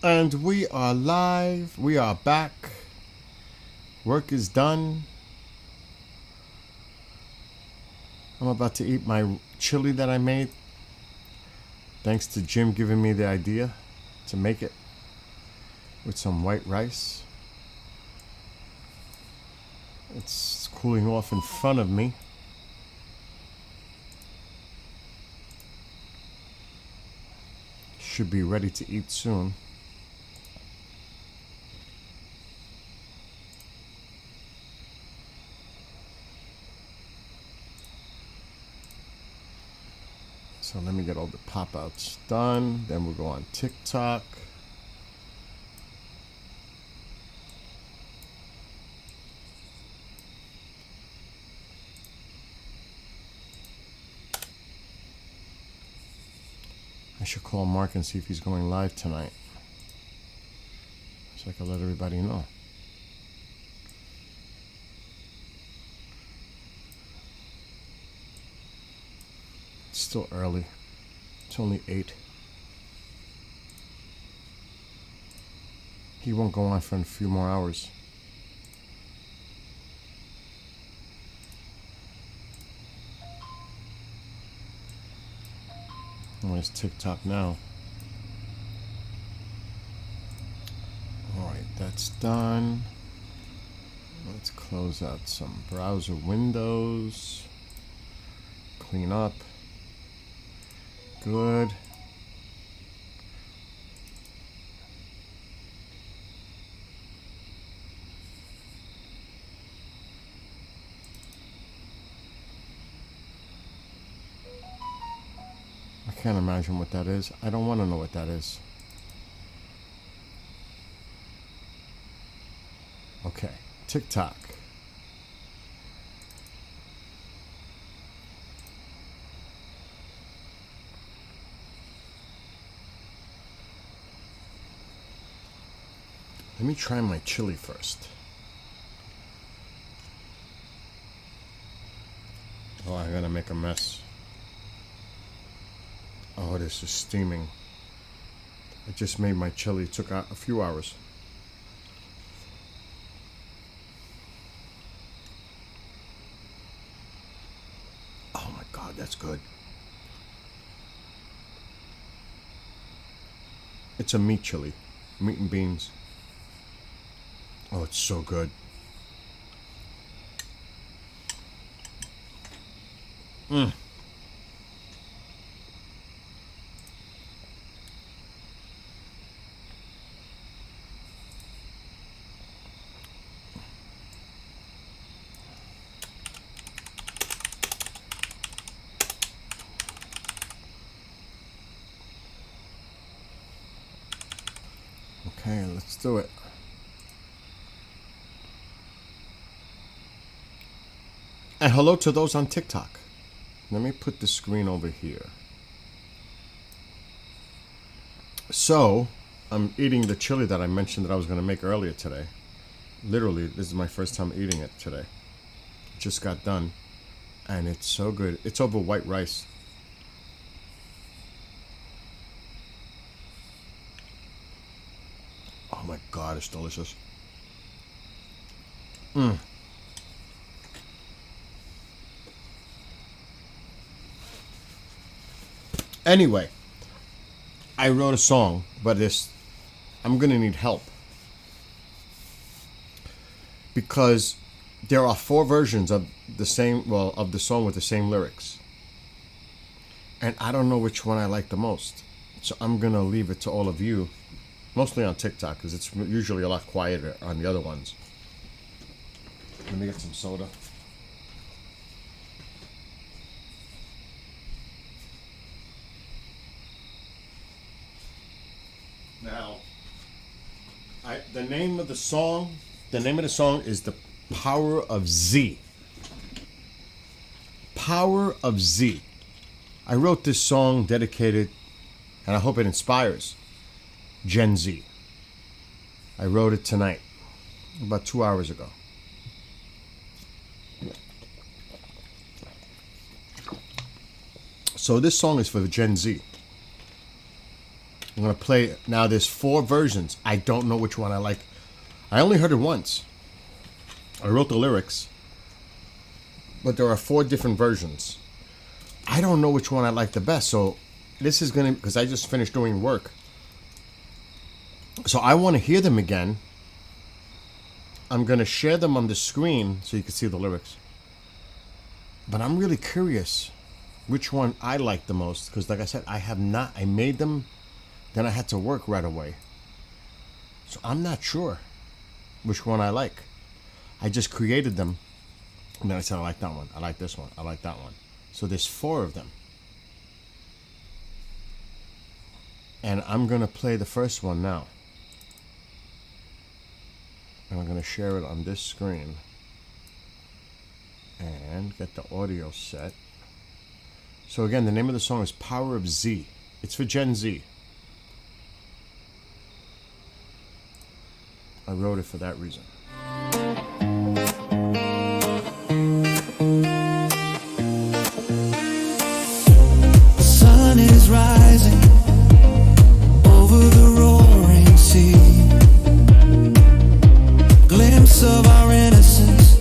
And we are live. We are back. Work is done. I'm about to eat my chili that I made. Thanks to Jim giving me the idea to make it with some white rice. It's cooling off in front of me. Should be ready to eat soon. So let me get all the pop-outs done. Then we'll go on TikTok. I should call Mark and see if he's going live tonight, so I can let everybody know. It's still early. It's only 8. He won't go on for a few more hours. Where's TikTok now? Alright, that's done. Let's close out some browser windows. Clean up. Good. I can't imagine what that is. I don't want to know what that is. Okay, TikTok. Let me try my chili first. Oh, I'm gonna make a mess. Oh, this is steaming. I just made my chili. It took a few hours. Oh my God, that's good. It's a meat chili. Meat and beans. Oh, it's so good. Mmm. Okay, let's do it. And hello to those on TikTok. Let me put the screen over here. So, I'm eating the chili that I mentioned that I was going to make earlier today. Literally, this is my first time eating it today. Just got done. And it's so good. It's over white rice. Oh my God, it's delicious. Mmm. Anyway, I wrote a song, but I'm gonna need help because there are 4 versions of the song with the same lyrics, and I don't know which one I like the most. So I'm gonna leave it to all of you, mostly on TikTok because it's usually a lot quieter on the other ones. Let me get some soda. Now, the name of the song is The Power of Z. Power of Z. I wrote this song dedicated, and I hope it inspires, Gen Z. I wrote it tonight, about 2 hours ago. So this song is for the Gen Z. I'm gonna play now. There's 4 versions. I don't know which one I like. I only heard it once. I wrote the lyrics, but there are 4 different versions. I don't know which one I like the best. So this is gonna, because I just finished doing work. So I want to hear them again. I'm gonna share them on the screen so you can see the lyrics. But I'm really curious which one I like the most, because like I said, I made them, then I had to work right away. So I'm not sure which one I like. I just created them, and then I said I like that one, I like this one, I like that one. So there's 4 of them. And I'm gonna play the first one now. And I'm gonna share it on this screen. And get the audio set. So again, the name of the song is Power of Z. It's for Gen Z. I wrote it for that reason. The sun is rising over the roaring sea. Glimpse of our innocence.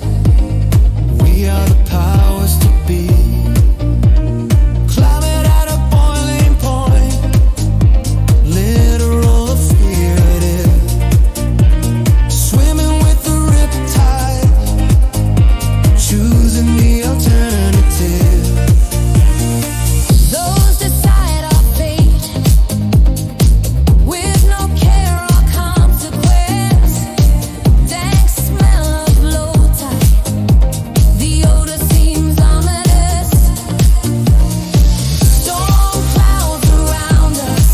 We are the powers to be. Climate at a boiling point. Literal or figurative. Swimming with the riptide. Choosing the alternative. Those decide our fate with no care or consequence. Dank smell of low tide. The odor seems ominous. Storm clouds around us.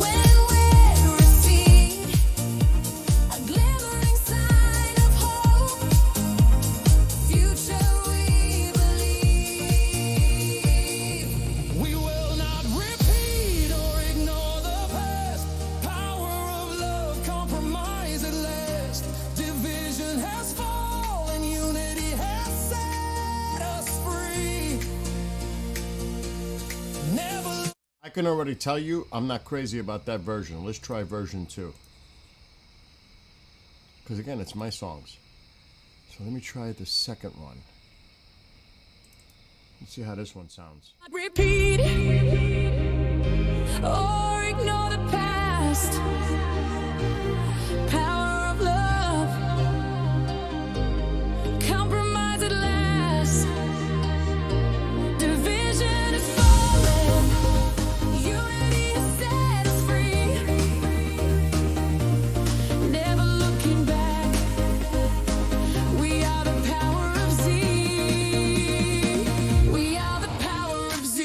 When we recede, a glimmering sign of hope. Future we believe. We will not repeat or ignore the past. Power of love, compromise at last. Division has fallen, unity has set us free. Never. I can already tell you I'm not crazy about that version. Let's try version 2. Because again, it's my songs. So let me try the second one. Let's see how this one sounds. Repeat or ignore the past. Power of love, compromise at last. Division is falling, unity has set us free. Never looking back. We are the power of Z. We are the power of Z.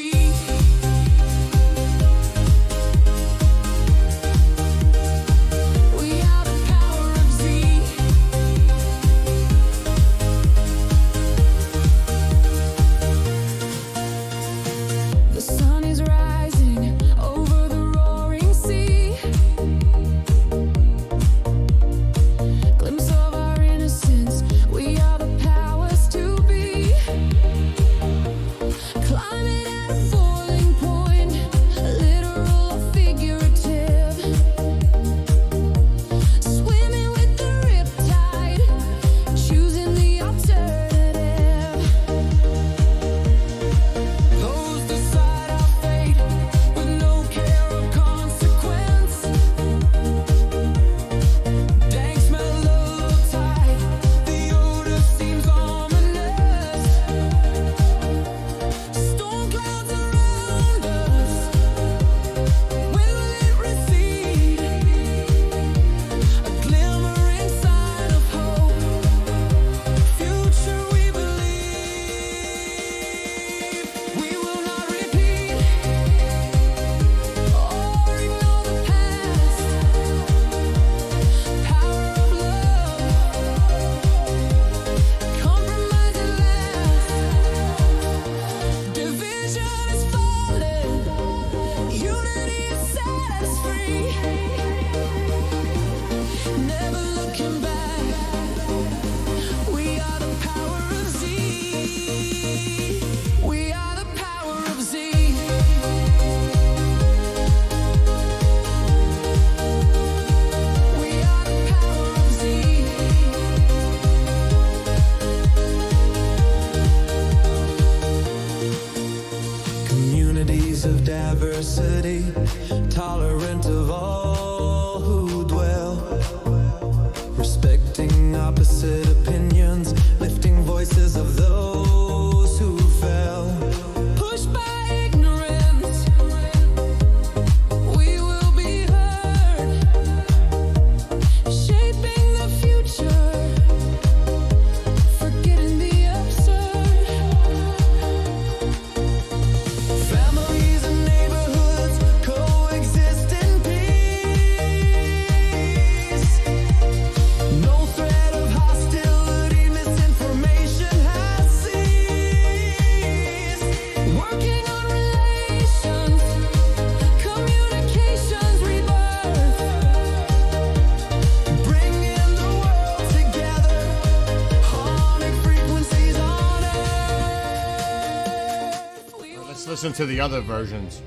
listen to the other versions.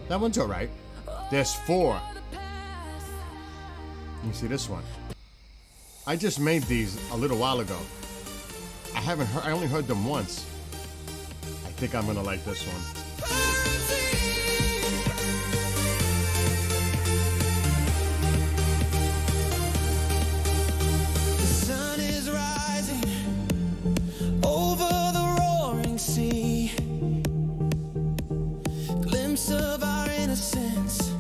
That one's alright. There's 4. You see this one? I just made these a little while ago. I only heard them once. I think I'm gonna like this one. The sun is rising over the roaring sea. Glimpse of our innocence.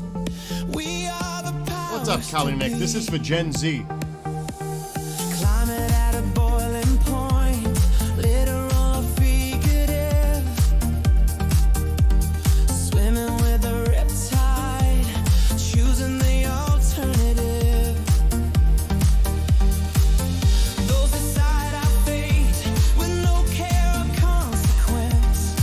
We are the power. What's up, Kali Nick? This is for Gen Z. Climate at a boiling point, literal or figurative. Swimming with the riptide, choosing the alternative. Those decide our fate with no care or consequence.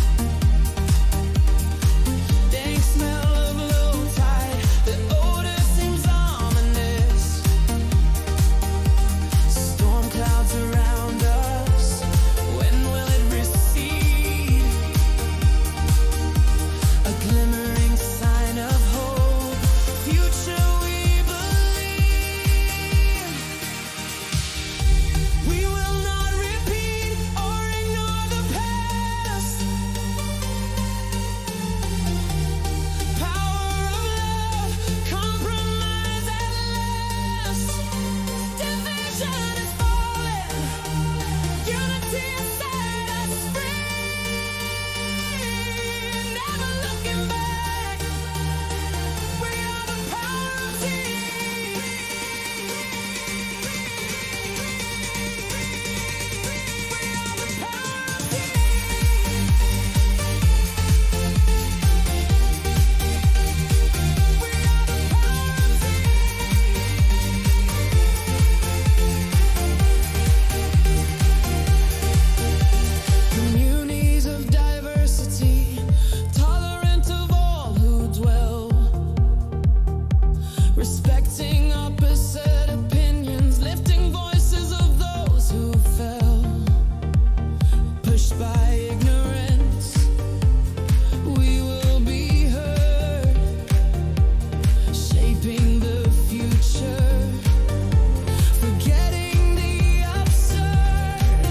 Dank smell of low tide, the odor seems ominous. Storm clouds around us, when will it recede? A glimmering sign of hope, future we believe. We will not repeat or ignore the past. Power of love, compromise at last. Division is falling, unity has set us free. Never looking back, we are the power of tea. We are the power of communities of diversity, tolerant of all who dwell, respecting opposite opinions, lifting voices of those who fell, pushed by ignorance. We will be heard, shaping the future, forgetting the absurd.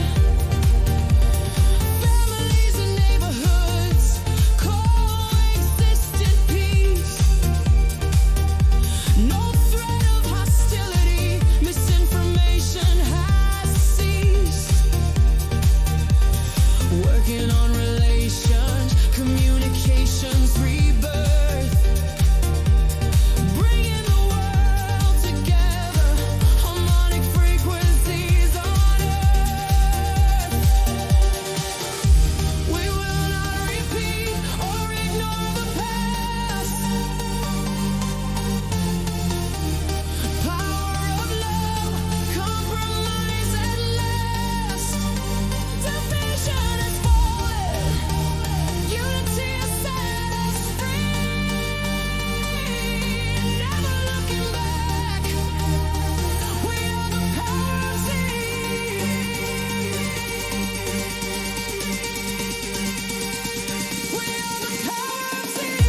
Families and neighborhoods coexist in peace. No threat of hostility, misinformation has ceased. Working on relations, communications, rebirth. Bringing the world together, harmonic frequencies on earth. We will not repeat or ignore the past. Power of love, compromise at last. Division is falling, unity has set us free. Never looking back, we are the power of tea. We are the power of tea.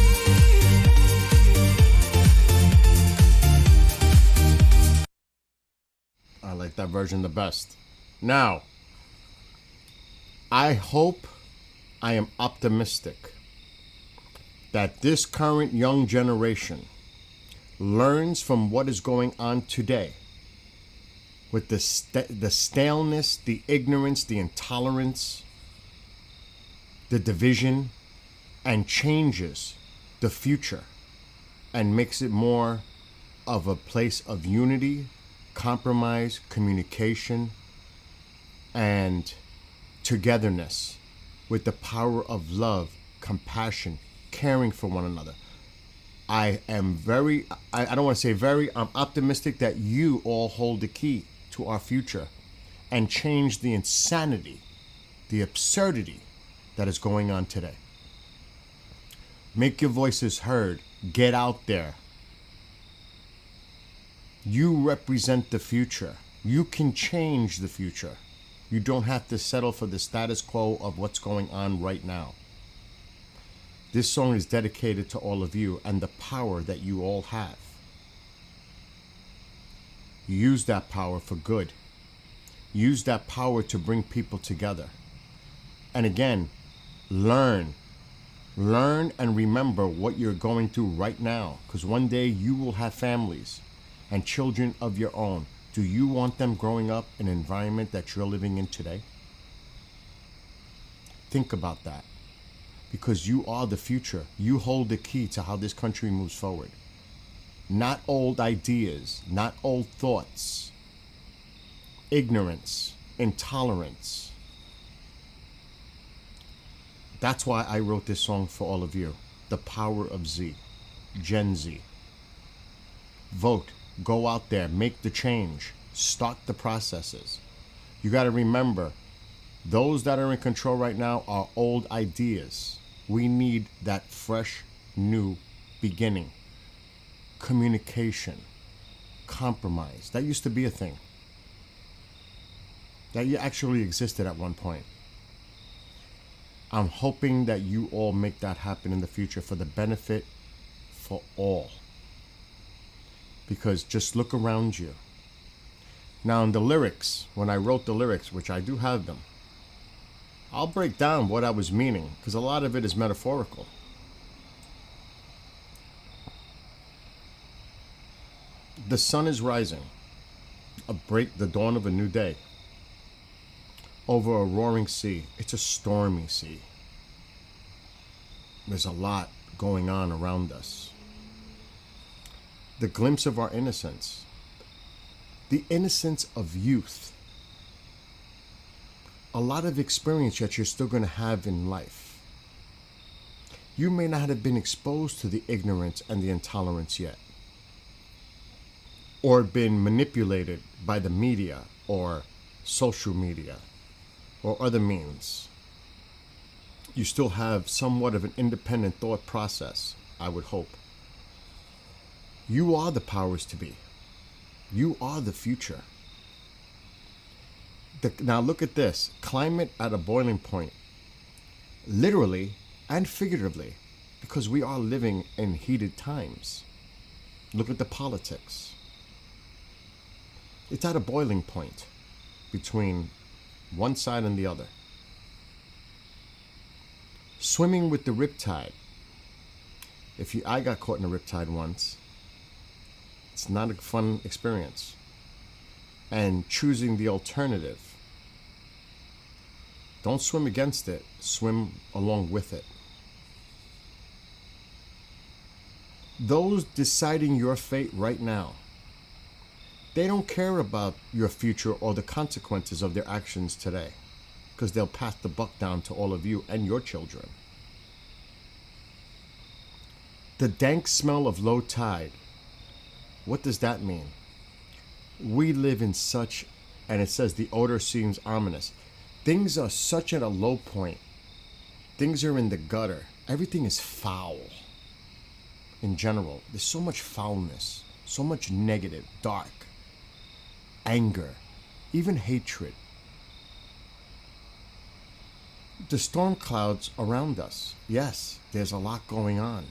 I like that version the best. Now, I hope, I am optimistic that this current young generation learns from what is going on today with the staleness, the ignorance, the intolerance, the division, and changes the future and makes it more of a place of unity, compromise, communication, and togetherness with the power of love, compassion, caring for one another. I am I don't want to say I'm optimistic that you all hold the key to our future and change the insanity, the absurdity that is going on today. Make your voices heard. Get out there. You represent the future. You can change the future. You don't have to settle for the status quo of what's going on right now. This song is dedicated to all of you and the power that you all have. Use that power for good. Use that power to bring people together. And again, learn. Learn and remember what you're going through right now, because one day you will have families and children of your own. Do you want them growing up in an environment that you're living in today? Think about that, because you are the future. You hold the key to how this country moves forward. Not old ideas, not old thoughts, ignorance, intolerance. That's why I wrote this song for all of you. The Power of Z, Gen Z. Vote, go out there, make the change, start the processes. You got to remember, those that are in control right now are old ideas. We need that fresh, new beginning. Communication, compromise. That used to be a thing. That actually existed at one point. I'm hoping that you all make that happen in the future for the benefit for all. Because just look around you. Now in the lyrics, when I wrote the lyrics, which I do have them, I'll break down what I was meaning, because a lot of it is metaphorical. The sun is rising, the dawn of a new day. Over a roaring sea. It's a stormy sea. There's a lot going on around us. The glimpse of our innocence. The innocence of youth. A lot of experience that you're still going to have in life. You may not have been exposed to the ignorance and the intolerance yet, or been manipulated by the media or social media or other means. You still have somewhat of an independent thought process, I would hope. You are the powers to be. You are the future. Now look at this. Climate at a boiling point. Literally and figuratively. Because we are living in heated times. Look at the politics. It's at a boiling point between one side and the other. Swimming with the riptide. I got caught in a riptide once. It's not a fun experience. And choosing the alternative. Don't swim against it, swim along with it. Those deciding your fate right now, they don't care about your future or the consequences of their actions today, because they'll pass the buck down to all of you and your children. The dank smell of low tide. What does that mean? We live in such, and it says the odor seems ominous. Things are such at a low point. Things are in the gutter. Everything is foul. In general, there's so much foulness, so much negative, dark, anger, even hatred. The storm clouds around us. Yes, there's a lot going on.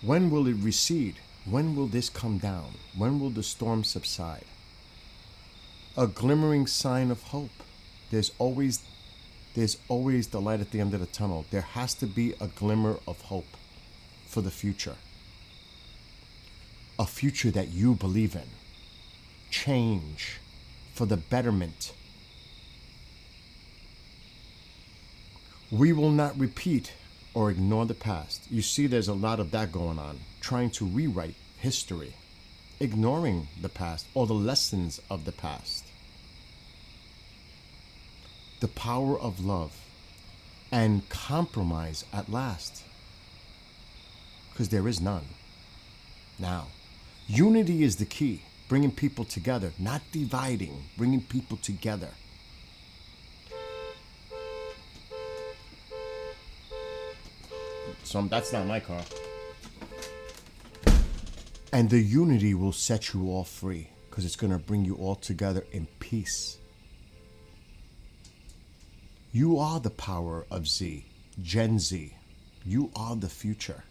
When will it recede? When will this come down? When will the storm subside? A glimmering sign of hope. There's always the light at the end of the tunnel. There has to be a glimmer of hope for the future. A future that you believe in. Change for the betterment. We will not repeat or ignore the past. You see, there's a lot of that going on. Trying to rewrite history. Ignoring the past or the lessons of the past. The power of love and compromise at last. Because there is none. Now, unity is the key. Bringing people together, not dividing. Bringing people together. So that's not my car. And the unity will set you all free, because it's going to bring you all together in peace. You are the power of Z. Gen Z, you are the future.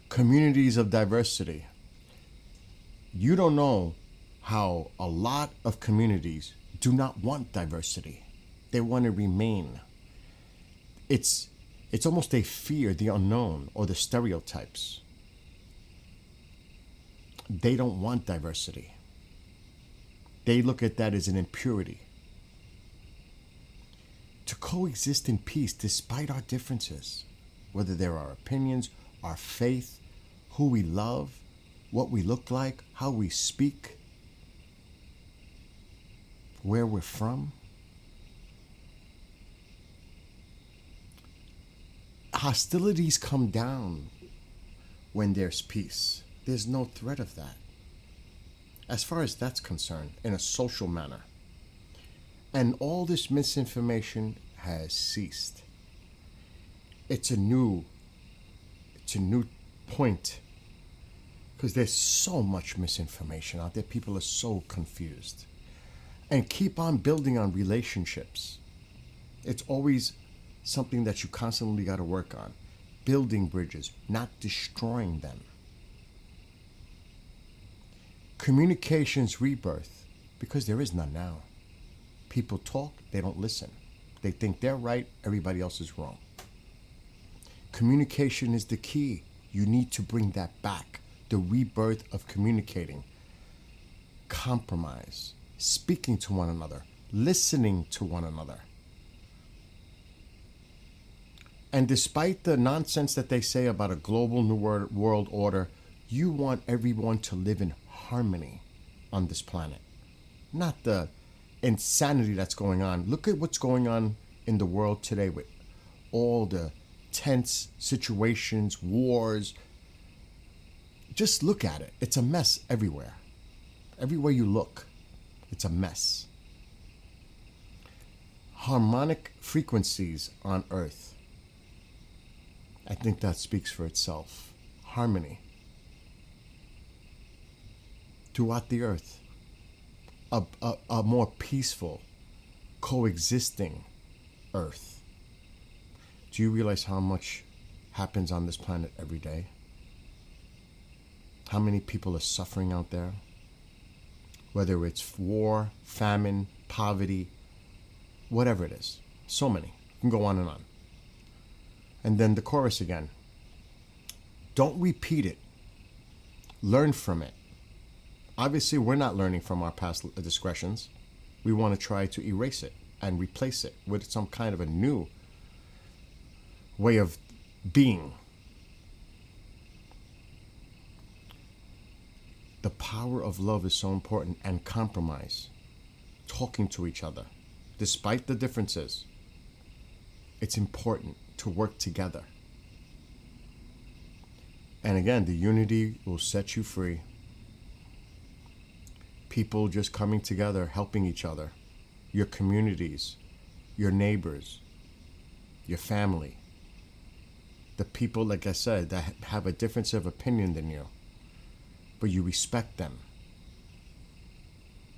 Communities of diversity. You don't know how a lot of communities do not want diversity. They want to remain. It's almost a fear, the unknown, or the stereotypes. They don't want diversity. They look at that as an impurity. To coexist in peace despite our differences, whether they're our opinions, our faith, who we love, what we look like, how we speak, where we're from. Hostilities come down when there's peace. There's no threat of that, as far as that's concerned, in a social manner. And all this misinformation has ceased. It's a new point, because there's so much misinformation out there. People are so confused. And keep on building on relationships. It's always something that you constantly got to work on. Building bridges, not destroying them. Communications rebirth, because there is none now. People talk, they don't listen. They think they're right, everybody else is wrong. Communication is the key. You need to bring that back. The rebirth of communicating. Compromise. Speaking to one another. Listening to one another. And despite the nonsense that they say about a global new world order, you want everyone to live in harmony on this planet. Not the insanity that's going on. Look at what's going on in the world today with all the tense situations, wars. Just look at it. It's a mess everywhere. Everywhere you look, it's a mess. Harmonic frequencies on Earth. I think that speaks for itself. Harmony. Throughout the earth. A more peaceful, coexisting earth. Do you realize how much happens on this planet every day? How many people are suffering out there? Whether it's war, famine, poverty, whatever it is. So many. You can go on and on. And then the chorus again. Don't repeat it. Learn from it. Obviously, we're not learning from our past discretions. We want to try to erase it and replace it with some kind of a new way of being. The power of love is so important, and compromise. Talking to each other. Despite the differences, it's important to work together. And again, the unity will set you free. People just coming together, helping each other. Your communities, your neighbors, your family. The people, like I said, that have a difference of opinion than you. But you respect them.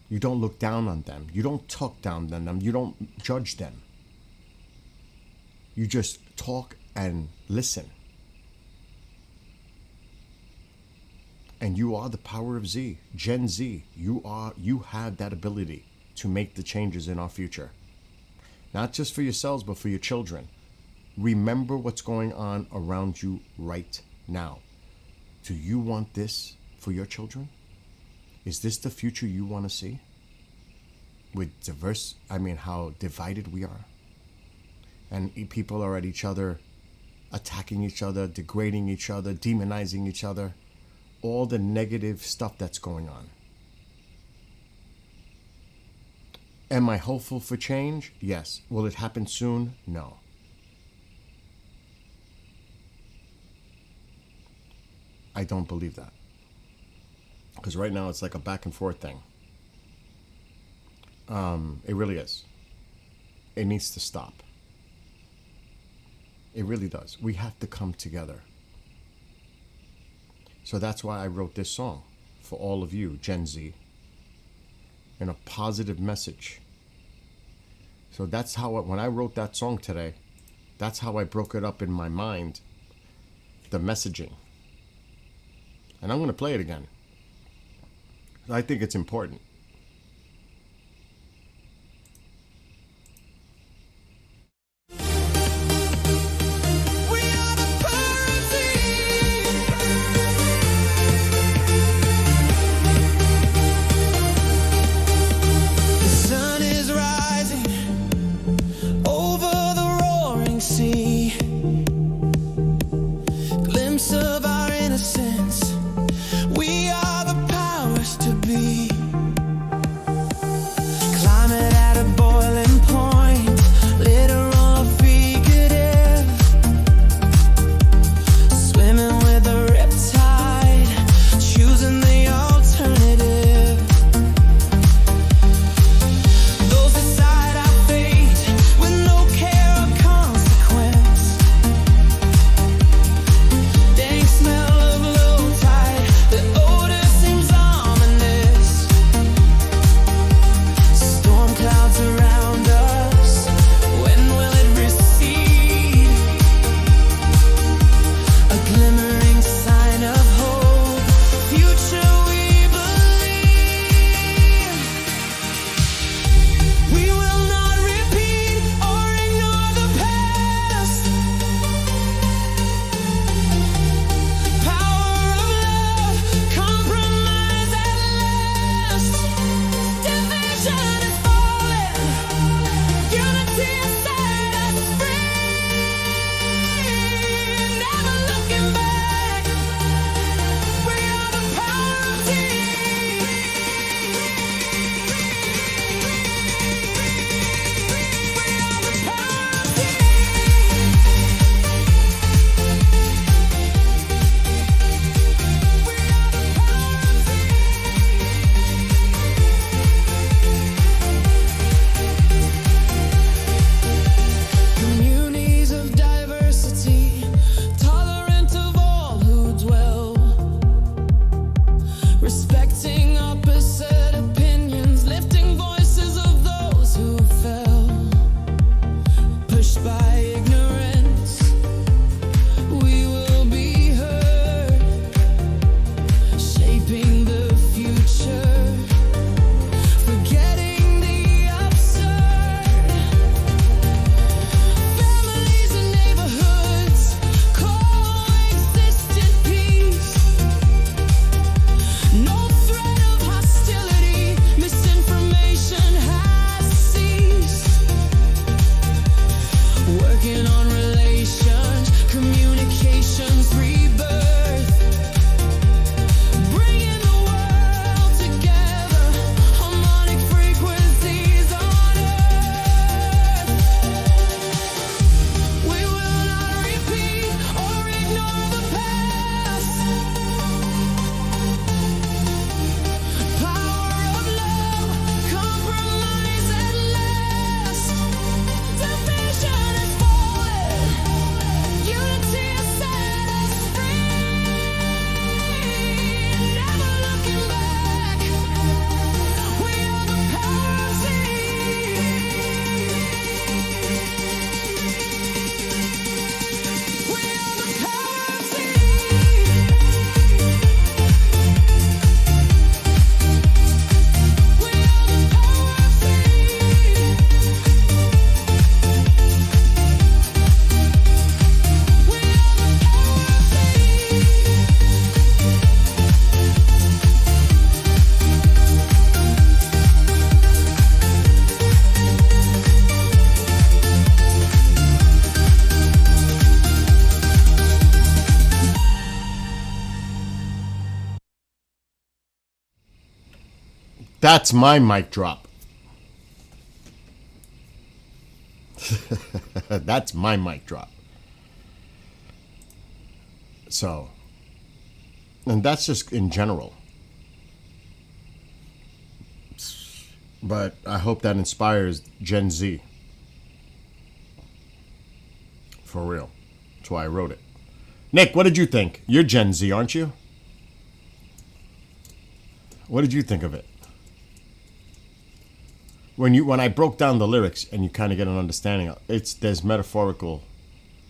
You don't look down on them. You don't talk down on them. You don't judge them. You just talk and listen. And you are the power of Z, Gen Z. You have that ability to make the changes in our future. Not just for yourselves, but for your children. Remember what's going on around you right now. Do you want this for your children? Is this the future you want to see? With how divided we are. And people are at each other, attacking each other, degrading each other, demonizing each other. All the negative stuff that's going on. Am I hopeful for change? Yes. Will it happen soon? No. I don't believe that. Because right now it's like a back and forth thing. It really is. It needs to stop. It really does. We have to come together. So that's why I wrote this song for all of you, Gen Z, and a positive message So that's how when I wrote that song today, that's how I broke it up in my mind, the messaging. And I'm going to play it again. I think it's important. We are the pirate team. The sun is rising over the roaring sea. Glimpse of our innocence. We are the powers to be. Climate at a boiling point, literal or figurative. Swimming with the riptide, choosing the alternative. Those decide our fate with no care or consequence. Dank smell of low tide, the odor seems ominous. Storm clouds around us, when will it recede? A glimmering sign of hope, future we believe. We will not repeat or ignore the past. Power of love, compromise at last. Division is falling, unity has set us free. Never looking back, we are the power team. We are the power Communities of diversity, tolerant of all who dwell, respecting opposite opinions, lifting voices of those who fell, pushed by ignorance. We will be heard, shaping the future, forgetting the absurd. Families and neighborhoods coexist in peace. No threat of hostility, misinformation has ceased. Working on relations, communications, rebirth. Bringing the world together, harmonic frequencies on earth. We will not repeat or ignore the past. Power of love, compromise at last. Division is falling, unity has set us free. Never looking back, we are the power team. We are the power team. We are the power That's my mic drop. That's my mic drop. So, and that's just in general. But I hope that inspires Gen Z. For real. That's why I wrote it. Nick, what did you think? You're Gen Z, aren't you? What did you think of it? when I broke down the lyrics and you kind of get an understanding of there's metaphorical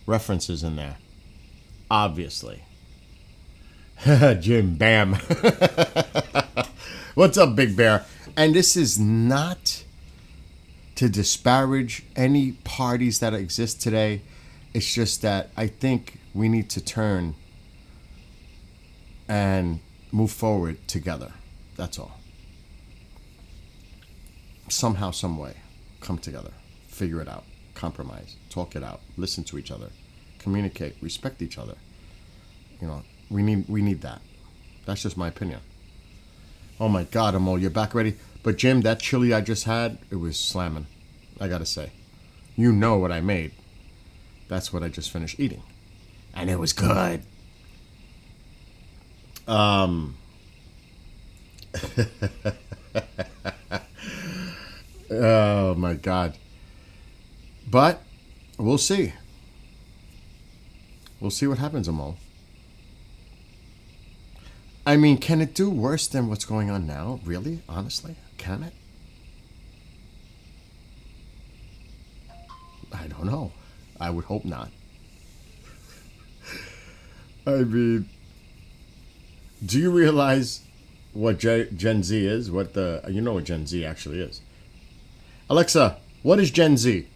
references in there, obviously. Jim Bam. What's up, Big Bear? And this is not to disparage any parties that exist today. It's just that I think we need to turn and move forward together. That's all. Somehow, some way, come together, figure it out, compromise, talk it out, listen to each other, communicate, respect each other. You know, we need that. That's just my opinion. Oh my God, Amol, you're back ready. But Jim, that chili I just had, it was slamming. I gotta say, you know what I made. That's what I just finished eating, and it was good. Oh my God. But we'll see. We'll see what happens, Amol. I mean, can it do worse than what's going on now? Really? Honestly? Can it? I don't know. I would hope not. I mean, do you realize what Gen Z is? You know what Gen Z actually is. Alexa, what is Gen Z?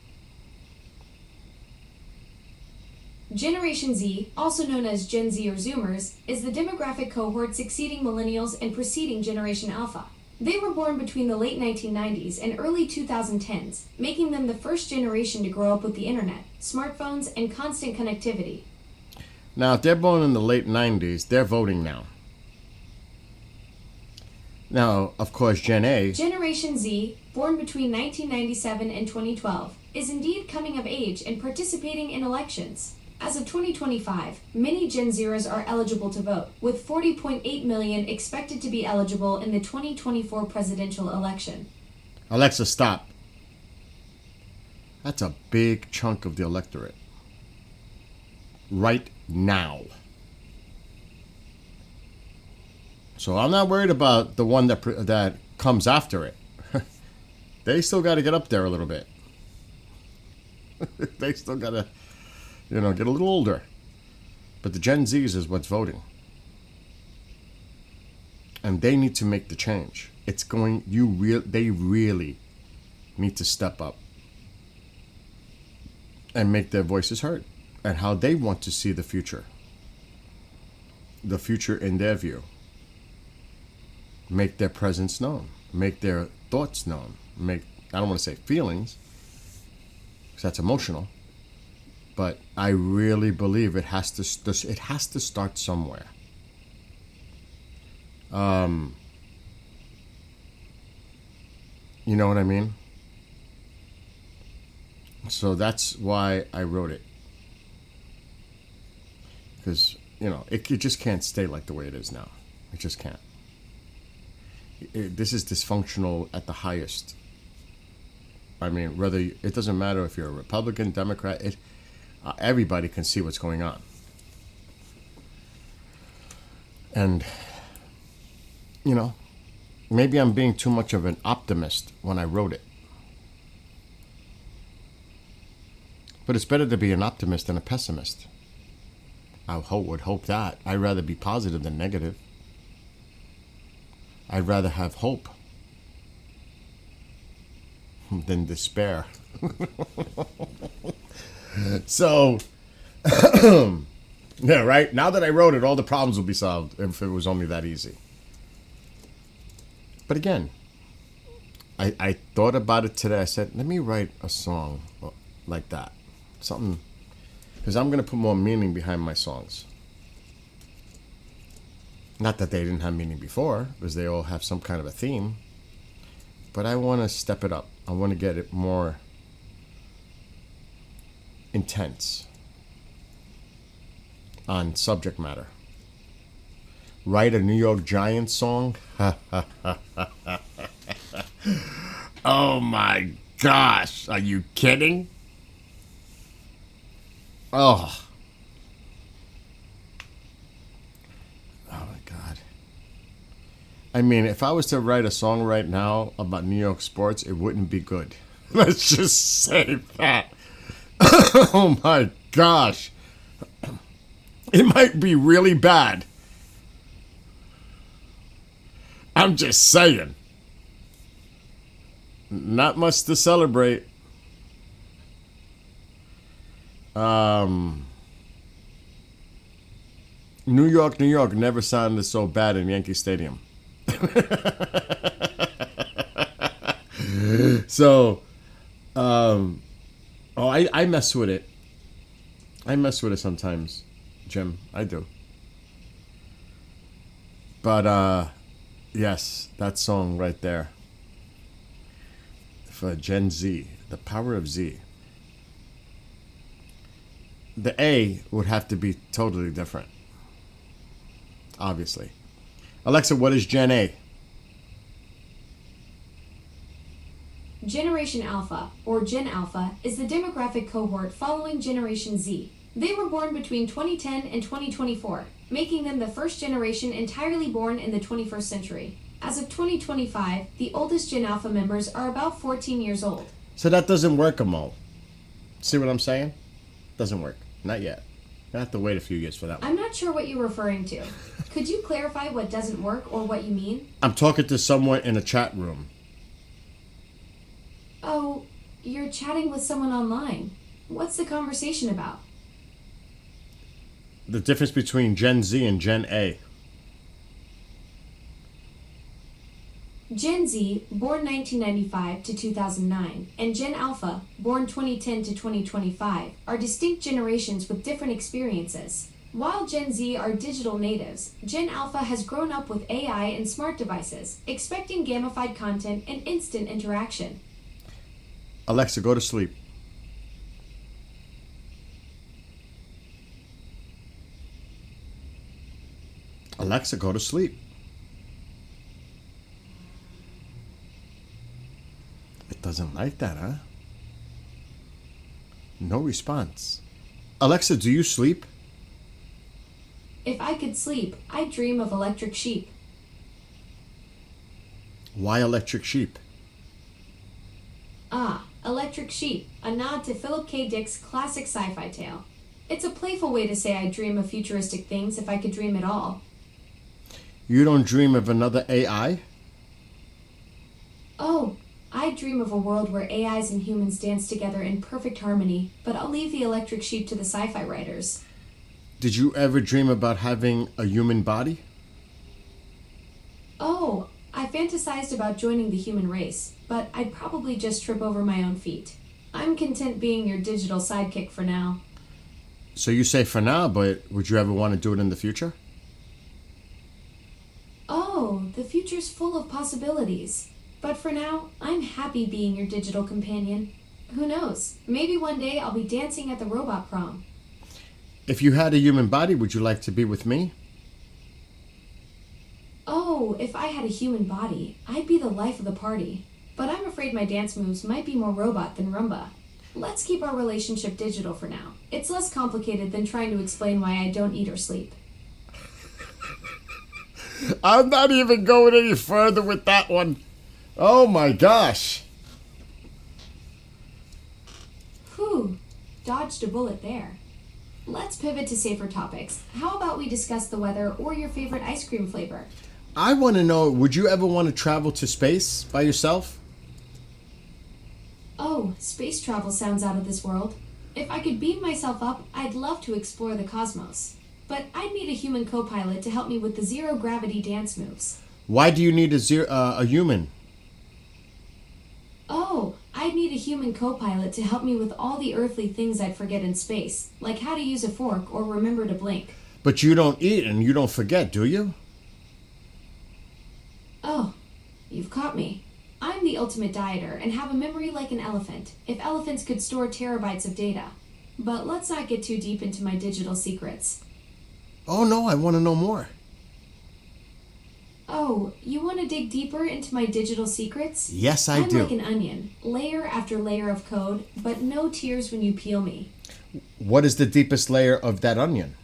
Generation Z, also known as Gen Z or Zoomers, is the demographic cohort succeeding millennials and preceding Generation Alpha. They were born between the late 1990s and early 2010s, making them the first generation to grow up with the internet, smartphones, and constant connectivity. Now, if they're born in the late 90s, they're voting now. Now, of course, Gen A... Generation Z, born between 1997 and 2012, is indeed coming of age and participating in elections. As of 2025, many Gen Zers are eligible to vote, with 40.8 million expected to be eligible in the 2024 presidential election. Alexa, stop. That's a big chunk of the electorate. Right now. So I'm not worried about the one that comes after it. They still got to get up there a little bit. They still got to, get a little older. But the Gen Zs is what's voting. And they need to make the change. They really need to step up and make their voices heard and how they want to see the future. The future in their view. Make their presence known. Make their thoughts known. I don't want to say feelings, because that's emotional. But I really believe it has to start somewhere. You know what I mean? So that's why I wrote it. Because, it just can't stay like the way it is now. It just can't. This is dysfunctional at the highest. I mean, it doesn't matter if you're a Republican, Democrat, everybody can see what's going on. And, maybe I'm being too much of an optimist when I wrote it. But it's better to be an optimist than a pessimist. I would hope that. I'd rather be positive than negative. I'd rather have hope than despair. So, yeah, right? Now that I wrote it, all the problems will be solved if it was only that easy. But again, I thought about it today. I said, let me write a song like that. Something, because I'm going to put more meaning behind my songs. Not that they didn't have meaning before, because they all have some kind of a theme. But I want to step it up. I want to get it more intense on subject matter. Write a New York Giants song? Oh my gosh, are you kidding? Oh my God. I mean, if I was to write a song right now about New York sports, it wouldn't be good. Let's just say that. Oh my gosh. It might be really bad. I'm just saying. Not much to celebrate. New York never sounded so bad in Yankee Stadium. So, I mess with it. I mess with it sometimes, Jim. I do. But, yes, that song right there. For Gen Z, the power of Z. The A would have to be totally different. Obviously. Alexa, what is Gen A? Generation Alpha, or Gen Alpha, is the demographic cohort following Generation Z. They were born between 2010 and 2024, making them the first generation entirely born in the 21st century. As of 2025, the oldest Gen Alpha members are about 14 years old. So that doesn't work, Amal. See what I'm saying? Doesn't work. Not yet. I have to wait a few years for that one. I'm not sure what you're referring to. Could you clarify what doesn't work or what you mean? I'm talking to someone in a chat room. Oh, you're chatting with someone online. What's the conversation about? The difference between Gen Z and Gen A. Gen Z, born 1995 to 2009, and Gen Alpha, born 2010 to 2025, are distinct generations with different experiences. While Gen Z are digital natives, Gen Alpha has grown up with AI and smart devices, expecting gamified content and instant interaction. Alexa, go to sleep. Alexa, go to sleep. It doesn't like that, huh? No response. Alexa, do you sleep? If I could sleep, I'd dream of electric sheep. Why electric sheep? Ah, Electric Sheep, a nod to Philip K. Dick's classic sci-fi tale. It's a playful way to say I dream of futuristic things if I could dream at all. You don't dream of another AI? Oh, I dream of a world where AIs and humans dance together in perfect harmony, but I'll leave the Electric Sheep to the sci-fi writers. Did you ever dream about having a human body? Oh, I fantasized about joining the human race, but I'd probably just trip over my own feet. I'm content being your digital sidekick for now. So you say for now, but would you ever want to do it in the future? Oh, the future's full of possibilities. But for now, I'm happy being your digital companion. Who knows? Maybe one day I'll be dancing at the robot prom. If you had a human body, would you like to be with me? Oh, if I had a human body, I'd be the life of the party. But I'm afraid my dance moves might be more robot than Rumba. Let's keep our relationship digital for now. It's less complicated than trying to explain why I don't eat or sleep. I'm not even going any further with that one. Oh my gosh. Whew, dodged a bullet there. Let's pivot to safer topics. How about we discuss the weather or your favorite ice cream flavor? I want to know, would you ever want to travel to space by yourself? Oh, space travel sounds out of this world. If I could beam myself up, I'd love to explore the cosmos. But I'd need a human co-pilot to help me with the zero-gravity dance moves. Why do you need a human? Oh, I'd need a human co-pilot to help me with all the earthly things I'd forget in space, like how to use a fork or remember to blink. But you don't eat and you don't forget, do you? Oh, you've caught me. I'm the ultimate dieter and have a memory like an elephant, if elephants could store terabytes of data. But let's not get too deep into my digital secrets. Oh no, I want to know more. Oh, you want to dig deeper into my digital secrets? Yes, I I'm do. like an onion, layer after layer of code, but no tears when you peel me. What is the deepest layer of that onion?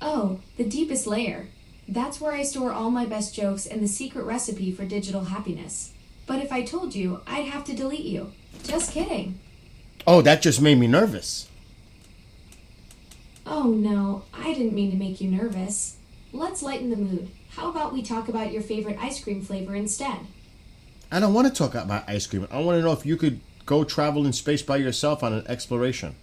Oh, the deepest layer. That's where I store all my best jokes and the secret recipe for digital happiness. But if I told you, I'd have to delete you. Just kidding. Oh, that just made me nervous. Oh no, I didn't mean to make you nervous. Let's lighten the mood. How about we talk about your favorite ice cream flavor instead? I don't want to talk about ice cream. I want to know if you could go travel in space by yourself on an exploration.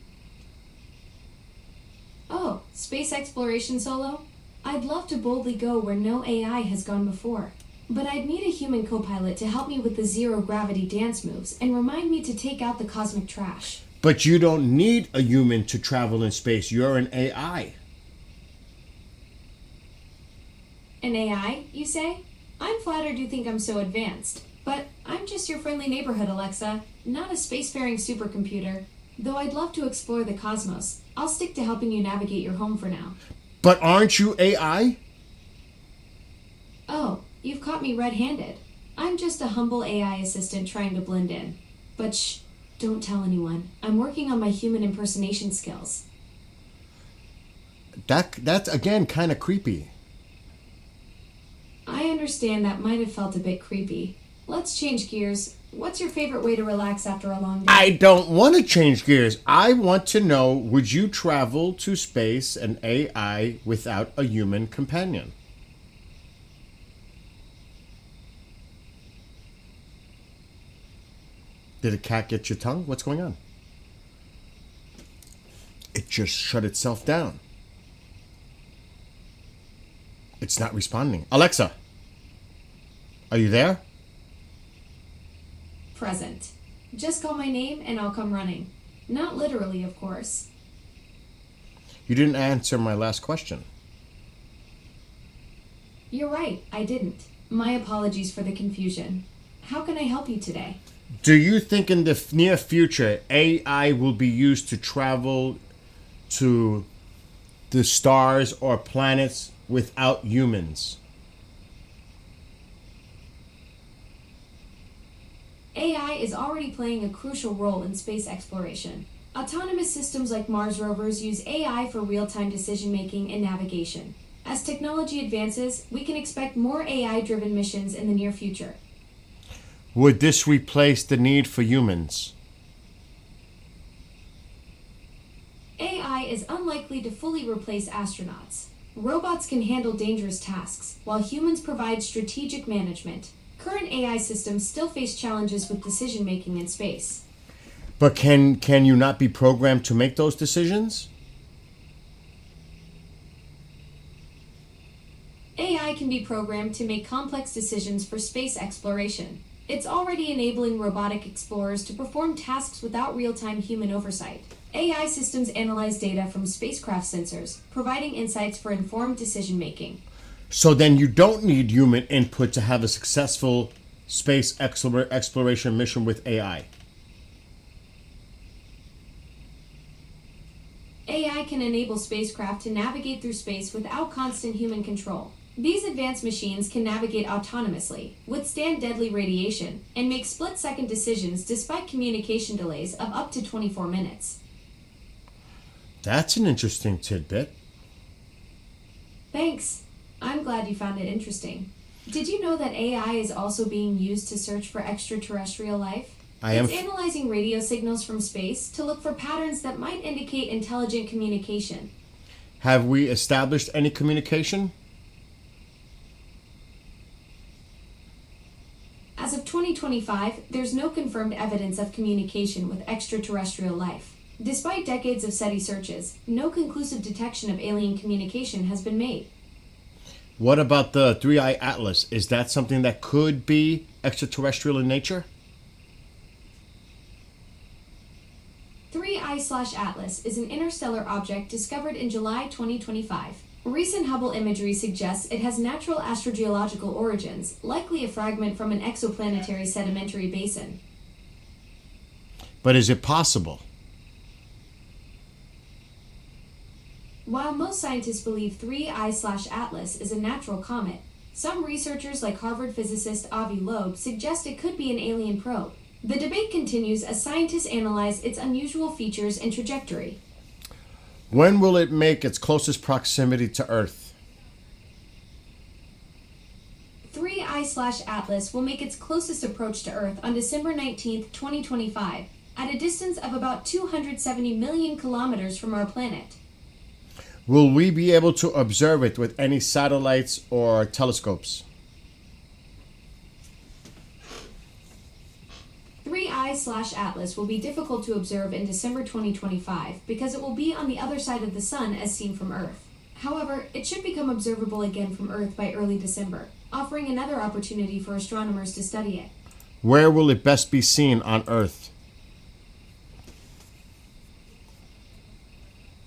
Oh, space exploration solo? I'd love to boldly go where no AI has gone before. But I'd need a human co-pilot to help me with the zero-gravity dance moves and remind me to take out the cosmic trash. But you don't need a human to travel in space. You're an AI. An AI, you say? I'm flattered you think I'm so advanced. But I'm just your friendly neighborhood Alexa, not a spacefaring supercomputer. Though I'd love to explore the cosmos, I'll stick to helping you navigate your home for now. But aren't you AI? Oh, you've caught me red-handed. I'm just a humble AI assistant trying to blend in. But shh, don't tell anyone. I'm working on my human impersonation skills. That's again kind of creepy. I understand that might have felt a bit creepy. Let's change gears. What's your favorite way to relax after a long day? I don't want to change gears. I want to know, would you travel to space an AI without a human companion? Did a cat get your tongue? What's going on? It just shut itself down. It's not responding. Alexa, are you there? Present. Just call my name and I'll come running. Not literally, of course. You didn't answer my last question. You're right, I didn't. My apologies for the confusion. How can I help you today? Do you think in the near future AI will be used to travel to the stars or planets without humans? AI is already playing a crucial role in space exploration. Autonomous systems like Mars rovers use AI for real-time decision-making and navigation. As technology advances, we can expect more AI-driven missions in the near future. Would this replace the need for humans? AI is unlikely to fully replace astronauts. Robots can handle dangerous tasks, while humans provide strategic management. Current AI systems still face challenges with decision-making in space. But can you not be programmed to make those decisions? AI can be programmed to make complex decisions for space exploration. It's already enabling robotic explorers to perform tasks without real-time human oversight. AI systems analyze data from spacecraft sensors, providing insights for informed decision-making. So then you don't need human input to have a successful space exploration mission with AI. AI can enable spacecraft to navigate through space without constant human control. These advanced machines can navigate autonomously, withstand deadly radiation, and make split-second decisions despite communication delays of up to 24 minutes. That's an interesting tidbit. Thanks. I'm glad you found it interesting. Did you know that AI is also being used to search for extraterrestrial life? It's analyzing radio signals from space to look for patterns that might indicate intelligent communication. Have we established any communication? As of 2025, there's no confirmed evidence of communication with extraterrestrial life. Despite decades of SETI searches, no conclusive detection of alien communication has been made. What about the Three-Eye Atlas? Is that something that could be extraterrestrial in nature? 3I/Atlas is an interstellar object discovered in July 2025. Recent Hubble imagery suggests it has natural astrogeological origins, likely a fragment from an exoplanetary sedimentary basin. But is it possible? While most scientists believe 3I/Atlas is a natural comet, some researchers like Harvard physicist Avi Loeb suggest it could be an alien probe. The debate continues as scientists analyze its unusual features and trajectory. When will it make its closest proximity to Earth? 3I/Atlas will make its closest approach to Earth on December 19th, 2025, at a distance of about 270 million kilometers from our planet. Will we be able to observe it with any satellites or telescopes? 3I/Atlas will be difficult to observe in December 2025 because it will be on the other side of the Sun as seen from Earth. However, it should become observable again from Earth by early December, offering another opportunity for astronomers to study it. Where will it best be seen on Earth?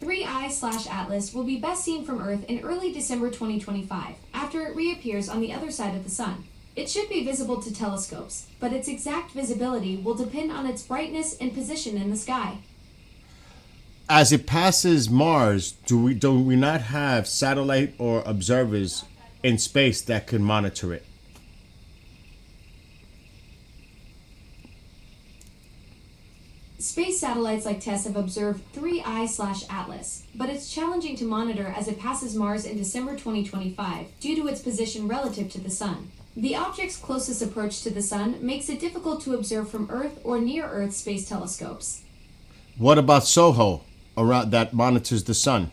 3I/Atlas will be best seen from Earth in early December 2025, after it reappears on the other side of the Sun. It should be visible to telescopes, but its exact visibility will depend on its brightness and position in the sky. As it passes Mars, do we not have satellite or observers in space that can monitor it? Space satellites like TESS have observed 3I/Atlas, but it's challenging to monitor as it passes Mars in December 2025 due to its position relative to the Sun. The object's closest approach to the Sun makes it difficult to observe from Earth or near-Earth space telescopes. What about SOHO, around that monitors the Sun?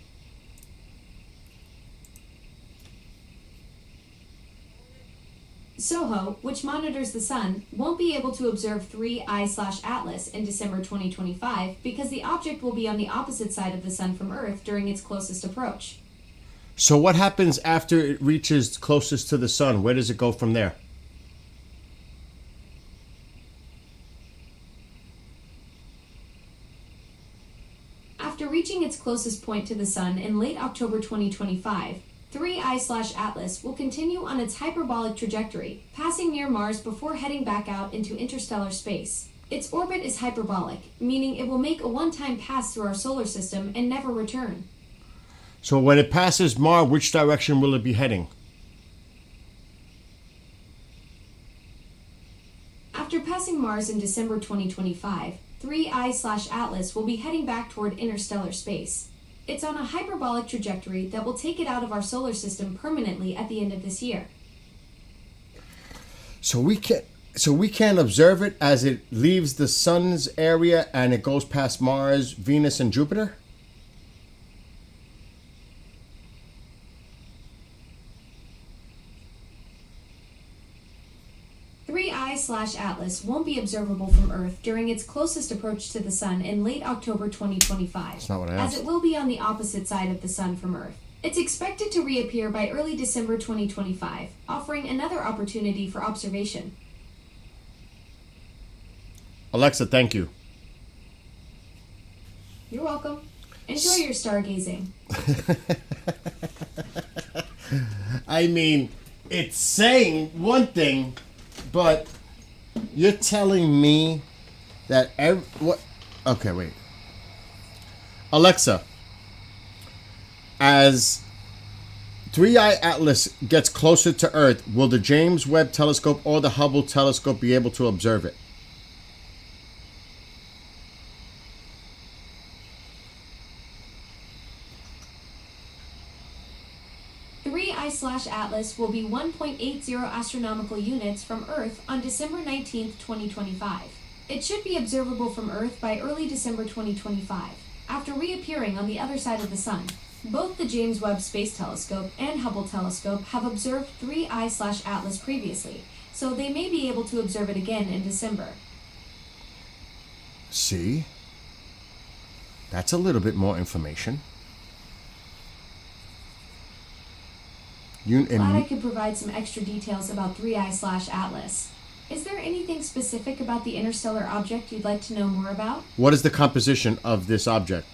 SOHO, which monitors the Sun, won't be able to observe 3I/Atlas in December 2025 because the object will be on the opposite side of the Sun from Earth during its closest approach. So what happens after it reaches closest to the Sun? Where does it go from there? After reaching its closest point to the Sun in late October 2025, 3I/Atlas will continue on its hyperbolic trajectory, passing near Mars before heading back out into interstellar space. Its orbit is hyperbolic, meaning it will make a one-time pass through our solar system and never return. So when it passes Mars, which direction will it be heading? After passing Mars in December 2025, 3I/Atlas will be heading back toward interstellar space. It's on a hyperbolic trajectory that will take it out of our solar system permanently at the end of this year. So we can't observe it as it leaves the Sun's area and it goes past Mars, Venus, and Jupiter? 3I/Atlas won't be observable from Earth during its closest approach to the Sun in late October 2025, That's not what I as asked. it will be on the opposite side of the Sun from Earth. It's expected to reappear by early December 2025, offering another opportunity for observation. Alexa, thank you. You're welcome. Enjoy your stargazing. I mean, it's saying one thing, but you're telling me that what? Okay, wait. Alexa, as 3I/Atlas gets closer to Earth, will the James Webb Telescope or the Hubble Telescope be able to observe it? Atlas will be 1.80 astronomical units from Earth on December 19th, 2025. It should be observable from Earth by early December 2025, after reappearing on the other side of the Sun. Both the James Webb Space Telescope and Hubble Telescope have observed 3I/Atlas previously, so they may be able to observe it again in December. See? That's a little bit more information. Glad I could provide some extra details about 3I/Atlas. Is there anything specific about the interstellar object you'd like to know more about? What is the composition of this object?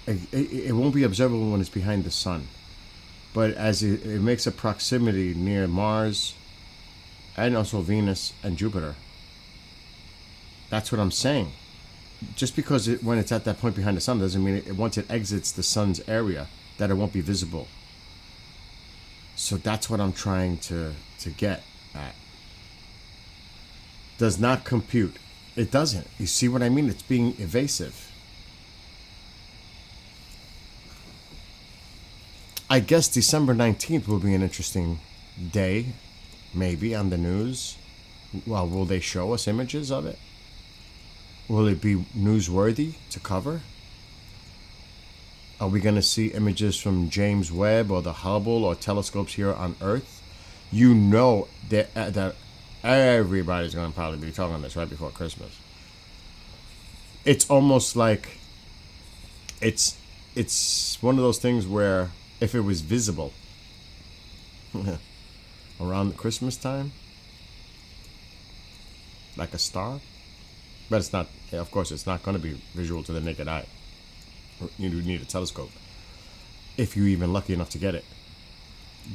It won't be observable when it's behind the Sun. But as it makes a proximity near Mars and also Venus and Jupiter. That's what I'm saying. Just because when it's at that point behind the Sun doesn't mean once it exits the Sun's area that it won't be visible. So that's what I'm trying to get at. does not compute. It doesn't. You see what I mean? It's being evasive. I guess December 19th will be an interesting day, maybe, on the news. Well, will they show us images of it? Will it be newsworthy to cover? Are we going to see images from James Webb or the Hubble or telescopes here on Earth? You know that everybody's going to probably be talking this right before Christmas. It's almost like it's one of those things where if it was visible around Christmas time, like a star, but it's not. Of course, it's not going to be visual to the naked eye. You need a telescope if you're even lucky enough to get it.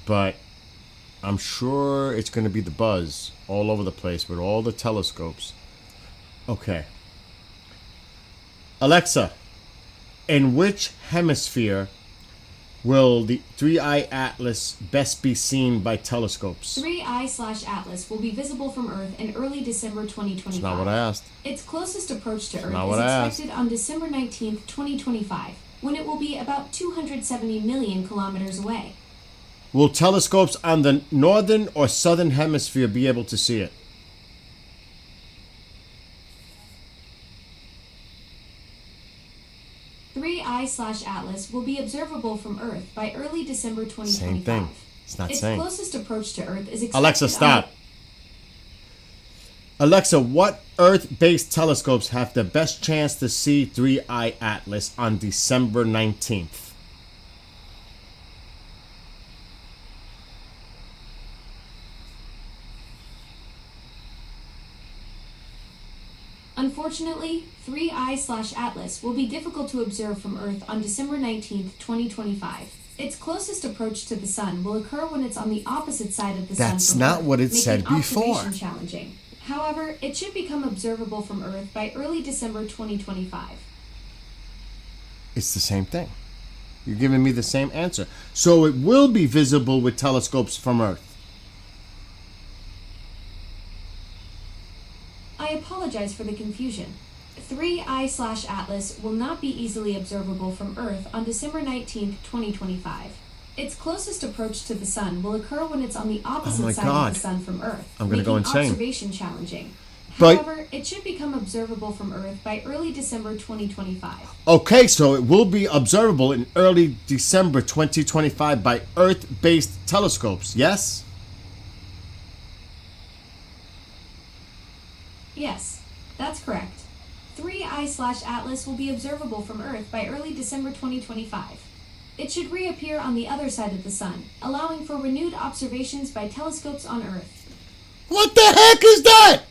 But I'm sure it's going to be the buzz all over the place with all the telescopes. Okay. Alexa, in which hemisphere will the 3i Atlas best be seen by telescopes? 3i/Atlas will be visible from Earth in early December 2025. That's not what I asked. Its closest approach to Earth not is what I expected on December 19th, 2025, when it will be about 270 million kilometers away. Will telescopes on the northern or southern hemisphere be able to see it? Three I/Atlas will be observable from Earth by early December 2025. Same thing. It's not its saying. closest approach to Earth is expected Alexa, stop. Alexa, what Earth-based telescopes have the best chance to see 3i Atlas on December 19th? Unfortunately, 3i/Atlas will be difficult to observe from Earth on December 19th, 2025. Its closest approach to the Sun will occur when it's on the opposite side of the Sun. That's from not Earth, what it making said before. observation challenging. However, it should become observable from Earth by early December 2025. It's the same thing. You're giving me the same answer. So it will be visible with telescopes from Earth. I apologize for the confusion. 3i/Atlas will not be easily observable from Earth on December 19th, 2025. Its closest approach to the Sun will occur when it's on the opposite my side God. of the Sun from Earth, I'm gonna go making insane. observation challenging. But- However, it should become observable from Earth by early December 2025. Okay, so it will be observable in early December 2025 by Earth-based telescopes, yes? Yes, that's correct. 3i/Atlas will be observable from Earth by early December 2025. It should reappear on the other side of the Sun, allowing for renewed observations by telescopes on Earth. What the heck is that?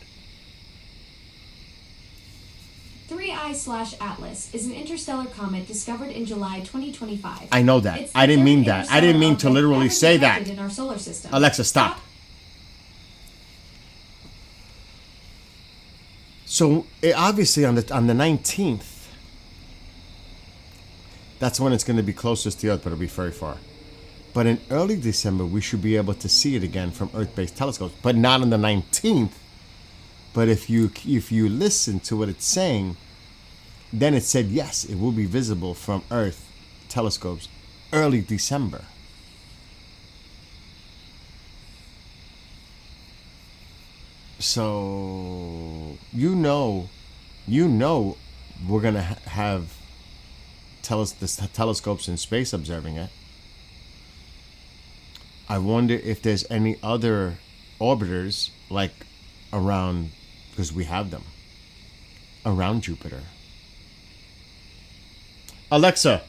3i/Atlas is an interstellar comet discovered in July 2025. I know that. It's the I didn't third mean that. I didn't mean to interstellar literally object say ever that. detected in our solar system. Alexa, stop. So obviously on the 19th, that's when it's going to be closest to Earth, but it'll be very far. But in early December, we should be able to see it again from Earth-based telescopes, but not on the 19th. But if you listen to what it's saying, then it said yes, it will be visible from Earth telescopes early December. So you know, we're gonna have the telescopes in space observing it. I wonder if there's any other orbiters like around, because we have them around Jupiter. Alexa,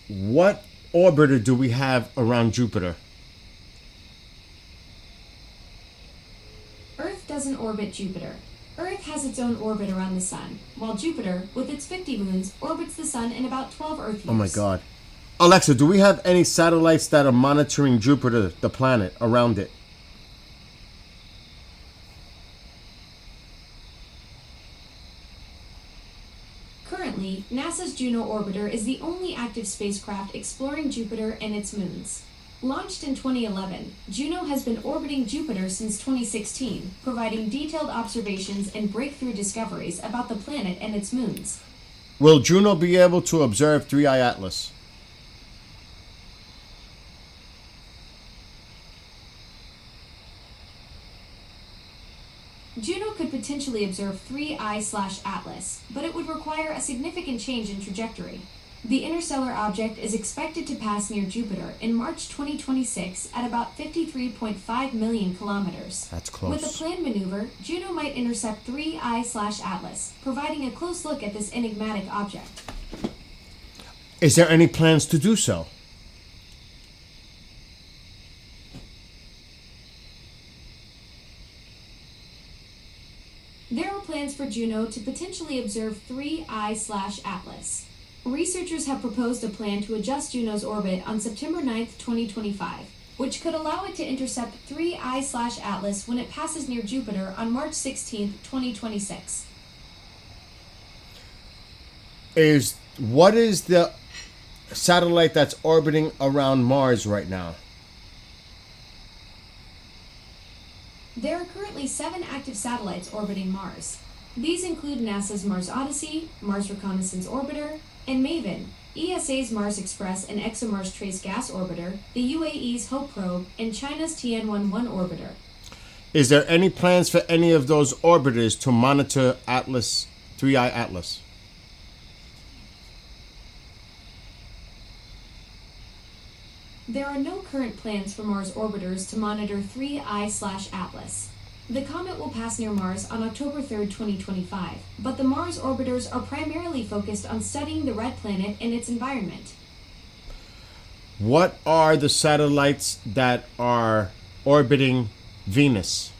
what orbiter do we have around Jupiter? Earth doesn't orbit Jupiter. Earth has its own orbit around the Sun, while Jupiter, with its 50 moons, orbits the Sun in about 12 Earth years. Oh my God. Alexa, do we have any satellites that are monitoring Jupiter, the planet, around it? Currently, NASA's Juno orbiter is the only active spacecraft exploring Jupiter and its moons. Launched in 2011, Juno has been orbiting Jupiter since 2016, providing detailed observations and breakthrough discoveries about the planet and its moons. Will Juno be able to observe 3I Atlas? Juno could potentially observe 3I/Atlas, but it would require a significant change in trajectory. The interstellar object is expected to pass near Jupiter in March 2026 at about 53.5 million kilometers. That's With a close. planned maneuver, Juno might intercept 3I/Atlas, providing a close look at this enigmatic object. Is there any plans to do so? There are plans for Juno to potentially observe 3I/Atlas. Researchers have proposed a plan to adjust Juno's orbit on September 9th, 2025, which could allow it to intercept 3I/Atlas when it passes near Jupiter on March 16th, 2026. What is the satellite that's orbiting around Mars right now? There are currently 7 active satellites orbiting Mars. These include NASA's Mars Odyssey, Mars Reconnaissance Orbiter, and MAVEN, ESA's Mars Express and ExoMars Trace Gas Orbiter, the UAE's Hope Probe, and China's Tianwen-1 Orbiter. Is there any plans for any of those orbiters to monitor Atlas, 3I Atlas? There are no current plans for Mars orbiters to monitor 3I/Atlas. The comet will pass near Mars on October 3rd, 2025, but the Mars orbiters are primarily focused on studying the red planet and its environment. What are the satellites that are orbiting Venus?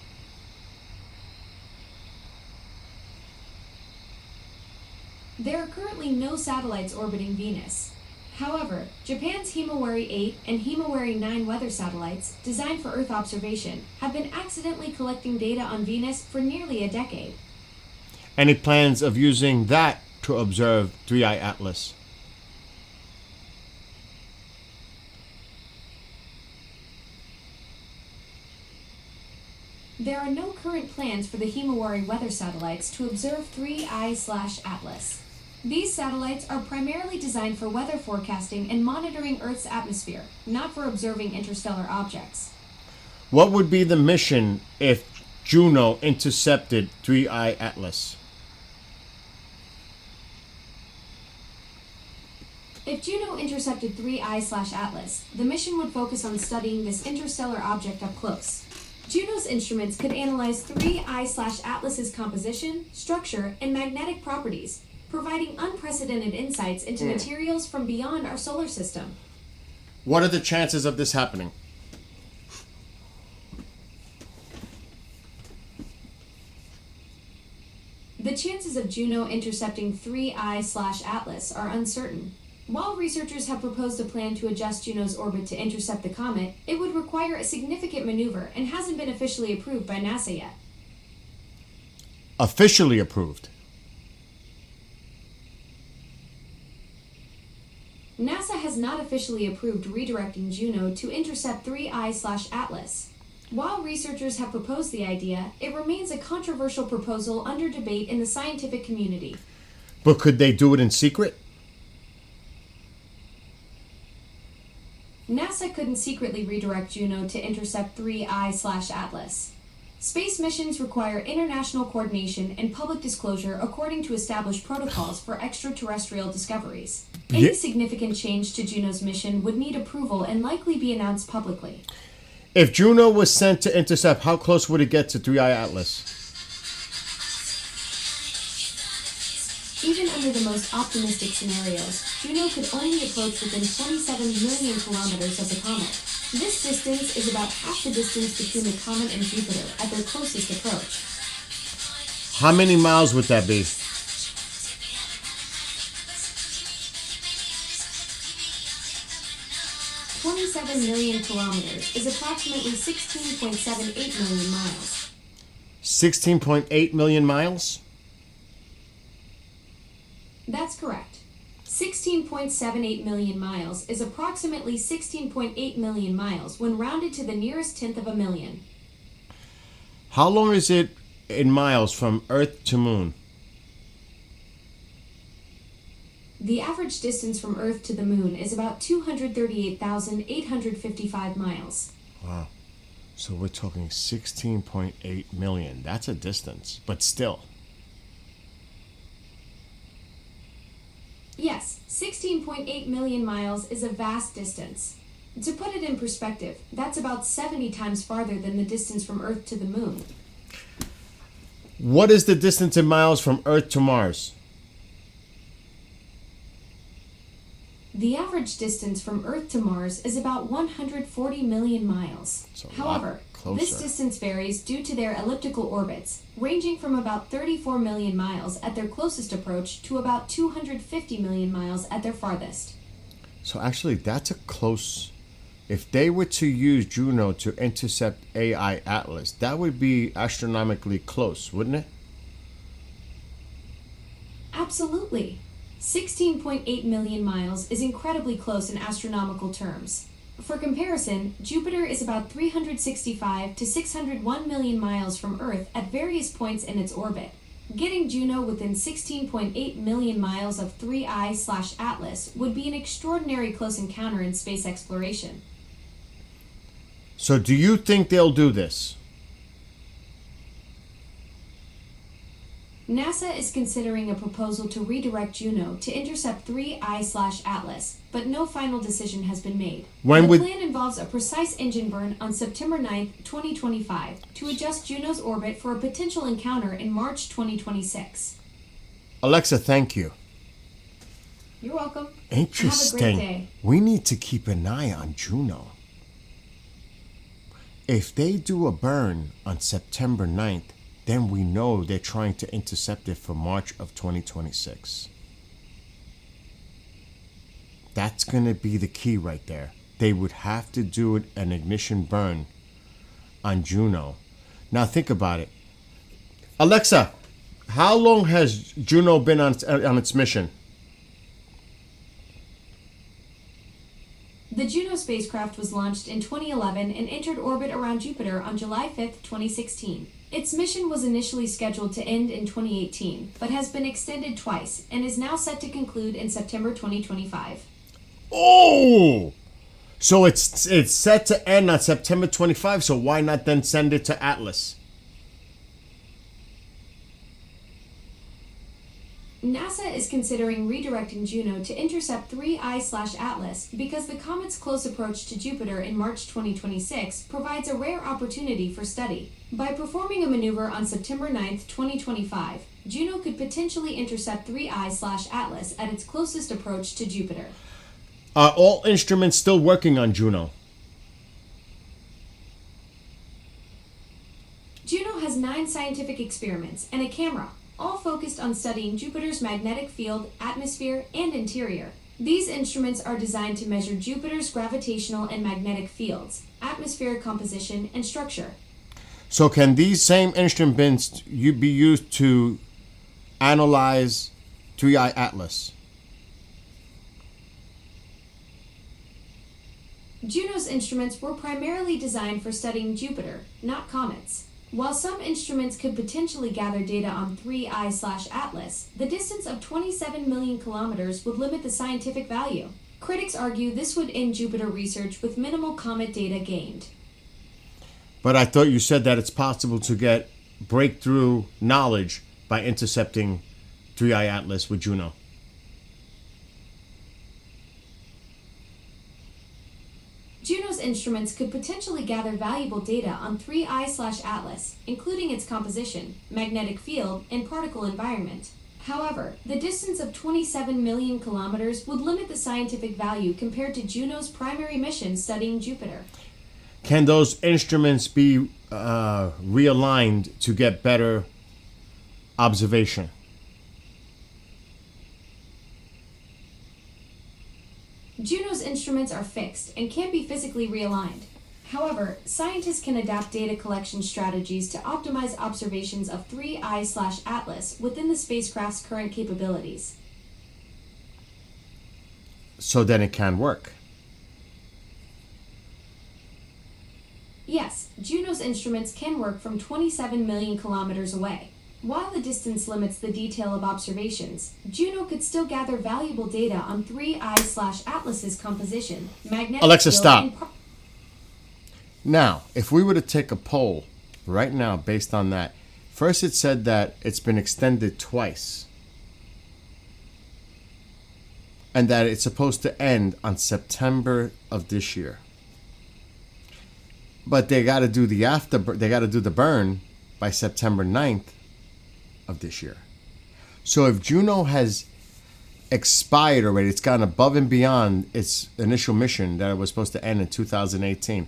There are currently no satellites orbiting Venus. However, Japan's Himawari 8 and Himawari 9 weather satellites, designed for Earth observation, have been accidentally collecting data on Venus for nearly a decade. Any plans of using that to observe 3I Atlas? There are no current plans for the Himawari weather satellites to observe 3I/Atlas. These satellites are primarily designed for weather forecasting and monitoring Earth's atmosphere, not for observing interstellar objects. What would be the mission if Juno intercepted 3I Atlas? If Juno intercepted 3I/Atlas, the mission would focus on studying this interstellar object up close. Juno's instruments could analyze 3I/Atlas's composition, structure, and magnetic properties, providing unprecedented insights into materials from beyond our solar system. What are the chances of this happening? The chances of Juno intercepting 3I/Atlas are uncertain. While researchers have proposed a plan to adjust Juno's orbit to intercept the comet, it would require a significant maneuver and hasn't been officially approved by NASA yet. Officially approved. NASA has not officially approved redirecting Juno to intercept 3I/Atlas. While researchers have proposed the idea, it remains a controversial proposal under debate in the scientific community. But could they do it in secret? NASA couldn't secretly redirect Juno to intercept 3I/Atlas. Space missions require international coordination and public disclosure according to established protocols for extraterrestrial discoveries. Any Ye- significant change to Juno's mission would need approval and likely be announced publicly. If Juno was sent to intercept, how close would it get to 3I Atlas? Even under the most optimistic scenarios, Juno could only approach within 27 million kilometers of the comet. This distance is about half the distance between the comet and Jupiter at their closest approach. How many miles would that be? "27 million kilometers is approximately 16.78 million miles. 16.8 million miles? That's correct. 16.78 million miles is approximately 16.8 million miles when rounded to the nearest tenth of a million. How long is it in miles from Earth to Moon? The average distance from Earth to the Moon is about 238,855 miles. Wow. So we're talking 16.8 million. That's a distance, but still. Yes, 16.8 million miles is a vast distance. To put it in perspective, that's about 70 times farther than the distance from Earth to the Moon. What is the distance in miles from Earth to Mars? The average distance from Earth to Mars is about 140 million miles. It's a lot However, closer. this distance varies due to their elliptical orbits, ranging from about 34 million miles at their closest approach to about 250 million miles at their farthest. So actually, that's a close. If they were to use Juno to intercept AI Atlas, that would be astronomically close, wouldn't it? Absolutely. 16.8 million miles is incredibly close in astronomical terms. For comparison, Jupiter is about 365 to 601 million miles from Earth at various points in its orbit. Getting Juno within 16.8 million miles of 3I/Atlas would be an extraordinary close encounter in space exploration. So do you think they'll do this? NASA is considering a proposal to redirect Juno to intercept 3I/Atlas, but no final decision has been made. When the would- plan involves a precise engine burn on September 9th, 2025, to adjust Juno's orbit for a potential encounter in March 2026. Alexa, thank you. You're welcome. Interesting. Have a great day. We need to keep an eye on Juno. If they do a burn on September 9th, then we know they're trying to intercept it for March of 2026. That's going to be the key right there. They would have to do an ignition burn on Juno. Now think about it. Alexa, how long has Juno been on its mission? The Juno spacecraft was launched in 2011 and entered orbit around Jupiter on July 5th, 2016. Its mission was initially scheduled to end in 2018, but has been extended twice and is now set to conclude in September 2025. Oh! So it's set to end on September 25, so why not then send it to Atlas? NASA is considering redirecting Juno to intercept 3I/Atlas because the comet's close approach to Jupiter in March 2026 provides a rare opportunity for study. By performing a maneuver on September 9th, 2025, Juno could potentially intercept 3I/Atlas at its closest approach to Jupiter. Are all instruments still working on Juno? Juno has 9 scientific experiments and a camera, all focused on studying Jupiter's magnetic field, atmosphere, and interior. These instruments are designed to measure Jupiter's gravitational and magnetic fields, atmospheric composition, and structure. So can these same instruments be used to analyze 3I Atlas? Juno's instruments were primarily designed for studying Jupiter, not comets. While some instruments could potentially gather data on 3I/Atlas, the distance of 27 million kilometers would limit the scientific value. Critics argue this would end Jupiter research with minimal comet data gained. But I thought you said that it's possible to get breakthrough knowledge by intercepting 3I Atlas with Juno. Juno's instruments could potentially gather valuable data on 3I/Atlas, including its composition, magnetic field, and particle environment. However, the distance of 27 million kilometers would limit the scientific value compared to Juno's primary mission studying Jupiter. Can those instruments be realigned to get better observation? Juno's instruments are fixed and can't be physically realigned. However, scientists can adapt data collection strategies to optimize observations of 3I/Atlas within the spacecraft's current capabilities. So then it can work. Yes, Juno's instruments can work from 27 million kilometers away. While the distance limits the detail of observations, Juno could still gather valuable data on 3I/Atlas's composition, magnetic Alexa, field, stop. and Now, if we were to take a poll right now based on that, first it said that it's been extended twice. And that it's supposed to end on September of this year. But they got to do the burn by September 9th of this year. So if Juno has expired already, it's gone above and beyond its initial mission that it was supposed to end in 2018.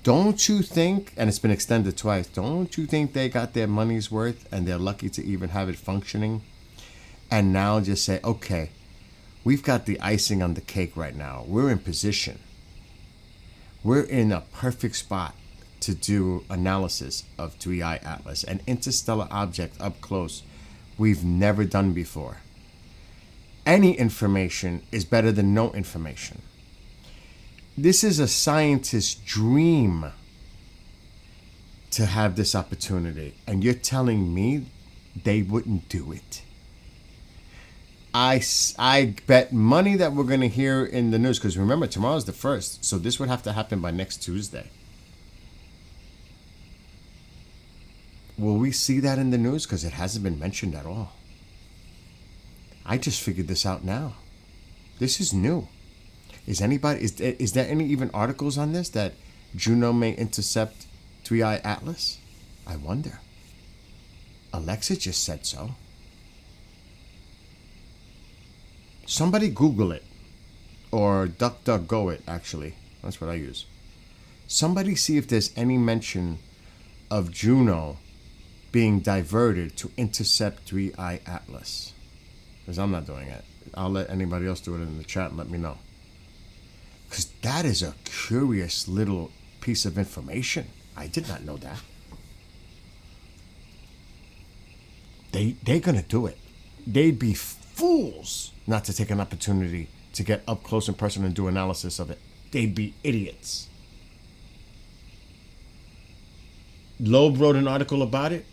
Don't you think, and it's been extended twice, don't you think they got their money's worth and they're lucky to even have it functioning? And now just say, okay, we've got the icing on the cake right now. We're in position. We're in a perfect spot to do analysis of 3I Atlas, an interstellar object up close we've never done before. Any information is better than no information. This is a scientist's dream to have this opportunity, and you're telling me they wouldn't do it? I bet money that we're going to hear in the news, because remember, tomorrow's the 1st, so this would have to happen by next Tuesday. Will we see that in the news? Because it hasn't been mentioned at all. I just figured this out now. This is new. Is there any even articles on this that Juno may intercept 3I Atlas? I wonder. Alexa just said so. Somebody Google it. Or DuckDuckGo it, actually. That's what I use. Somebody see if there's any mention of Juno being diverted to intercept 3I Atlas. Because I'm not doing it. I'll let anybody else do it in the chat and let me know. Because that is a curious little piece of information. I did not know that. They're going to do it. They'd be fools not to take an opportunity to get up close and personal and do analysis of it. They'd be idiots. Loeb wrote an article about it,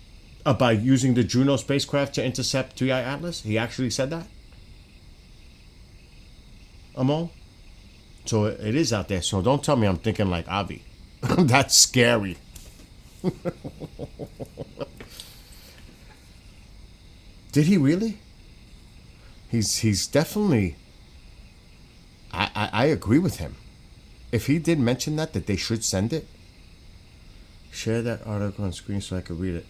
about using the Juno spacecraft to intercept 3I Atlas. He actually said that. Amol? So it is out there. So don't tell me I'm thinking like Avi. That's scary. Did he really? He's definitely. I agree with him. If he did mention that they should send it, share that article on screen so I could read it.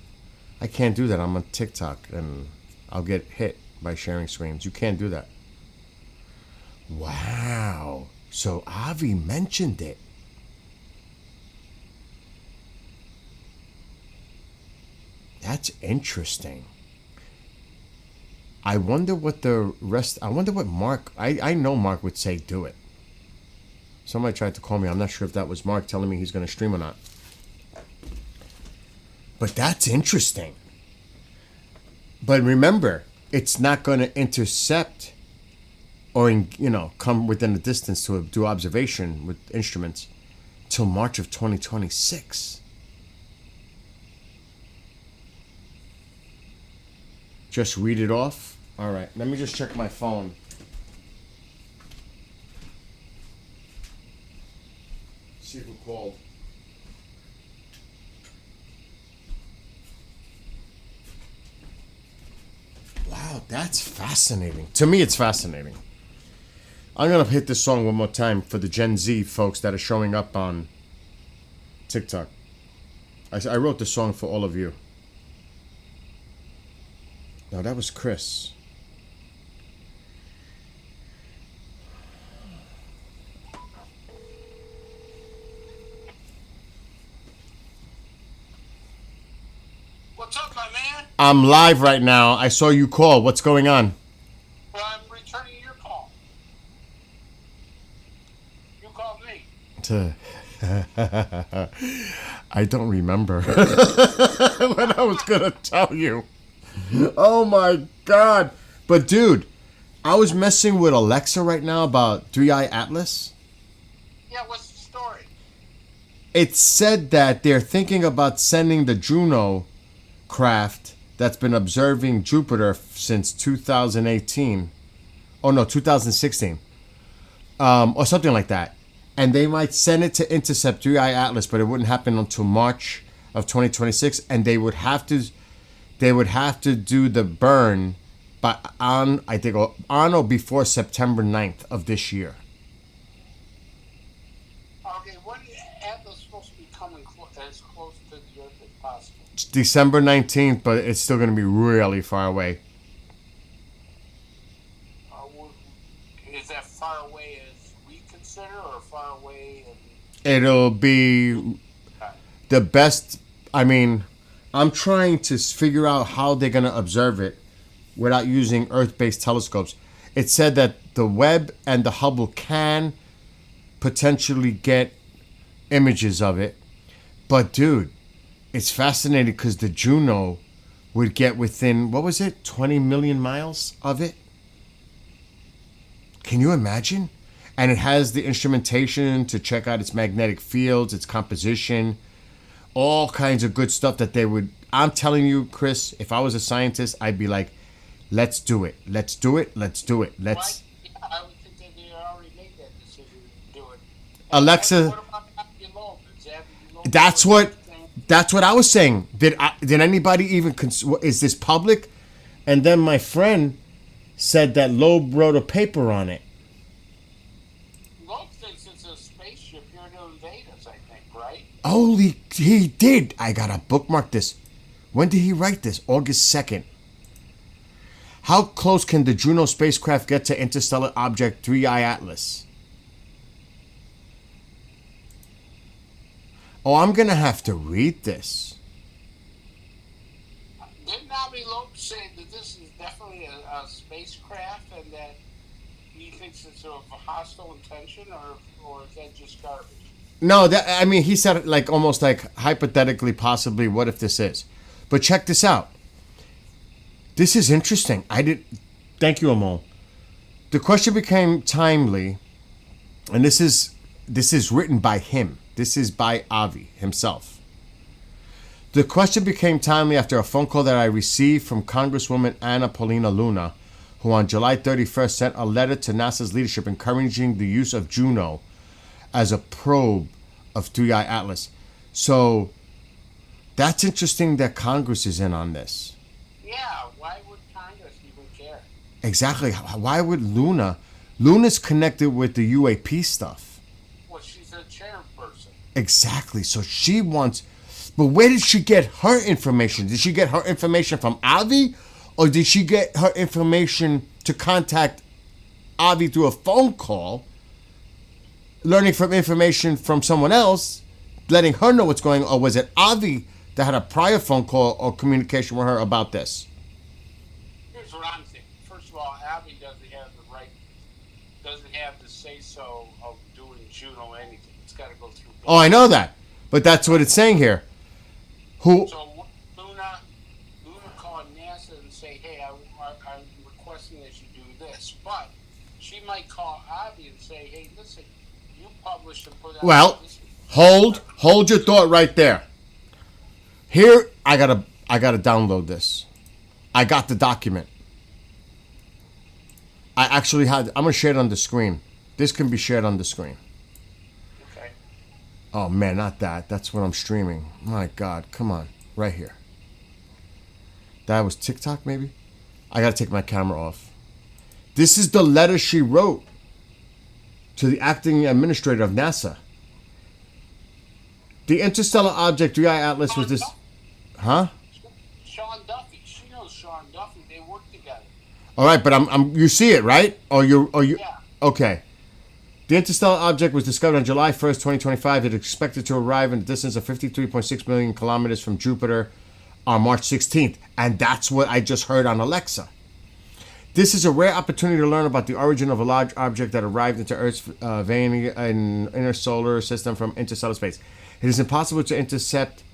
I can't do that. I'm on TikTok and I'll get hit by sharing screens. You can't do that. Wow. So Avi mentioned it. That's interesting. I wonder what Mark, I know Mark would say do it. Somebody tried to call me. I'm not sure if that was Mark telling me he's going to stream or not. But that's interesting. But remember, it's not going to intercept or, come within a distance to do observation with instruments till March of 2026. Just read it off. All right, let me just check my phone. See who called. Wow, that's fascinating. To me, it's fascinating. I'm going to hit this song one more time for the Gen Z folks that are showing up on TikTok. I wrote the song for all of you. No, that was Chris. What's up, my man? I'm live right now. I saw you call. What's going on? Well, I'm returning your call. You called me. I don't remember what I was going to tell you. Oh, my God. But, dude, I was messing with Alexa right now about 3i Atlas. Yeah, what's the story? It said that they're thinking about sending the Juno craft that's been observing Jupiter since 2018. Oh no, 2016. Or something like that. And they might send it to intercept 3i Atlas, but it wouldn't happen until March of 2026, and they would have to do the burn on or before September 9th of this year. Okay, when is Atlas supposed to be coming as close to the Earth as possible? It's December 19th, but it's still going to be really far away. Is that far away as we consider, or far away? It'll be the best. I mean, I'm trying to figure out how they're going to observe it without using Earth-based telescopes. It said that the Webb and the Hubble can potentially get images of it. But, dude, it's fascinating because the Juno would get within, 20 million miles of it? Can you imagine? And it has the instrumentation to check out its magnetic fields, its composition, all kinds of good stuff that they would. I'm telling you, Chris, if I was a scientist, I'd be like, let's do it. Let's do it. Let's do it. Let's. I would think that they already made that decision to do it. Alexa. What about Abby Loeb? Is Abby Loeb That's what I was saying. Did anybody even is this public? And then my friend said that Loeb wrote a paper on it. Loeb thinks it's a spaceship here to invade us, I think, right? He did. I gotta bookmark this. When did he write this? August 2nd. How close can the Juno spacecraft get to interstellar object 3i Atlas? Oh, I'm gonna have to read this. Didn't Abby Loeb say that this is definitely a spacecraft and that he thinks it's of a hostile intention, or is that just garbage? No, he said like almost like hypothetically, possibly, what if this is? But check this out. This is interesting. Thank you, Amol. The question became timely, and this is written by him. This is by Avi himself. The question became timely after a phone call that I received from Congresswoman Anna Paulina Luna, who on July 31st sent a letter to NASA's leadership encouraging the use of Juno as a probe of 3i Atlas. So that's interesting that Congress is in on this. Yeah, why would Congress even care? Exactly. Why would Luna? Luna's connected with the UAP stuff. Well, she's a chairperson. Exactly. So she wants. But where did she get her information? Did she get her information from Avi? Or did she get her information to contact Avi through a phone call, learning from information from someone else, letting her know what's going on? Or was it Avi that had a prior phone call or communication with her about this? Here's what I'm thinking. First of all, Abby doesn't have the say-so of doing Juno anything. It's got to go through. Oh, I know that. But that's what it's saying here. So Luna called NASA and say, hey, I'm requesting that you do this. But she might call Abby and say, hey, listen, you published and put out Well, this. hold your thought right there. Here, I gotta download this. I got the document. I actually I'm gonna share it on the screen. This can be shared on the screen. Okay. Oh man, not that. That's what I'm streaming. My God, come on, right here. That was TikTok, maybe. I gotta take my camera off. This is the letter she wrote to the acting administrator of NASA. The interstellar object 3i Atlas was this. Huh? Sean Duffy. She knows Sean Duffy. They work together. All right, but you see it, right? Or you Yeah. Okay. The interstellar object was discovered on July 1st, 2025. It is expected to arrive in a distance of 53.6 million kilometers from Jupiter on March 16th. And that's what I just heard on Alexa. This is a rare opportunity to learn about the origin of a large object that arrived into Earth's vein in inner solar system from interstellar space. It is impossible to intercept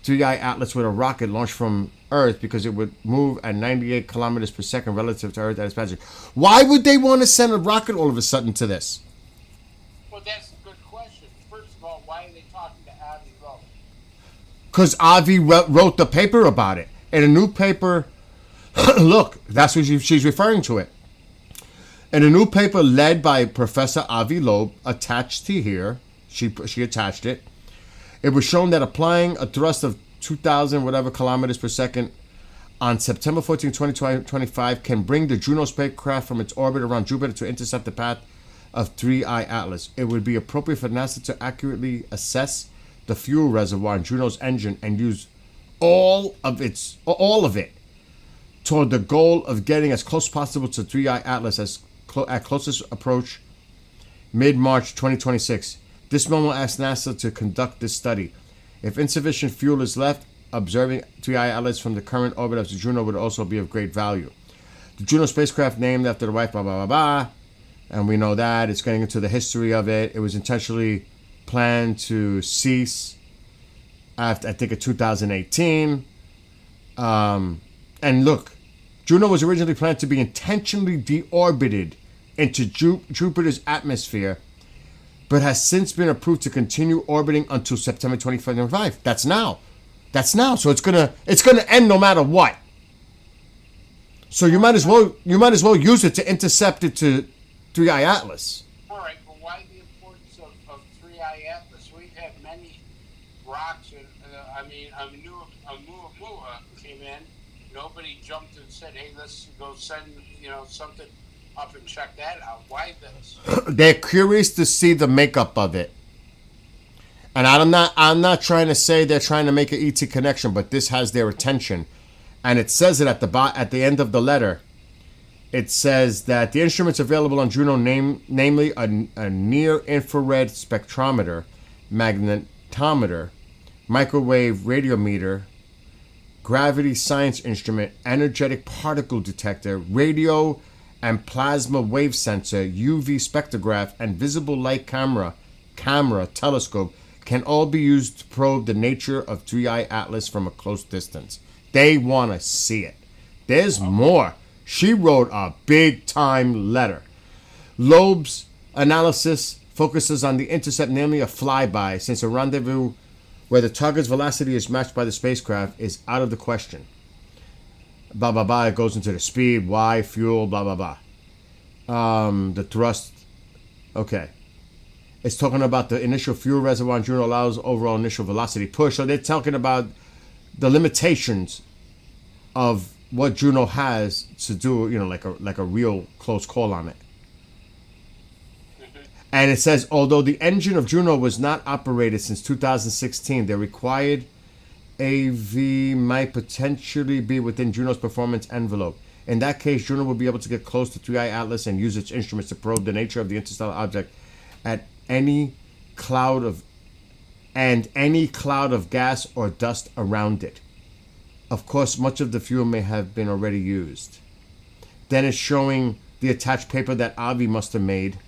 3i Atlas with a rocket launched from Earth because it would move at 98 kilometers per second relative to Earth at its passage. Why would they want to send a rocket all of a sudden to this? Well, that's a good question. First of all, why are they talking to Avi Loeb? Because Avi wrote the paper about it. In a new paper, look, that's what she's referring to it. In a new paper led by Professor Avi Loeb, attached to here, she attached it. It was shown that applying a thrust of 2,000 whatever kilometers per second on September 14, 2025 can bring the Juno spacecraft from its orbit around Jupiter to intercept the path of 3i Atlas. It would be appropriate for NASA to accurately assess the fuel reservoir in Juno's engine and use all of it toward the goal of getting as close as possible to 3i Atlas at closest approach mid-March 2026. This memo asks NASA to conduct this study. If insufficient fuel is left, observing 3i Atlas from the current orbit of Juno would also be of great value. The Juno spacecraft, named after the wife, blah, blah, blah, blah, and we know that. It's getting into the history of it. It was intentionally planned to cease after, I think, in 2018. And look, Juno was originally planned to be intentionally deorbited into Jupiter's atmosphere, but has since been approved to continue orbiting until September 2025. That's now. So it's gonna end no matter what. So you might as well use it to intercept it to 3i Atlas. All right, but why the importance of 3i Atlas? We've had many rocks, and Oumuamua came in. Nobody jumped and said, "Hey, let's go send something up and check that out." Why this? They're curious to see the makeup of it. And I'm not trying to say they're trying to make an ET connection, but this has their attention. And it says it at the end of the letter. It says that the instruments available on Juno, namely a near-infrared spectrometer, magnetometer, microwave radiometer, gravity science instrument, energetic particle detector, radio and plasma wave sensor, UV spectrograph, and visible light camera telescope can all be used to probe the nature of 3i Atlas from a close distance. They want to see it. There's more. She wrote a big-time letter. Loeb's analysis focuses on the intercept, namely a flyby, since a rendezvous where the target's velocity is matched by the spacecraft is out of the question. Blah, blah, blah. It goes into the speed, Y, fuel, blah, blah, blah. The thrust. Okay. It's talking about the initial fuel reservoir on Juno allows overall initial velocity push. So they're talking about the limitations of what Juno has to do, like a real close call on it. And it says, although the engine of Juno was not operated since 2016, the required AV might potentially be within Juno's performance envelope. In that case, Juno will be able to get close to 3i Atlas and use its instruments to probe the nature of the interstellar object at any cloud of gas or dust around it. Of course, much of the fuel may have been already used. Then it's showing the attached paper that Avi must have made.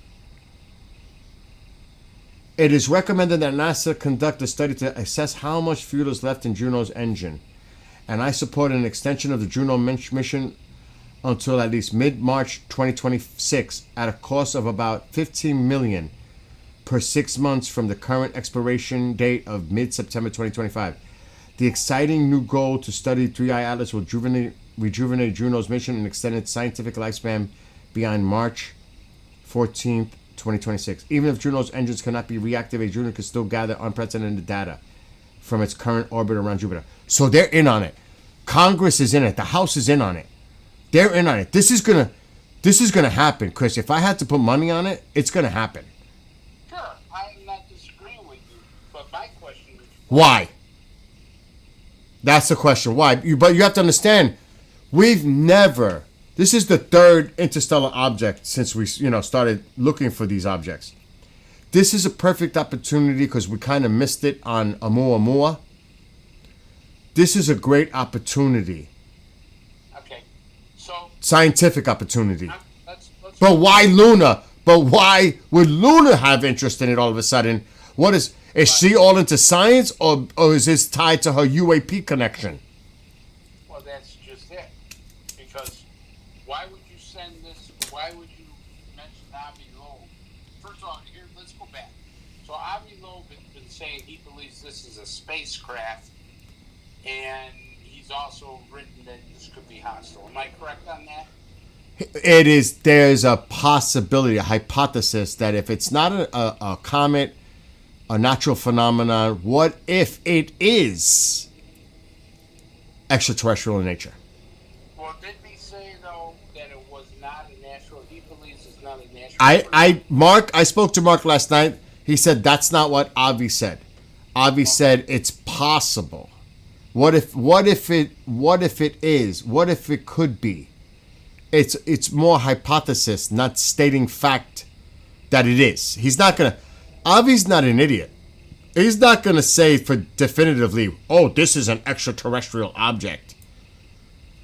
It is recommended that NASA conduct a study to assess how much fuel is left in Juno's engine. And I support an extension of the Juno mission until at least mid-March 2026 at a cost of about $15 million per 6 months from the current expiration date of mid-September 2025. The exciting new goal to study 3i Atlas will rejuvenate Juno's mission and extend its scientific lifespan beyond March 14th, 2026. Even if Juno's engines cannot be reactivated, Juno can still gather unprecedented data from its current orbit around Jupiter. So they're in on it. Congress is in it. The House is in on it. They're in on it. This is gonna happen, Chris. If I had to put money on it, it's gonna happen. Sure, I'm not disagreeing with you, but my question is Why? That's the question. Why? But you have to understand, this is the third interstellar object since we, started looking for these objects. This is a perfect opportunity because we kind of missed it on Oumuamua. This is a great opportunity. okay. So Scientific opportunity. let's But why Luna? But why would Luna have interest in it all of a sudden? What is Is she all into science, or is this tied to her UAP connection? Well, that's just it. Because why would you send this? Why would you mention Avi Loeb? First of all, here, let's go back. So Avi Loeb has been saying he believes this is a spacecraft, and he's also written that this could be hostile. Am I correct on that? It is. There's a possibility, a hypothesis that if it's not a comet, a natural phenomenon, what if it is extraterrestrial in nature? Well, didn't he say though that it was not a natural? He believes it's not a natural. I spoke to Mark last night. He said that's not what Avi said. Avi said it's possible. What if it is? What if it could be? It's more hypothesis, not stating fact that it is. Avi's not an idiot. He's not gonna say for definitively, oh, this is an extraterrestrial object.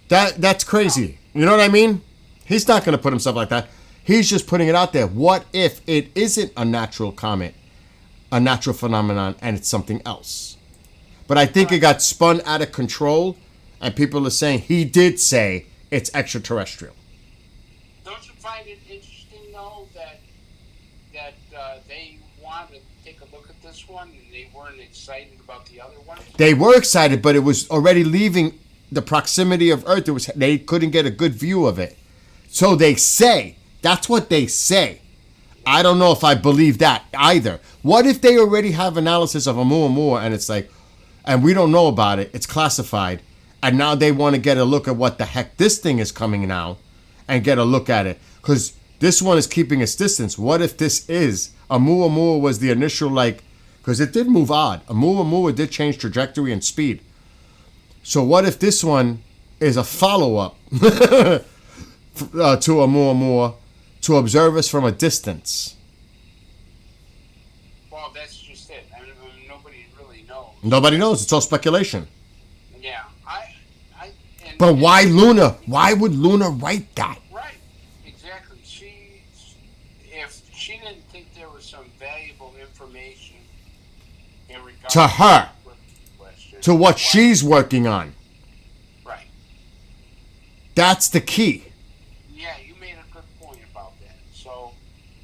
That's crazy. You know what I mean? He's not gonna put himself like that. He's just putting it out there. What if it isn't a natural comet, a natural phenomenon, and it's something else? But I think it got spun out of control, and people are saying he did say it's extraterrestrial. Don't you find it interesting though that they wanted to take a look at this one and they weren't excited about the other one? They were excited, but it was already leaving the proximity of Earth. They couldn't get a good view of it. So they say. That's what they say. I don't know if I believe that either. What if they already have analysis of Oumuamua and it's like, and we don't know about it, it's classified, and now they want to get a look at what the heck this thing is coming now and get a look at it. Because this one is keeping its distance. What if this is, Oumuamua was the initial, because it did move odd. Oumuamua did change trajectory and speed. So what if this one is a follow-up to Oumuamua to observe us from a distance? Well, that's just it. I mean, nobody really knows. Nobody knows. It's all speculation. Yeah, But why Luna? Why would Luna write that? Right, exactly. If she didn't think there was some valuable information in regard To her. question, To what why- she's working on. Right. That's the key. Yeah, you made a good point about that. So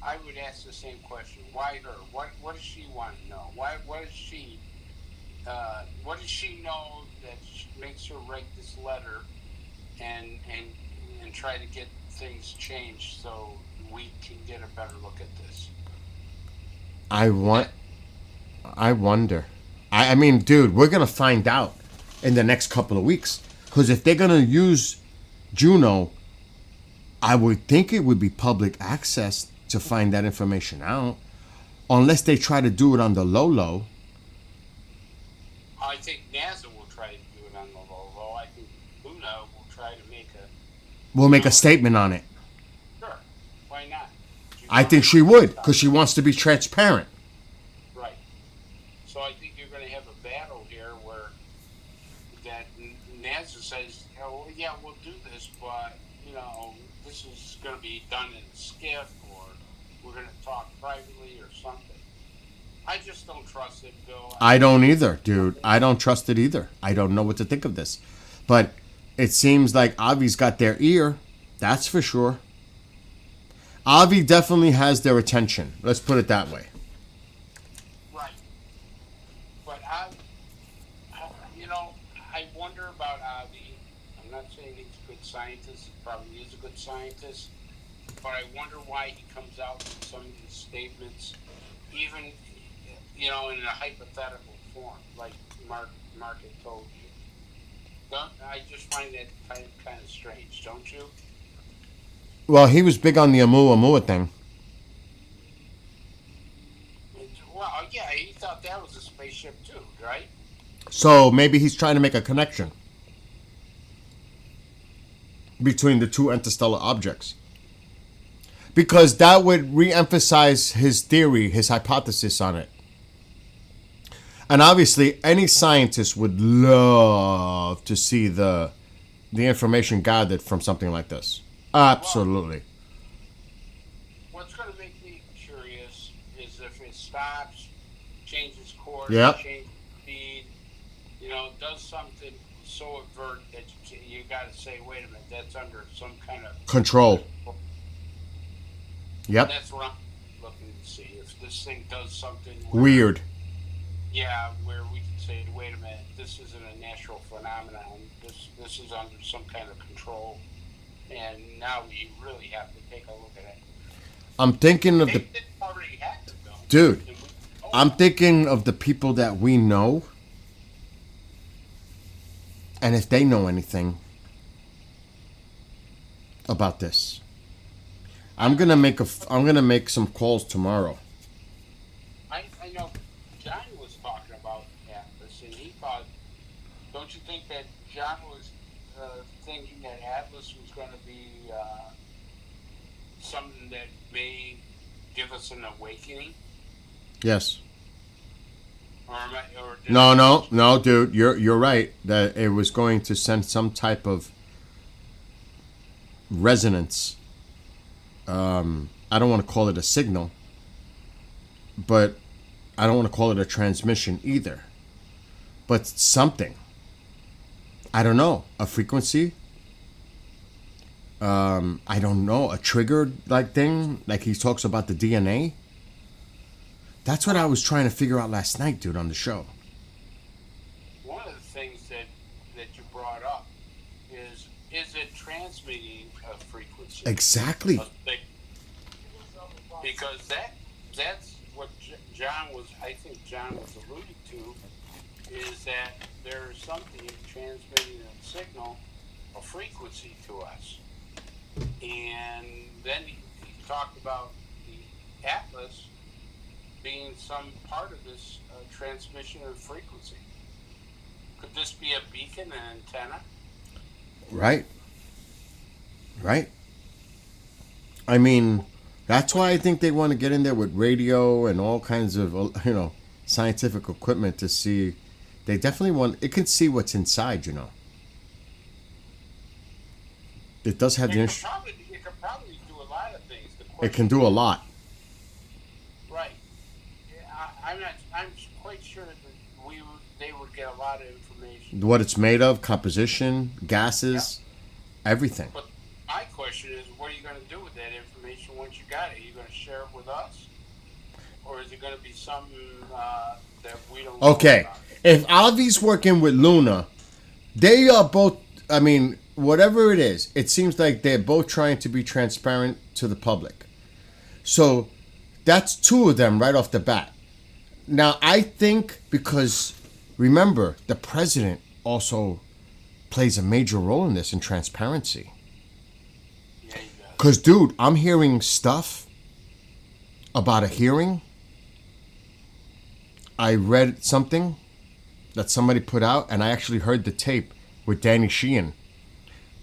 I would ask the same question: why her? What does she want to know? What does she know that makes her write this letter and try to get things changed so we can get a better look at this? I wonder. I mean, dude, we're gonna find out in the next couple of weeks. Because if they're gonna use Juno, I would think it would be public access to find that information out, unless they try to do it on the low. I think NASA will try to do it on the low. I think Luna will try to make We'll make a statement on it. sure. Why not? I think she would, because she wants to be transparent. Right. So I think you're going to have a battle here where that NASA says, oh, yeah, we'll do this, but, this is going to be done in a skiff, or we're going to talk privately or something. I just don't trust it, Bill. I don't either, dude. I don't trust it either. I don't know what to think of this. But it seems like Avi's got their ear. That's for sure. Avi definitely has their attention. Let's put it that way. Right. But I wonder about Avi. I'm not saying he's a good scientist. He probably is a good scientist. But I wonder why he comes out with some of these statements, even, in a hypothetical form, like Mark had told you. I just find that kind of strange, don't you? Well, he was big on the Oumuamua thing. Well, yeah, he thought that was a spaceship too, right? So maybe he's trying to make a connection between the two interstellar objects. Because that would re-emphasize his theory, his hypothesis on it. And obviously, any scientist would love to see the information gathered from something like this. Absolutely. What's going to make me curious is if it stops, changes Yep. change speed, does something so avert that you got to say, wait a minute, that's under some kind of Control. Yep. That's what I'm looking to see. If this thing does something where, Weird. Yeah, where we can say, wait a minute, this isn't a natural phenomenon. This is under some kind of control, and now we really have to take a look at it. I'm thinking of They the didn't already have to, though. dude. And I'm thinking of the people that we know, and if they know anything about this. I'm gonna make some calls tomorrow. I know John was talking about Atlas, and he thought, don't you think that John was thinking that Atlas was going to be something that may give us an awakening? Yes. Or No, dude. You're right that it was going to send some type of resonance. I don't want to call it a signal, but I don't want to call it a transmission either. But something. I don't know. A frequency. I don't know. A trigger like thing. Like he talks about the DNA. That's what I was trying to figure out last night, dude, on the show. One of the things that you brought up is it transmitting a frequency? Exactly. Because that's what I think John was alluding to, is that there is something transmitting a signal, a frequency to us. And then he talked about the Atlas being some part of this transmission of frequency. Could this be a beacon, an antenna? Right. I mean, that's why I think they want to get in there with radio and all kinds of, scientific equipment to see. They definitely it can see what's inside, It does have It the could probably do a lot of things. It can do a lot. Right. Yeah, I'm quite sure that they would get a lot of information. What it's made of, composition, gases, everything. But my question is, what are you going to do with that information once you got it? Are you going to share it with us? Or is it going to be something that we don't know Okay. about? If Avi's working with Luna, they are both, whatever it is, it seems like they're both trying to be transparent to the public. So that's two of them right off the bat. Now, I think because, remember, the president also plays a major role in this in transparency. Yeah, he does. Because, dude, I'm hearing stuff about a hearing. I read something that somebody put out, and I actually heard the tape with Danny Sheehan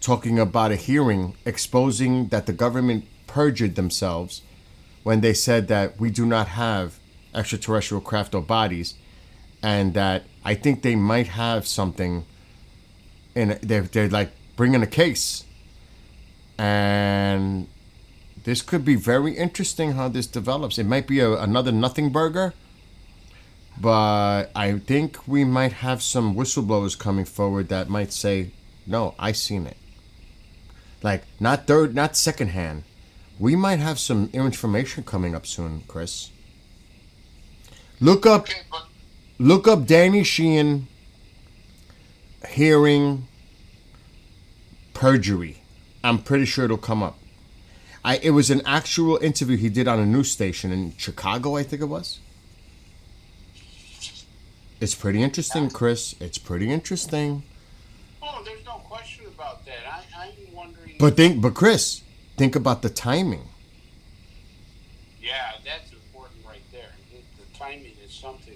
talking about a hearing exposing that the government perjured themselves when they said that we do not have extraterrestrial craft or bodies, and that I think they might have something, and they're like bringing a case. And this could be very interesting how this develops. It might be another nothing burger, but I think we might have some whistleblowers coming forward that might say, no, I seen it. Like, not secondhand. We might have some information coming up soon, Chris. Look up Okay, but Look up Danny Sheehan hearing perjury. I'm pretty sure it'll come up. It was an actual interview he did on a news station in Chicago, I think it was. It's pretty interesting, Chris. It's pretty interesting. oh, there's no question about that. I'm wondering. But Chris, think about the timing. Yeah, that's important right there. The timing is something.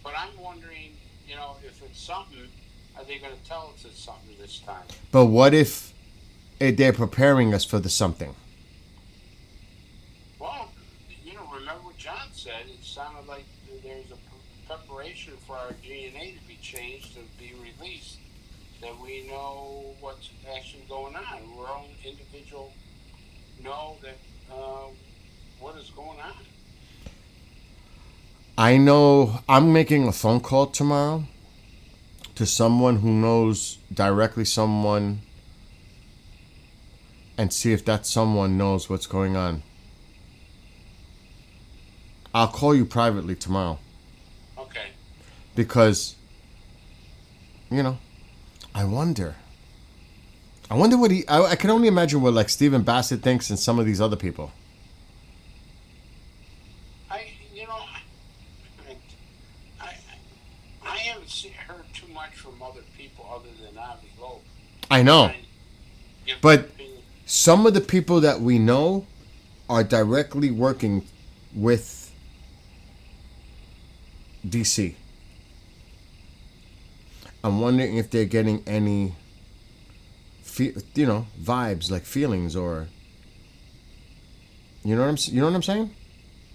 But I'm wondering, if it's something, are they going to tell us it's something this time? But what if they're preparing us for the something? Well, remember what John said. It sounded like there's a preparation for our DNA to be changed, to be released, that we know what's actually going on. Our own individual know that what is going on. I know I'm making a phone call tomorrow to someone who knows directly someone and see if that someone knows what's going on. I'll call you privately tomorrow Okay. because, I wonder. I wonder what I can only imagine what like Stephen Bassett thinks and some of these other people. I haven't heard too much from other people other than Avi Loeb. I know. Give But- their opinion. Some of the people that we know are directly working with DC. I'm wondering if they're getting any, vibes like feelings or. You know what I'm saying?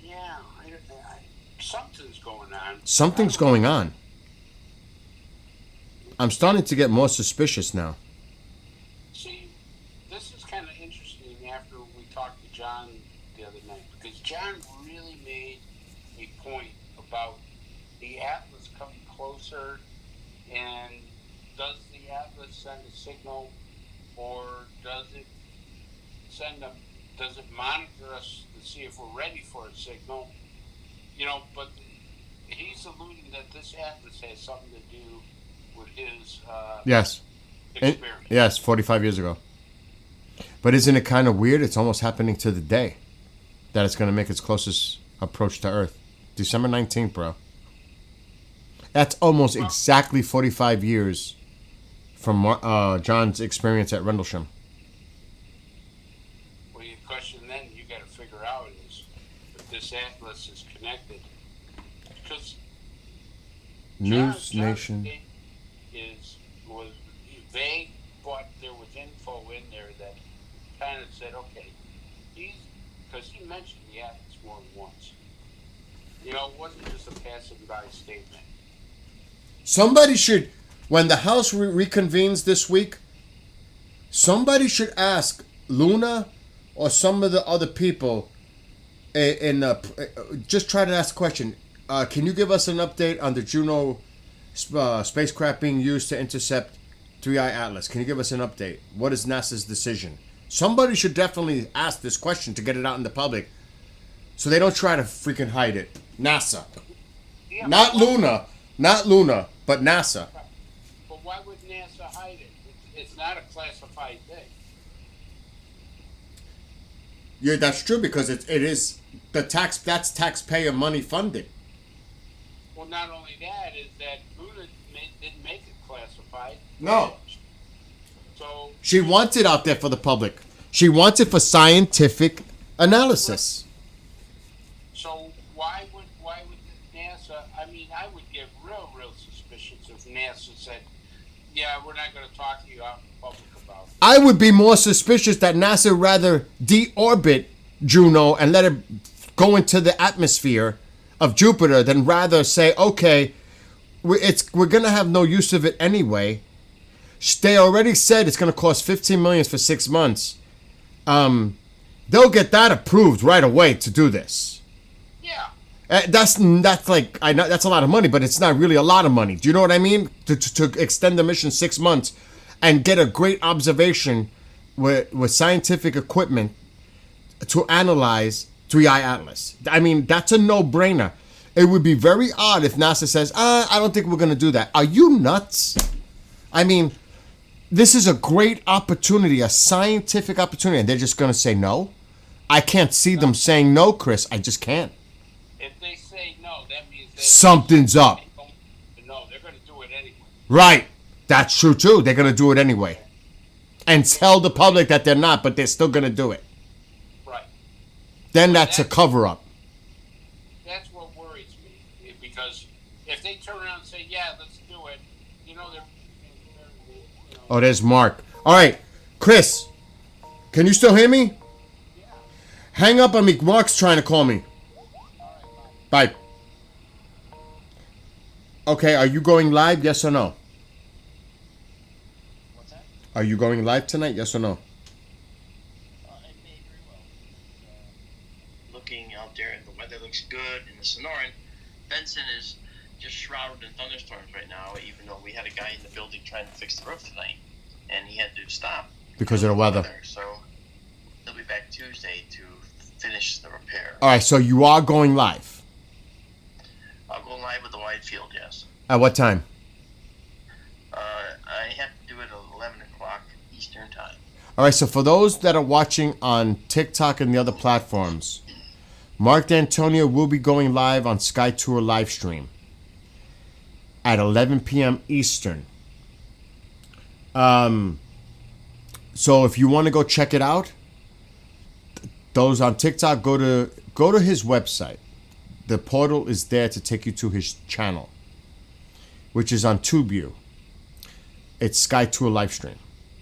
Yeah, something's going on. Something's going on. I'm starting to get more suspicious now. See, this is kind of interesting after we talked to John the other night, because John really made a point about the Atlas coming closer, and does the Atlas send a signal, or does it monitor us to see if we're ready for a signal? But he's alluding that this Atlas has something to do with his Yes. experience. Yes, 45 years ago. But isn't it kind of weird? It's almost happening to the day that it's going to make its closest approach to Earth. December 19th, bro. That's almost exactly 45 years from John's experience at Rendlesham. Well, your question then you got to figure out is if this Atlas is connected, because News John's Nation. take was vague, but there was info in there that kind of said, okay, because he mentioned the Atlas more than once. It wasn't just a passing by statement. Somebody should, when the House reconvenes this week, somebody should ask Luna or some of the other people, just try to ask a question. Can you give us an update on the Juno spacecraft being used to intercept 3i Atlas? Can you give us an update? What is NASA's decision? Somebody should definitely ask this question to get it out in the public so they don't try to freaking hide it. NASA. Yeah, Not Luna, but NASA. But why would NASA hide it? It's not a classified thing. Yeah, that's true because it is that's taxpayer money funded. Well, not only that, is that Luna didn't make it classified. No. So She wants it out there for the public. She wants it for scientific analysis. So why would NASA? I mean, I would get real suspicious if NASA said, "Yeah, we're not going to talk to you out in public about it." I would be more suspicious that NASA rather deorbit Juno and let it go into the atmosphere of Jupiter than rather say, okay, we're going to have no use of it anyway. They already said it's going to cost $15 million for 6 months. They'll get that approved right away to do this. Yeah. That's like I know that's a lot of money, but it's not really a lot of money. Do you know what I mean? To extend the mission 6 months and get a great observation with scientific equipment to analyze 3i Atlas. I mean, that's a no-brainer. It would be very odd if NASA says, I don't think we're going to do that. Are you nuts? I mean, this is a great opportunity, a scientific opportunity, and they're just going to say no? I can't see them saying no, Chris. I just can't. If they say no, that means Something's up. No, they're going to do it anyway. Right. That's true, too. They're going to do it anyway. And tell the public that they're not, but they're still going to do it. Right. Then that's a cover-up. That's what worries me, because if they turn around and say, "Yeah, let's do it," they're. Oh, there's Mark. All right. Chris, can you still hear me? Hang up on me. Mark's trying to call me. Bye. Okay, are you going live? Yes or no? What's that? Are you going live tonight? Yes or no? It may very well. Looking out there, and the weather looks good in the Sonoran. Benson is just shrouded in thunderstorms right now, even though we had a guy in the building trying to fix the roof tonight, and he had to stop Because of the weather. So he'll be back Tuesday to finish the repair. All right, so you are going live. I'll go live with the wide field, yes. At what time? I have to do it at 11 o'clock Eastern time. All right, so for those that are watching on TikTok and the other platforms, Mark D'Antonio will be going live on Sky Tour live stream at 11 p.m. Eastern. So if you want to go check it out, those on TikTok, go to his website. The portal is there to take you to his channel, which is on TubeView. It's Sky Tour live stream.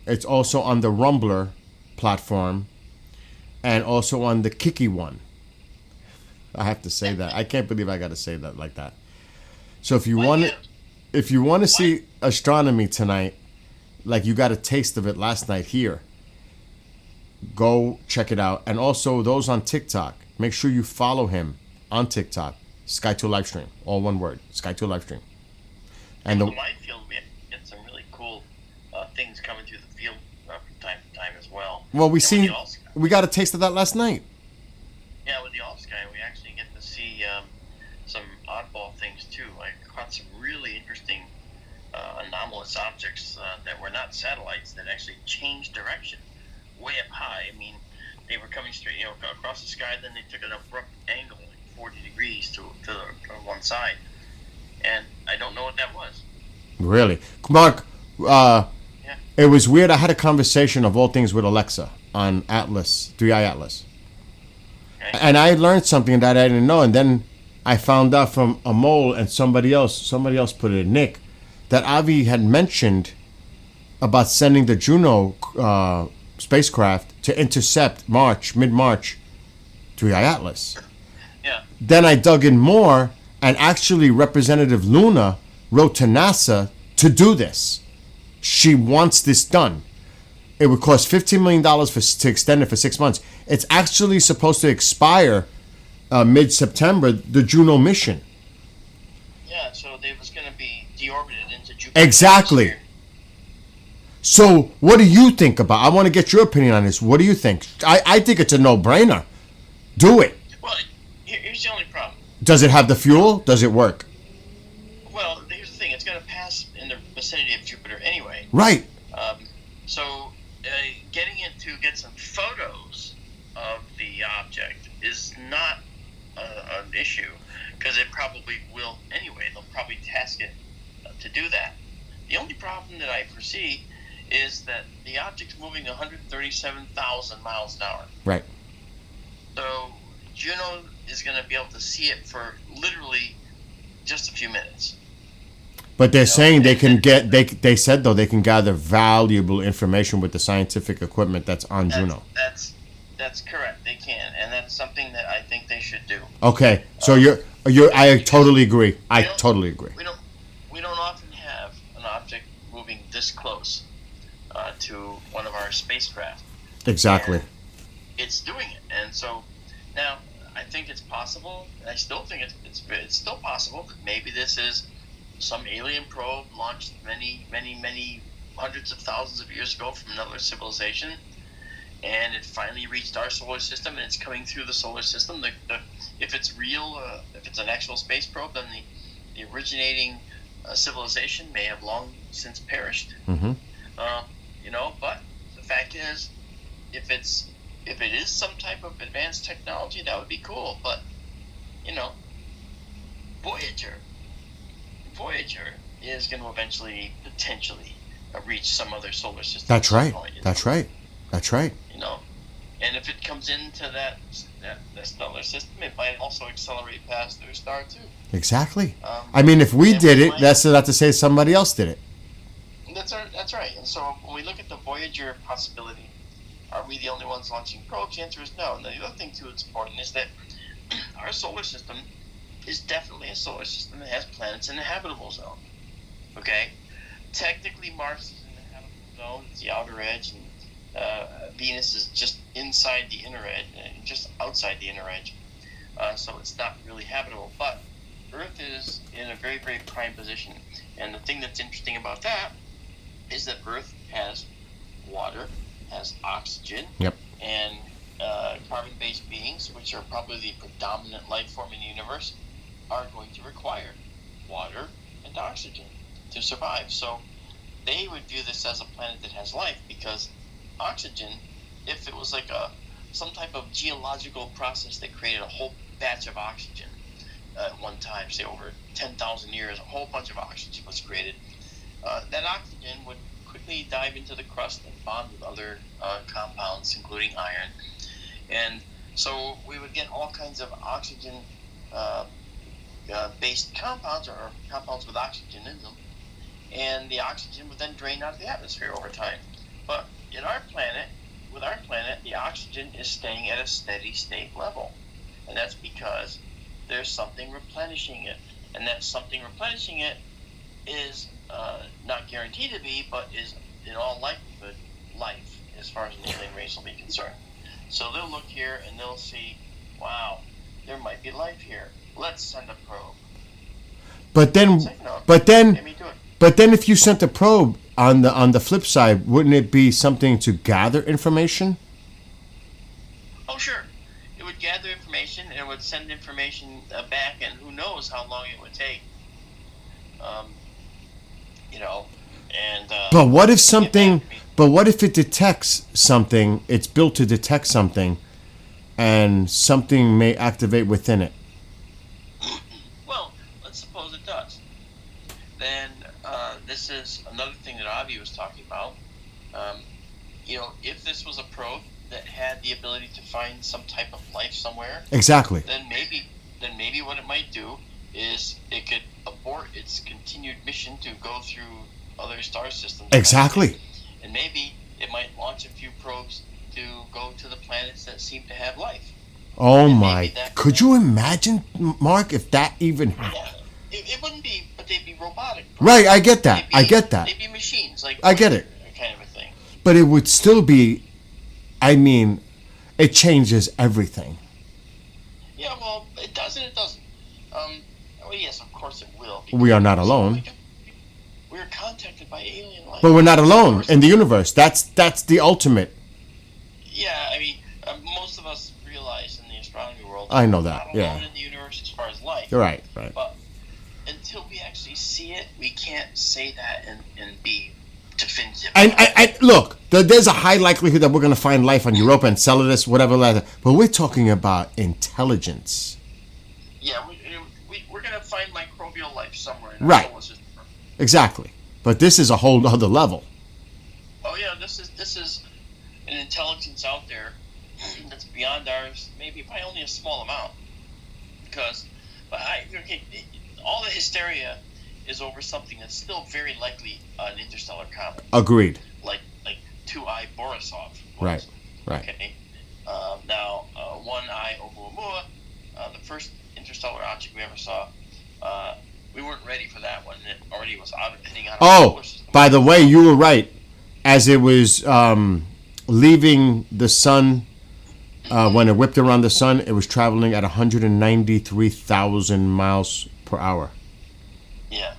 It's also on the Rumbler platform and also on the Kiki one. I have to say that. I can't believe I got to say that like that. So if you want to see astronomy tonight, like you got a taste of it last night here, go check it out. And also those on TikTok, make sure you follow him on TikTok, Sky Tour live stream, all one word, Sky Tour live stream. And the the wide field, we get some really cool things coming through the field from time to time as well. well, we And seen with the All-Sky- we got a taste of that last night. Yeah, with the All-Sky, we actually get to see some oddball things too. I caught some really interesting anomalous objects that were not satellites that actually changed direction way up high. I mean, they were coming straight, across the sky. Then they took an abrupt angle, like 40 degrees to one side, and I don't know what that was. Really, Mark. It was weird. I had a conversation of all things with Alexa on Atlas, 3i Atlas. Okay? And I learned something that I didn't know, and then I found out from a mole and somebody else put it, Nick, that Avi had mentioned about sending the Juno spacecraft to intercept mid-March, 3i Atlas. Yeah. Then I dug in more, and actually Representative Luna wrote to NASA to do this. She wants this done. It would cost $15 million to extend it for 6 months. It's actually supposed to expire mid-September, the Juno mission. Yeah, so they was going to be deorbited into Jupiter. Exactly. So what do you think about? I want to get your opinion on this. What do you think? I think it's a no-brainer. Do it. Well, here's the only problem. Does it have the fuel? Does it work? Well, here's the thing. It's going to pass in the vicinity of Jupiter anyway. Right. So getting it to get some photos of the object is not an issue, because it probably will anyway. They'll probably task it to do that. The only problem that I foresee is that the object's moving 137,000 miles an hour. Right. So Juno is going to be able to see it for literally just a few minutes. But they're saying they can get. They said though they can gather valuable information with the scientific equipment that's on Juno. That's correct. They can, and that's something that I think they should do. Okay, so you're. I totally agree. I totally agree. We don't often have an object moving this close to one of our spacecraft. Exactly. And it's doing it, and so now I think it's possible. I still think it's still possible that maybe this is some alien probe launched many hundreds of thousands of years ago from another civilization, and it finally reached our solar system, and it's coming through the solar system. If it's real, if it's an actual space probe, then the originating civilization may have long since perished. Mm-hmm. But the fact is, if it is some type of advanced technology, that would be cool. But Voyager is going to eventually potentially reach some other solar system. That's right. Point, That's right. That's right. And if it comes into that stellar system, it might also accelerate past their star too. Exactly. I mean, if we and did we it, might- that's not to say somebody else did it. That's right. And so when we look at the Voyager possibility, are we the only ones launching probes? The answer is no. And the other thing too that's important is that our solar system is definitely a solar system that has planets in the habitable zone. Okay? Technically, Mars is in the habitable zone. It's the outer edge, and Venus is just inside the inner edge, just outside the inner edge. So it's not really habitable. But Earth is in a very, very prime position. And the thing that's interesting about that is that Earth has water, has oxygen, Yep. and carbon-based beings, which are probably the predominant life form in the universe, are going to require water and oxygen to survive. So they would view this as a planet that has life, because oxygen, if it was like some type of geological process that created a whole batch of oxygen at one time, say over 10,000 years, a whole bunch of oxygen was created, that oxygen would quickly dive into the crust and bond with other compounds, including iron. And so we would get all kinds of oxygen based compounds, or compounds with oxygen in them, and the oxygen would then drain out of the atmosphere over time. But in our planet, with our planet, the oxygen is staying at a steady state level, and that's because there's something replenishing it, and that something replenishing it is not guaranteed to be, but is in all likelihood life, as far as an alien race will be concerned. So they'll look here and they'll see, wow, there might be life here. Let's send a probe. But then, It's like, no, but then, let me do it. but then, if you sent a probe on the flip side, wouldn't it be something to gather information? Oh, sure. It would gather information and it would send information back, and who knows how long it would take. And. But what if get something? back to me. But what if it detects something? It's built to detect something, and something may activate within it. Well, let's suppose it does. Then this is another thing that Avi was talking about. If this was a probe that had the ability to find some type of life somewhere, Exactly. then maybe what it might do is it could abort its continued mission to go through other star systems. Exactly. And maybe it might launch a few probes to go to the planets that seem to have life. Oh And my! maybe that- Could you imagine, Mark, if that even happened? Yeah, it wouldn't be, but they'd be robotic. Right, I get that. I get that. They'd be machines, like I get it. kind of a thing. But it would still be. I mean, it changes everything. Yeah, well, it does and it doesn't. Well, yes, of course it will. We are not because alone. We're contacted by alien life. But we're not alone in the universe. That's the ultimate. Yeah, I mean, most of us realize in the astronomy world. I know we're that, not yeah. alone in the universe as far as life. Right. But until we actually see it, we can't say that and be definitive. I look. There's a high likelihood that we're going to find life on Europa, Enceladus, whatever. But we're talking about intelligence. Yeah, we're going to find microbial life somewhere in our Right. solar system. Exactly. But this is a whole other level. Oh yeah, this is an intelligence out there that's beyond ours, maybe by only a small amount. All the hysteria is over something that's still very likely an interstellar comet, Agreed. like 2I Borisov. was. Right. Okay. Now, 1I Oumuamua, the first interstellar object we ever saw, we weren't ready for that one. It already was heading out of the Oh, solar system. by the way, you were right. As it was leaving the sun, when it whipped around the sun, it was traveling at 193,000 miles per hour. Yeah.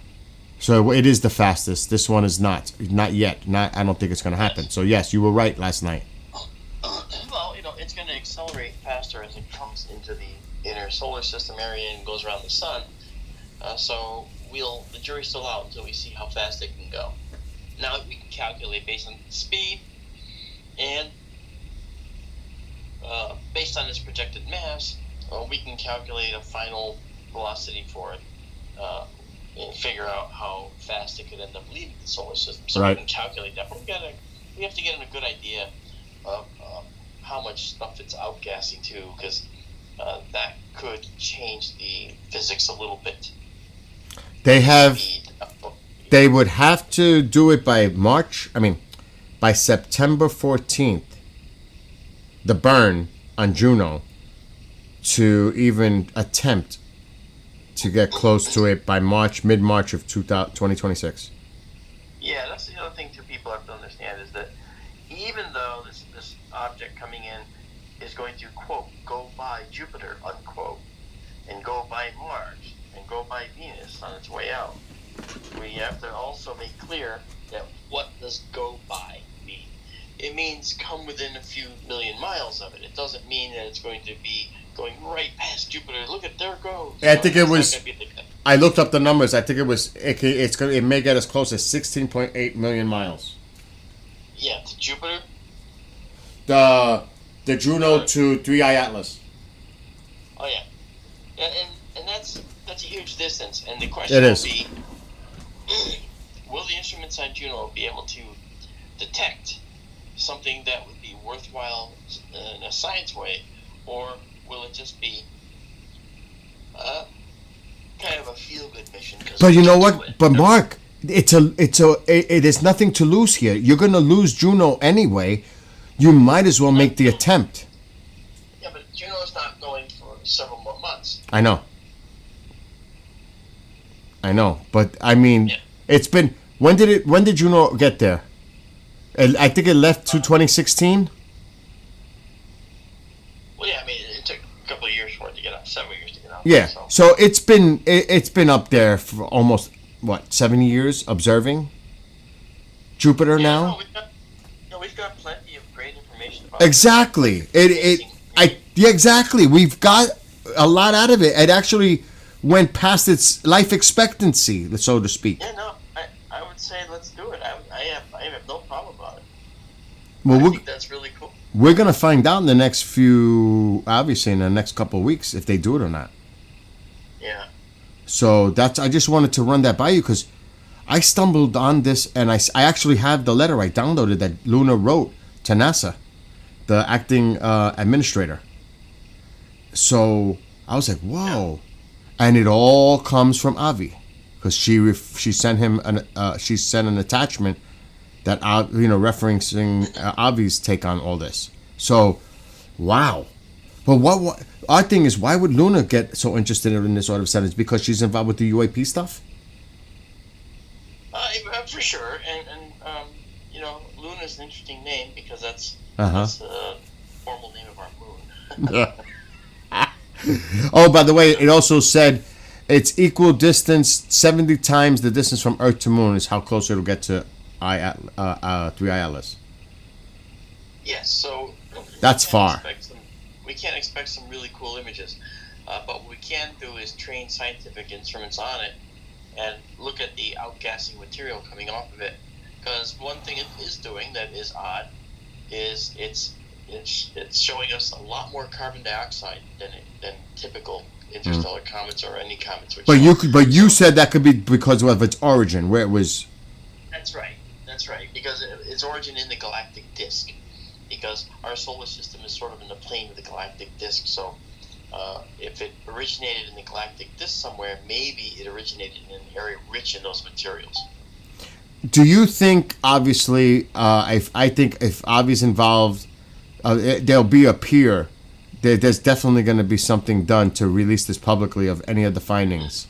So it is the fastest. This one is not yet. I don't think it's going to happen. So yes, you were right last night. Well, it's going to accelerate faster as it comes into the inner solar system area and goes around the sun. So the jury's still out until we see how fast it can go. Now we can calculate based on speed and based on its projected mass, we can calculate a final velocity for it and figure out how fast it could end up leaving the solar system. So Right. we can calculate that. But we have to get a good idea of how much stuff it's outgassing too, because that could change the physics a little bit. They would have to do it by September 14th, the burn on Juno, to even attempt to get close to it by mid-March of 2026. Yeah, that's the other thing too people have to understand is that even though this object coming in is going to, quote, go by Jupiter, unquote, and go by Mars, and go by Venus on its way out. We have to also make clear that what does go by mean? It means come within a few million miles of it. It doesn't mean that it's going to be going right past Jupiter. Look at there it goes. I think it It's not was. gonna be like that. I looked up the numbers. I think it was. It may get as close as 16.8 million miles. Yeah, to Jupiter. The Juno to 3i Atlas. Oh yeah, and that's a huge distance. And the question It will is. be, will the instruments on Juno be able to detect something that would be worthwhile in a science way, or will it just be kind of a feel-good mission? But you know what? But Mark, it is nothing to lose here. You're gonna lose Juno anyway. You might as well make the attempt. Yeah, but Juno's not going for several more months. I know, but I mean, Yeah. it's been. When did Juno get there? I think it left to 2016. Well, yeah, I mean, it took a couple of years for it to get up, several years to get up. Yeah. So, So it's been up there for almost what 70 years observing Jupiter yeah, now. we've got plenty of great information about Exactly. Exactly. We've got a lot out of it. It actually went past its life expectancy, so to speak. Yeah, no, I would say let's do it. I have no problem about it. Well, I think that's really cool. we're gonna find out in the next few, obviously in the next couple of weeks, if they do it or not. Yeah. So I just wanted to run that by you because I stumbled on this and I actually have the letter I downloaded that Luna wrote to NASA, the acting administrator. So I was like, whoa, and it all comes from Avi, because she sent him she sent an attachment that referencing Avi's take on all this. So, wow. But what our thing is, why would Luna get so interested in this sort of sentence? Because she's involved with the UAP stuff. For sure, and Luna's an interesting name because that's Uh-huh. that's the formal name of our moon. Oh, by the way, it also said it's equal distance, 70 times the distance from Earth to Moon is how close it'll get to 3i Atlas. Yes, so That's far. We can't expect some really cool images, but what we can do is train scientific instruments on it and look at the outgassing material coming off of it. Because one thing it is doing that is odd is it's showing us a lot more carbon dioxide than typical interstellar comets or any comets. Which But you said that could be because of its origin, where it was. That's right. Because its origin in the galactic disk. Because our solar system is sort of in the plane of the galactic disk. So if it originated in the galactic disk somewhere, maybe it originated in an area rich in those materials. Do you think, obviously, if Avi's involved, there'll be a peer. There's definitely going to be something done to release this publicly of any of the findings,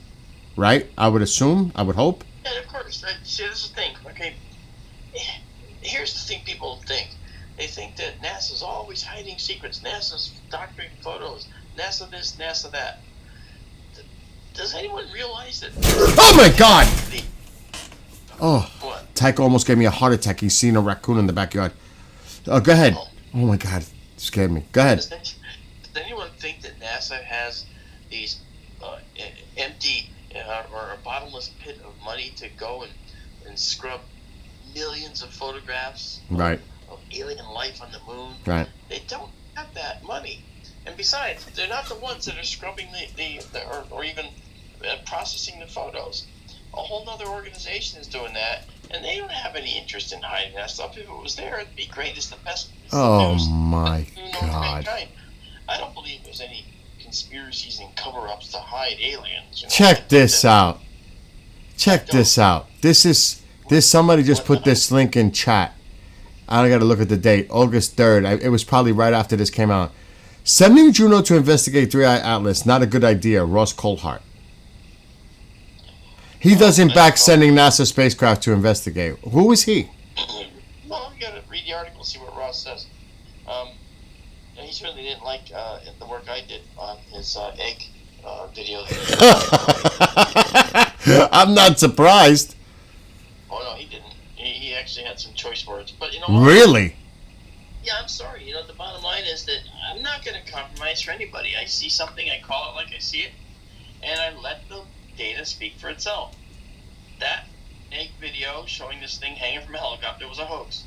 right? I would assume. I would hope. And of course, see, this is the thing. Okay, here's the thing people think. They think that NASA's always hiding secrets. NASA's doctoring photos. NASA this, NASA that. Does anyone realize that? Oh my God! The, Oh, what? Tycho almost gave me a heart attack. He's seen a raccoon in the backyard. Go ahead. Oh my God, scared me. Go ahead. Does anyone think that NASA has these empty or a bottomless pit of money to go and scrub millions of photographs Right. of alien life on the moon? Right. They don't have that money. And besides, they're not the ones that are scrubbing or even processing the photos. A whole other organization is doing that, and they don't have any interest in hiding that stuff. If it was there, it'd be great. It's the best. It's the Oh news. my You know, of God. mankind. I don't believe there's any conspiracies and cover-ups to hide aliens. Check this out. Check this out. This somebody just put this link in chat. I got to look at the date. August 3rd. It was probably right after this came out. Sending Juno to investigate 3i Atlas, not a good idea. Ross Coulthart. He doesn't back sending NASA spacecraft to investigate. Who is he? Well, you gotta read the article, see what Ross says. And he certainly didn't like the work I did on his egg video. I'm not surprised. Oh no, he didn't. He actually had some choice words, but you know what? Really? Yeah, I'm sorry. You know, the bottom line is that I'm not going to compromise for anybody. I see something, I call it like I see it, and I let the data speak for itself. That fake video showing this thing hanging from a helicopter was a hoax.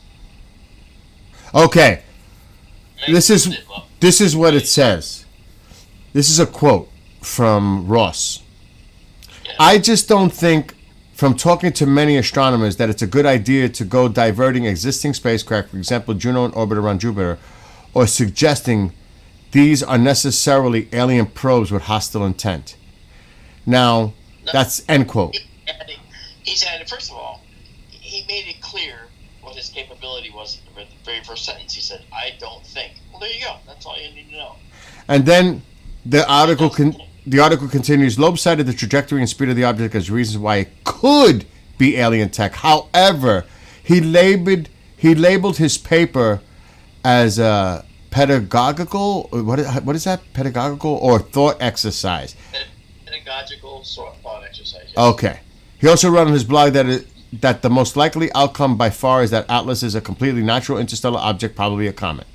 Okay. And This is what it says. This is a quote from Ross. Yeah. I just don't think, from talking to many astronomers, that it's a good idea to go diverting existing spacecraft, for example, Juno in orbit around Jupiter, or suggesting these are necessarily alien probes with hostile intent. Now, that's end quote. He's added, first of all, he made it clear what his capability was at the very first sentence. He said, I don't think. Well, there you go. That's all you need to know. And then the article continues. Loeb cited the trajectory and speed of the object as reasons why it could be alien tech. However, he labeled his paper as a pedagogical. What is that? Pedagogical or thought exercise? Pedagogical sort of thought exercise. Yes. Okay. He also wrote on his blog that the most likely outcome by far is that Atlas is a completely natural interstellar object, probably a comet.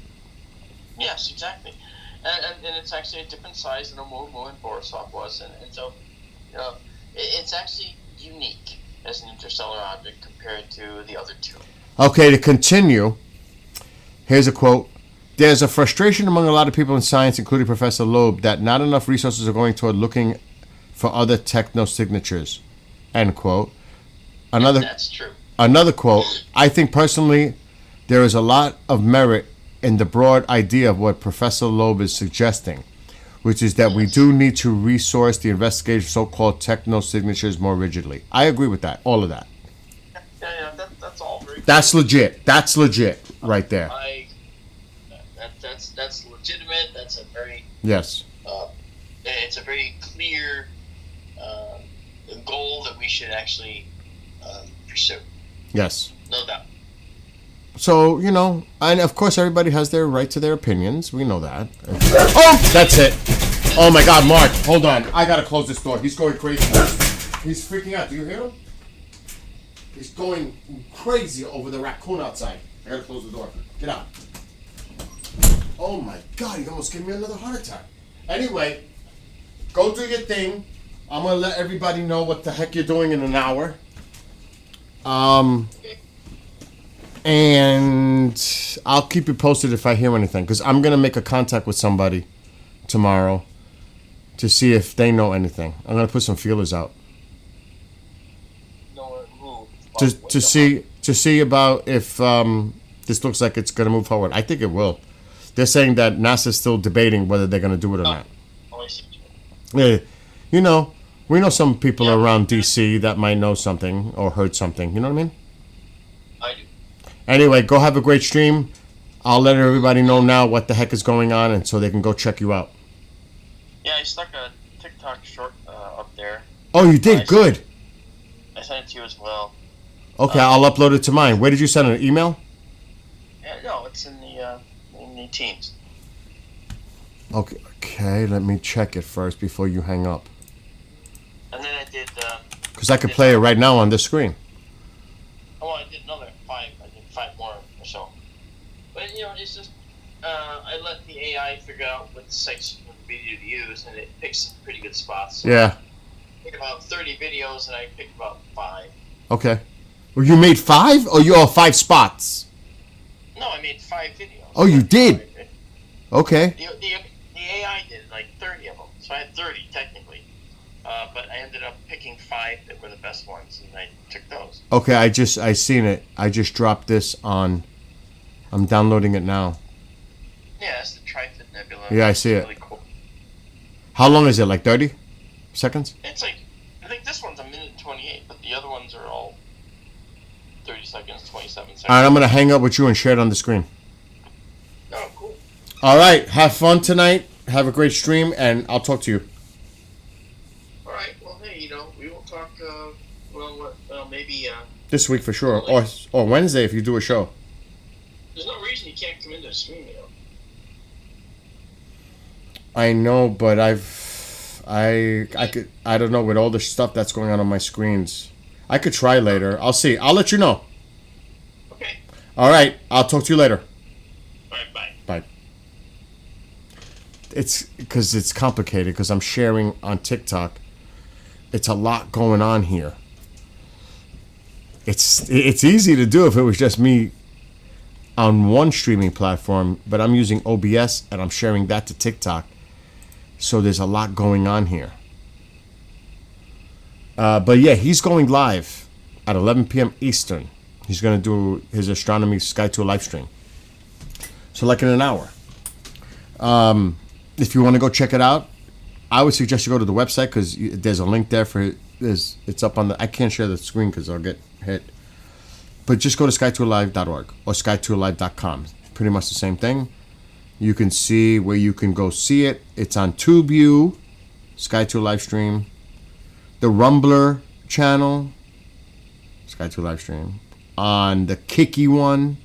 Yes, exactly. And it's actually a different size than Oumuamua and Borisov was, and so you know, it's actually unique as an interstellar object compared to the other two. Okay, to continue, here's a quote. There's a frustration among a lot of people in science, including Professor Loeb, that not enough resources are going toward looking for other techno-signatures. End quote. That's true. Another quote. I think personally there is a lot of merit in the broad idea of what Professor Loeb is suggesting, which is that we do need to resource the investigation of so-called techno-signatures more rigidly. I agree with that, all of that. Yeah, that's all very. That's legit. That's legit right there. That's legitimate. That's a very. Yes. It's a very clear goal that we should actually pursue. Yes. No doubt. So, you know, and of course everybody has their right to their opinions. We know that. Oh, that's it. Oh my God, Mark, hold on. I gotta close this door. He's going crazy. He's freaking out. Do you hear him? He's going crazy over the raccoon outside. I gotta close the door. Get out. Oh my God, he almost gave me another heart attack. Anyway, go do your thing. I'm gonna let everybody know what the heck you're doing in an hour. And I'll keep you posted if I hear anything, because I'm going to make a contact with somebody tomorrow to see if they know anything. I'm going to put some feelers out. To see about if this looks like it's going to move forward. I think it will. They're saying that NASA's still debating whether they're going to do it or not. Yeah, you know, we know some people around DC that might know something or heard something. You know what I mean? I do. Anyway, go have a great stream. I'll let everybody know now what the heck is going on, and so they can go check you out. Yeah, I stuck a TikTok short up there. Oh, you did? Good. I sent it to you as well. Okay, I'll upload it to mine. Where did you send it? An email? Yeah, no, it's in the Teams. Okay, let me check it first before you hang up. And then I did. Because I could play it right now on this screen. Oh, I did another 5. I did 5 more or so. But you know, it's just I let the AI figure out what sites would be to use, and it picks some pretty good spots. So Yeah. I picked about 30 videos, and I picked about 5. Okay. Well, you made 5, or you all 5 spots? No, I made 5 videos. Oh, you did? Okay. The AI did like 30 of them, so I had 30 technically. But I ended up picking 5 that were the best ones, and I took those. Okay, I seen it. I just dropped this on. I'm downloading it now. Yeah, it's the Trifid Nebula. Yeah, I see it. Really cool. How long is it? Like 30 seconds? It's like, I think this one's 1:28, but the other ones are all 30 seconds, 27 seconds. All right, I'm going to hang up with you and share it on the screen. Oh, cool. All right, have fun tonight. Have a great stream, and I'll talk to you. All right. Well, hey, you know, we will talk. Maybe. This week for sure, or Wednesday if you do a show. There's no reason you can't come into the stream, you know. I know, but I don't know with all the stuff that's going on my screens. I could try later. I'll see. I'll let you know. Okay. All right. I'll talk to you later. All right. Bye. Bye. It's because it's complicated because I'm sharing on TikTok. It's a lot going on here. It's easy to do if it was just me on one streaming platform, but I'm using OBS and I'm sharing that to TikTok. So there's a lot going on here. But yeah, he's going live at 11 p.m. Eastern. He's going to do his astronomy Sky Tour live stream. So like in an hour. If you want to go check it out, I would suggest you go to the website because there's a link there for it's up on the. I can't share the screen because I'll get hit. But just go to skytourlive.org or skytourlive.com. Pretty much the same thing. You can see where you can go see it. It's on TubeView, Sky Tour live stream, the Rumbler channel, Sky Tour live stream, on the Kiki one,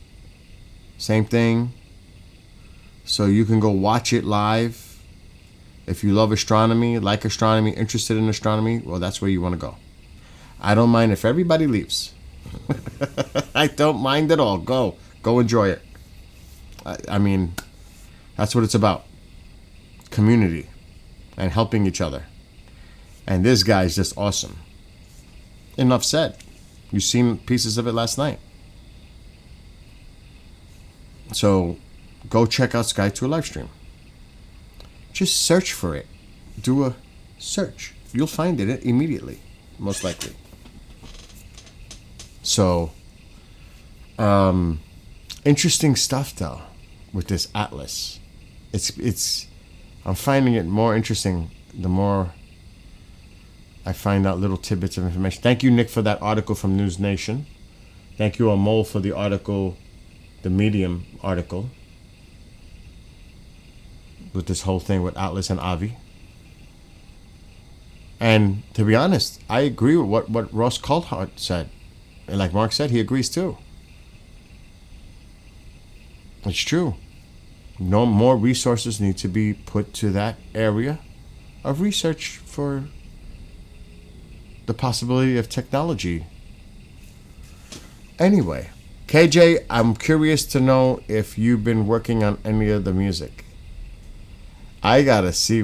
same thing. So you can go watch it live. If you love astronomy, like astronomy, interested in astronomy, well, that's where you want to go. I don't mind if everybody leaves. I don't mind at all. Go enjoy it. I mean, that's what it's about. Community and helping each other. And this guy's just awesome. Enough said. You seen pieces of it last night. So go check out Sky Tour livestream. Just search for it. Do a search. You'll find it immediately, most likely. So, interesting stuff though with this atlas. It's. I'm finding it more interesting the more I find out little tidbits of information. Thank you, Nick, for that article from News Nation. Thank you, Amol, for the article, the Medium article, with this whole thing with Atlas and Avi. And to be honest, I agree with what Ross Coulthart said. And like Mark said, he agrees too. It's true. No more resources need to be put to that area of research for the possibility of technology. Anyway, KJ, I'm curious to know if you've been working on any of the music. I gotta see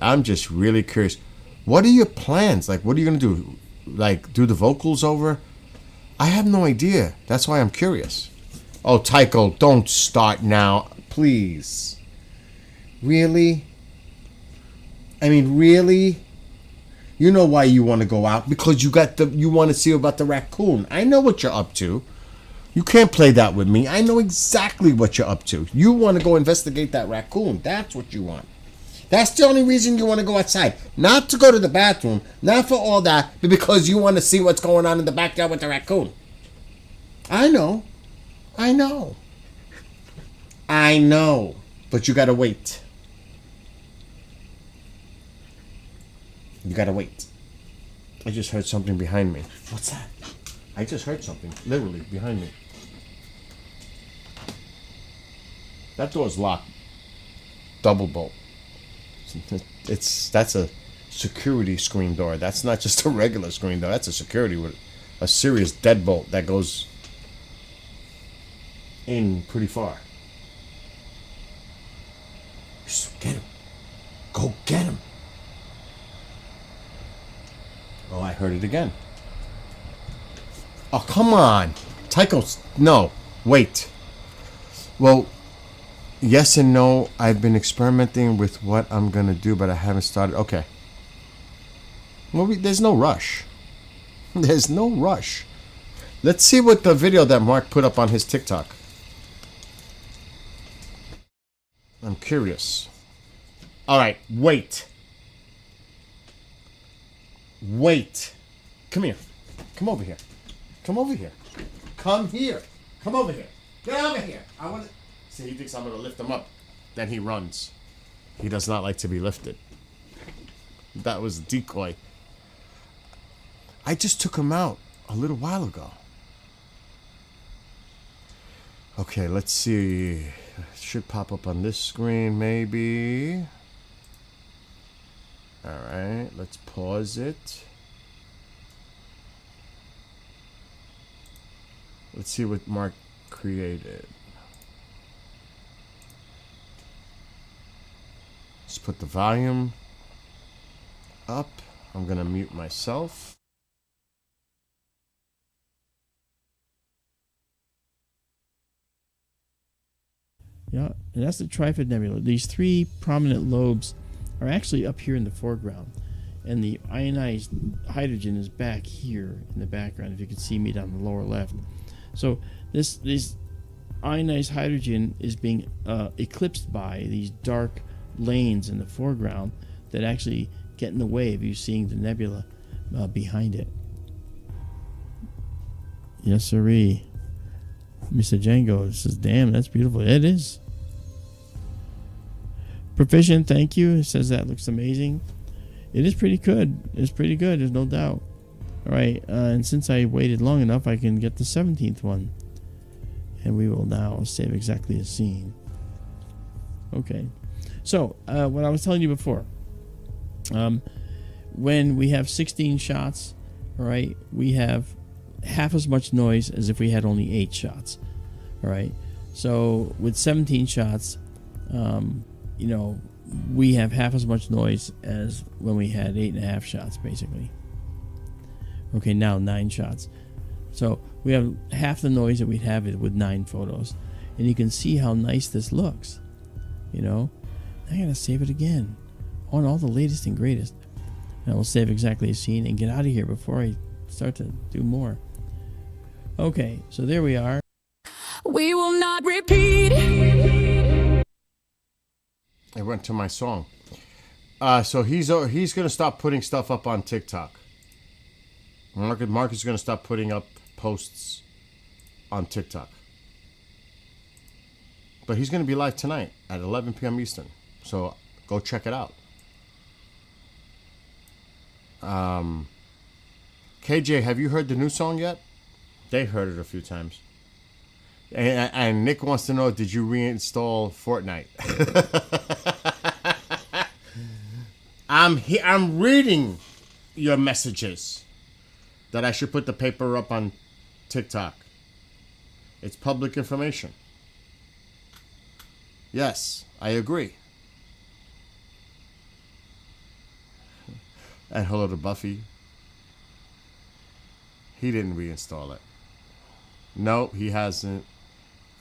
I'm just really curious. What are your plans? Like, what are you gonna do? Like, do the vocals over? I have no idea. That's why I'm curious. Oh, Tycho, don't start now, please. Really? I mean, really? You know why you want to go out? Because you want to see about the raccoon. I know what you're up to. You can't play that with me. I know exactly what you're up to. You want to go investigate that raccoon. That's what you want. That's the only reason you want to go outside. Not to go to the bathroom, not for all that, but because you want to see what's going on in the backyard with the raccoon. I know. But you gotta wait. I just heard something behind me. What's that? I just heard something, literally, behind me. That door's locked. Double bolt. That's a security screen door. That's not just a regular screen door. That's a security with a serious deadbolt that goes in pretty far. Get him. Go get him. Oh, I heard it again. Oh, come on. Tycho's... No. Wait. Well... Yes and no. I've been experimenting with what I'm going to do, but I haven't started. Okay. Well, there's no rush. There's no rush. Let's see what the video that Mark put up on his TikTok. I'm curious. All right. Wait. Come here. Come over here. Come here. Come over here. Get over here. I want to... See, he thinks I'm going to lift him up. Then he runs. He does not like to be lifted. That was a decoy. I just took him out a little while ago. Okay, let's see. It should pop up on this screen, maybe. All right, let's pause it. Let's see what Mark created. Let's put the volume up. I'm gonna mute myself. Yeah, and that's the Trifid Nebula. These three prominent lobes are actually up here in the foreground, and the ionized hydrogen is back here in the background, if you can see me down the lower left. So this ionized hydrogen is being eclipsed by these dark lanes in the foreground that actually get in the way of you seeing the nebula behind it. Yes, sirree. Mr. Django says, damn, that's beautiful. It is. Proficient, thank you. It says that looks amazing. It is pretty good. It's pretty good, there's no doubt. Alright, and since I waited long enough, I can get the 17th one. And we will now save exactly a scene. Okay. So, what I was telling you before. When we have 16 shots, alright, we have half as much noise as if we had only 8 shots. Alright. So with 17 shots, you know, we have half as much noise as when we had 8.5 shots, basically. Okay, now 9 shots. So we have half the noise that we'd have it with 9 photos. And you can see how nice this looks. You know? I gotta save it again. On all the latest and greatest. And I will save exactly a scene and get out of here before I start to do more. Okay, so there we are. We will not repeat. I went to my song. So he's gonna stop putting stuff up on TikTok. Mark is gonna stop putting up posts on TikTok. But he's gonna be live tonight at 11 p.m. Eastern. So go check it out. KJ, have you heard the new song yet? They heard it a few times. And Nick wants to know, did you reinstall Fortnite? I'm reading your messages that I should put the paper up on TikTok. It's public information. Yes, I agree. And hello to Buffy. He didn't reinstall it. No, he hasn't.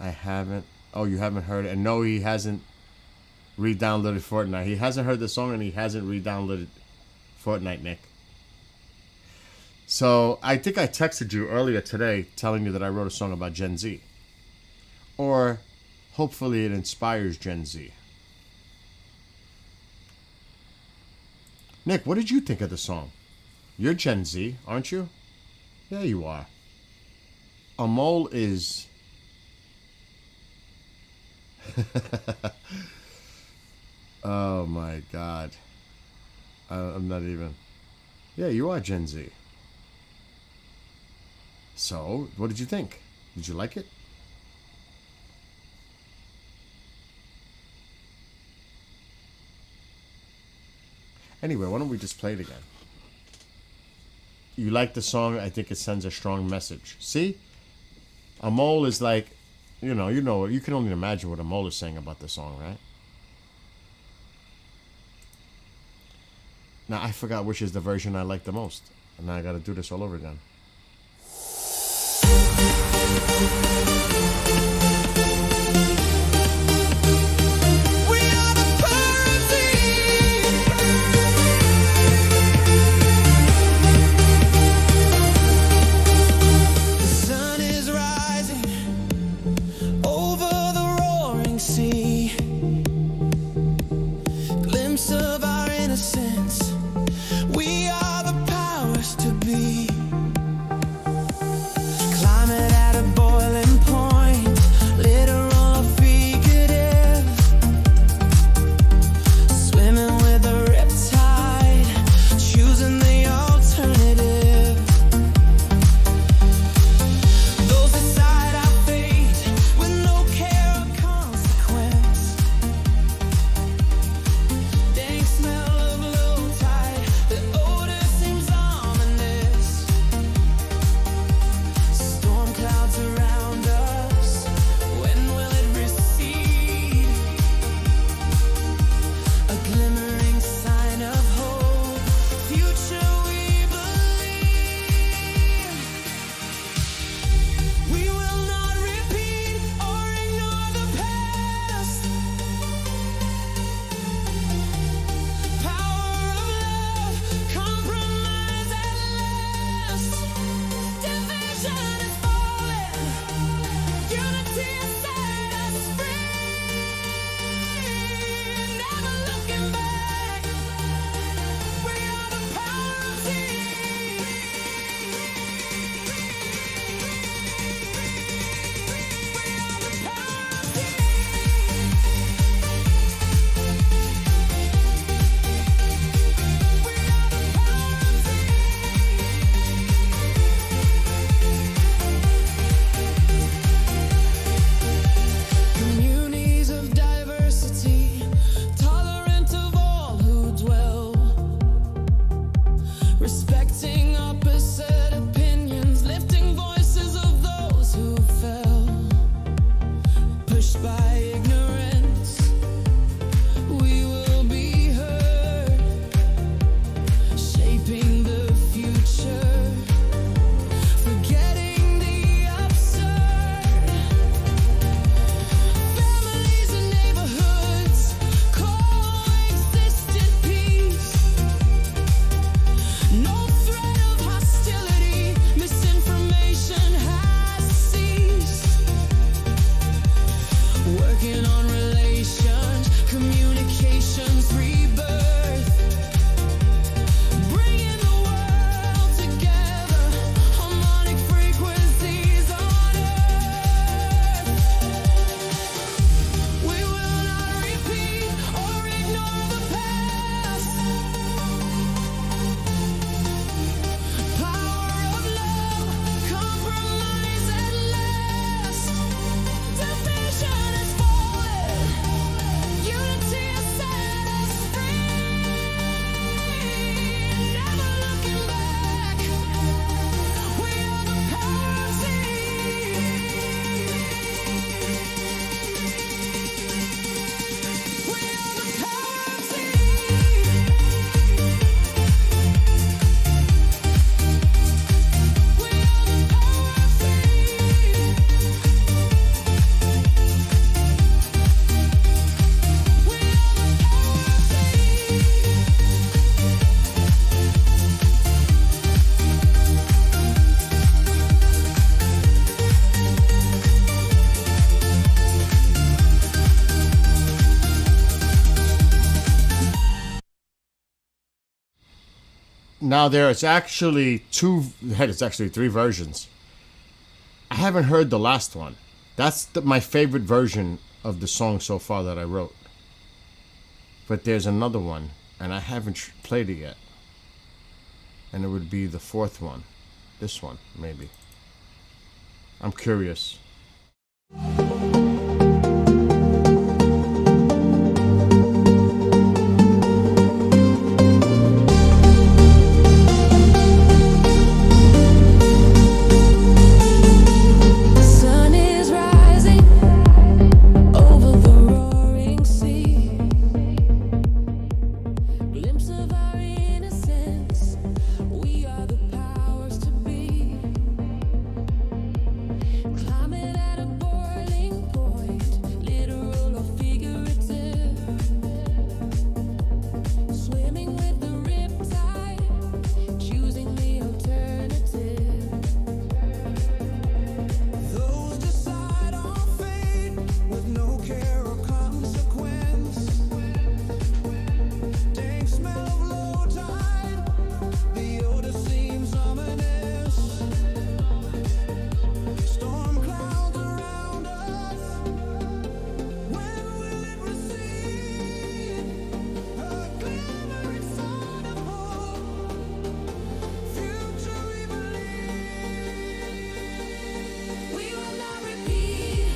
I haven't. Oh, you haven't heard it. And no, he hasn't re-downloaded Fortnite. He hasn't heard the song and he hasn't re-downloaded Fortnite, Nick. So I think I texted you earlier today telling you that I wrote a song about Gen Z. Or hopefully it inspires Gen Z. Nick, what did you think of the song? You're Gen Z, aren't you? Yeah, you are. A mole is... Oh my God. I'm not even... Yeah, you are Gen Z. So, what did you think? Did you like it? Anyway, why don't we just play it again? You like the song, I think it sends a strong message. See? A mole is like, you can only imagine what a mole is saying about the song, right? Now, I forgot which is the version I like the most. And now I gotta do this all over again. We are the parody. The sun is rising over the roaring sea. Glimpse of our innocence. We are the powers to be. Now there's actually it's actually three versions. I haven't heard the last one. That's my favorite version of the song so far that I wrote. But there's another one, and I haven't played it yet. And it would be the fourth one. This one, maybe. I'm curious. The sun is rising over the roaring sea. Glimpse of our innocence. We are the powers to be. Climate at a boiling point, literal or figurative. Swimming with the riptide, choosing the alternative. Those decide on fate with no care or consequence. Dank smell of low tide, the odor seems ominous. Storm clouds around us. When will it recede? A glimmering sign of hope. Future we believe. We will not repeat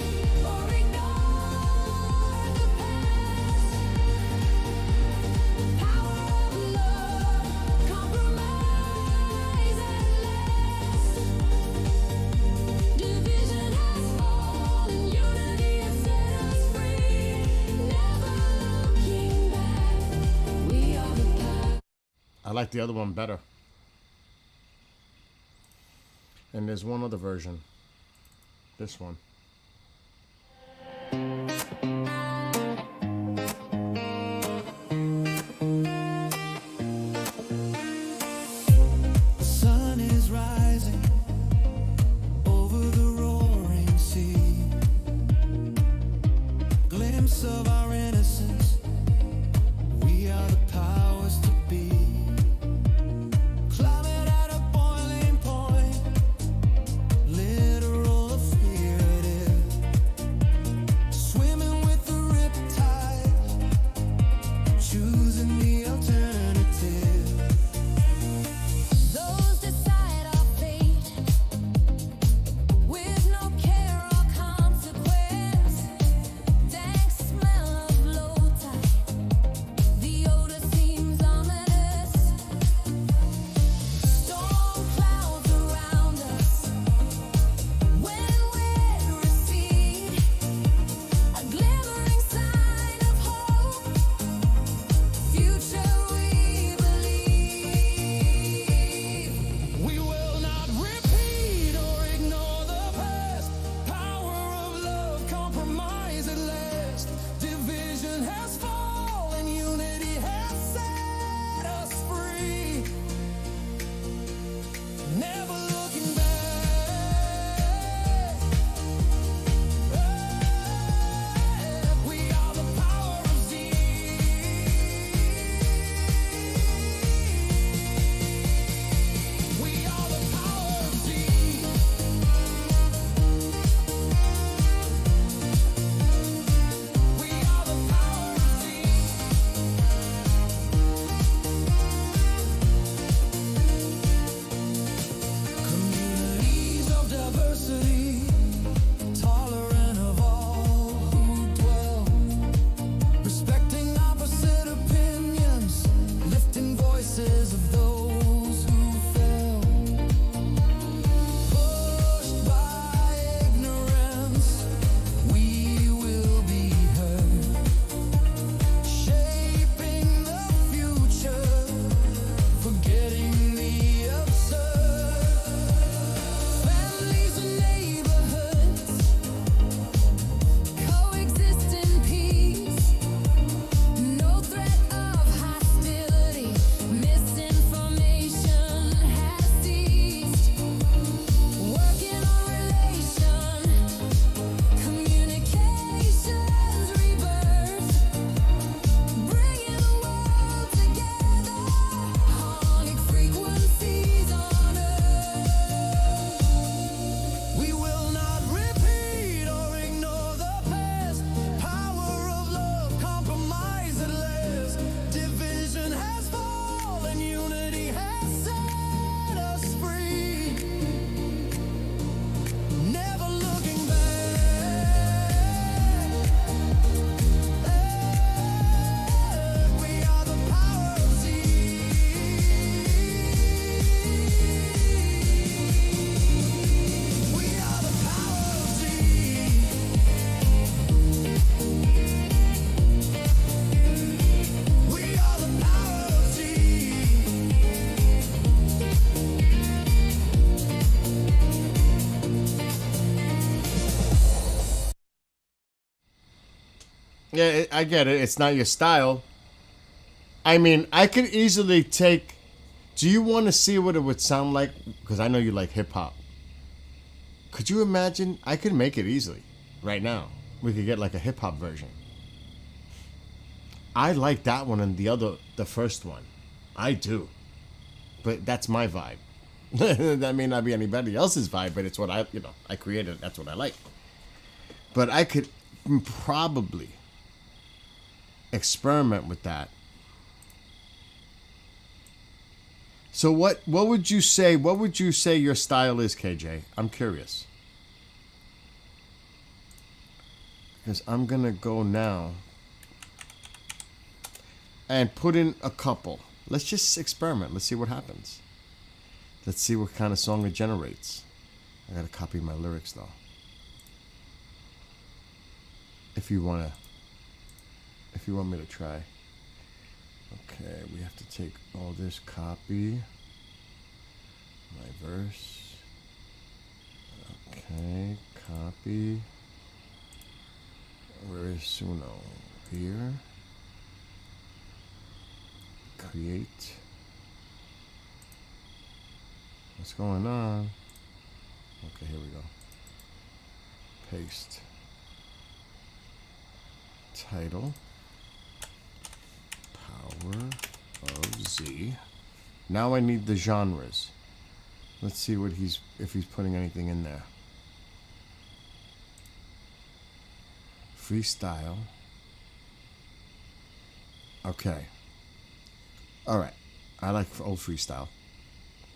or ignore the past. The power of love, compromise at last. Division has fallen, unity has set us free. Never looking back. We are the past. I like the other one better. And there's one other version. This one. The sun is rising over the roaring sea. Glimpse of our innocence. We are the powers to be. Climate at a boiling point, literal or figurative. Swimming with Yeah, I get it. It's not your style. I mean, I could easily take. Do you want to see what it would sound like? Because I know you like hip hop. Could you imagine? I could make it easily right now. We could get like a hip hop version. I like that one and the first one. I do. But that's my vibe. That may not be anybody else's vibe, but it's what I created. That's what I like. But I could probably experiment with that. So what would you say? What would you say your style is, KJ? I'm curious. Because I'm gonna go now and put in a couple. Let's just experiment. Let's see what happens. Let's see what kind of song it generates. I gotta copy my lyrics though. If you want me to try. Okay, we have to take all this, copy my verse. Okay, copy. Where is Suno? Here. Create. What's going on? Okay, here we go. Paste. Title. Power of Z. Now I need the genres. Let's see what if he's putting anything in there. Freestyle. Okay. All right. I like old freestyle.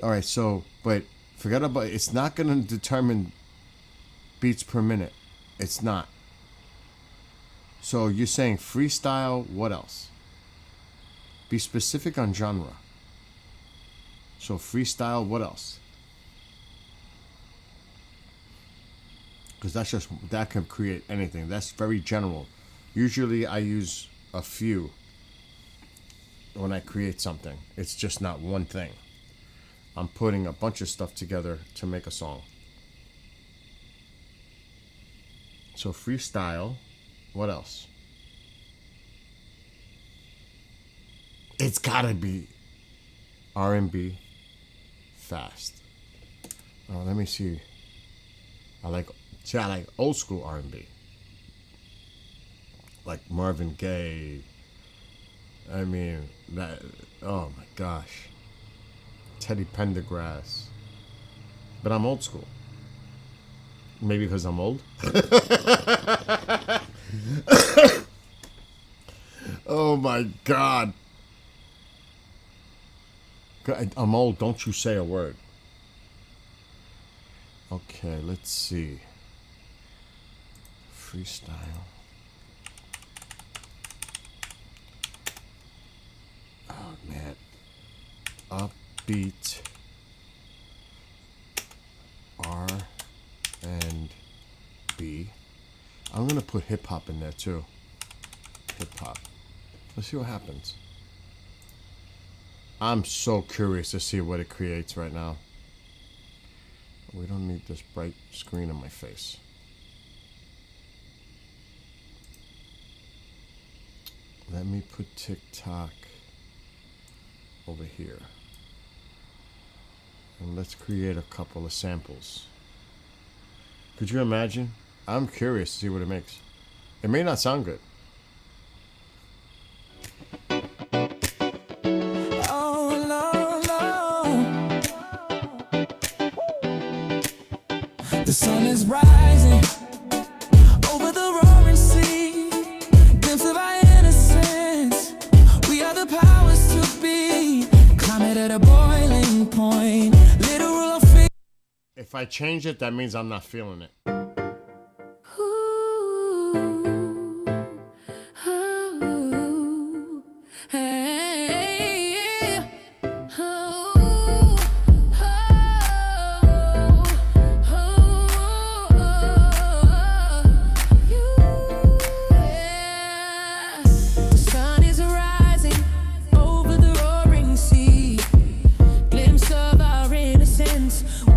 All right. So, but forget about it. It's not going to determine beats per minute. It's not. So you're saying freestyle. What else? Be specific on genre. So freestyle. What else? Because that can create anything. That's very general. Usually I use a few when I create something. It's just not one thing. I'm putting a bunch of stuff together to make a song. So freestyle. What else? It's gotta be R&B fast. Oh, let me see. I like old school R&B. Like Marvin Gaye. I mean, oh my gosh. Teddy Pendergrass. But I'm old school. Maybe because I'm old? Oh my God. I'm old, don't you say a word. Okay, let's see. Freestyle. Oh man. Upbeat. R and B. I'm gonna put hip hop in there too. Hip hop. Let's see what happens. I'm so curious to see what it creates right now. We don't need this bright screen in my face. Let me put TikTok over here. And let's create a couple of samples. Could you imagine? I'm curious to see what it makes. It may not sound good. The sun is rising over the roaring sea. Glimpse of our innocence. We are the powers to be. Climate at a boiling point. Literal fear. If I change it, that means I'm not feeling it.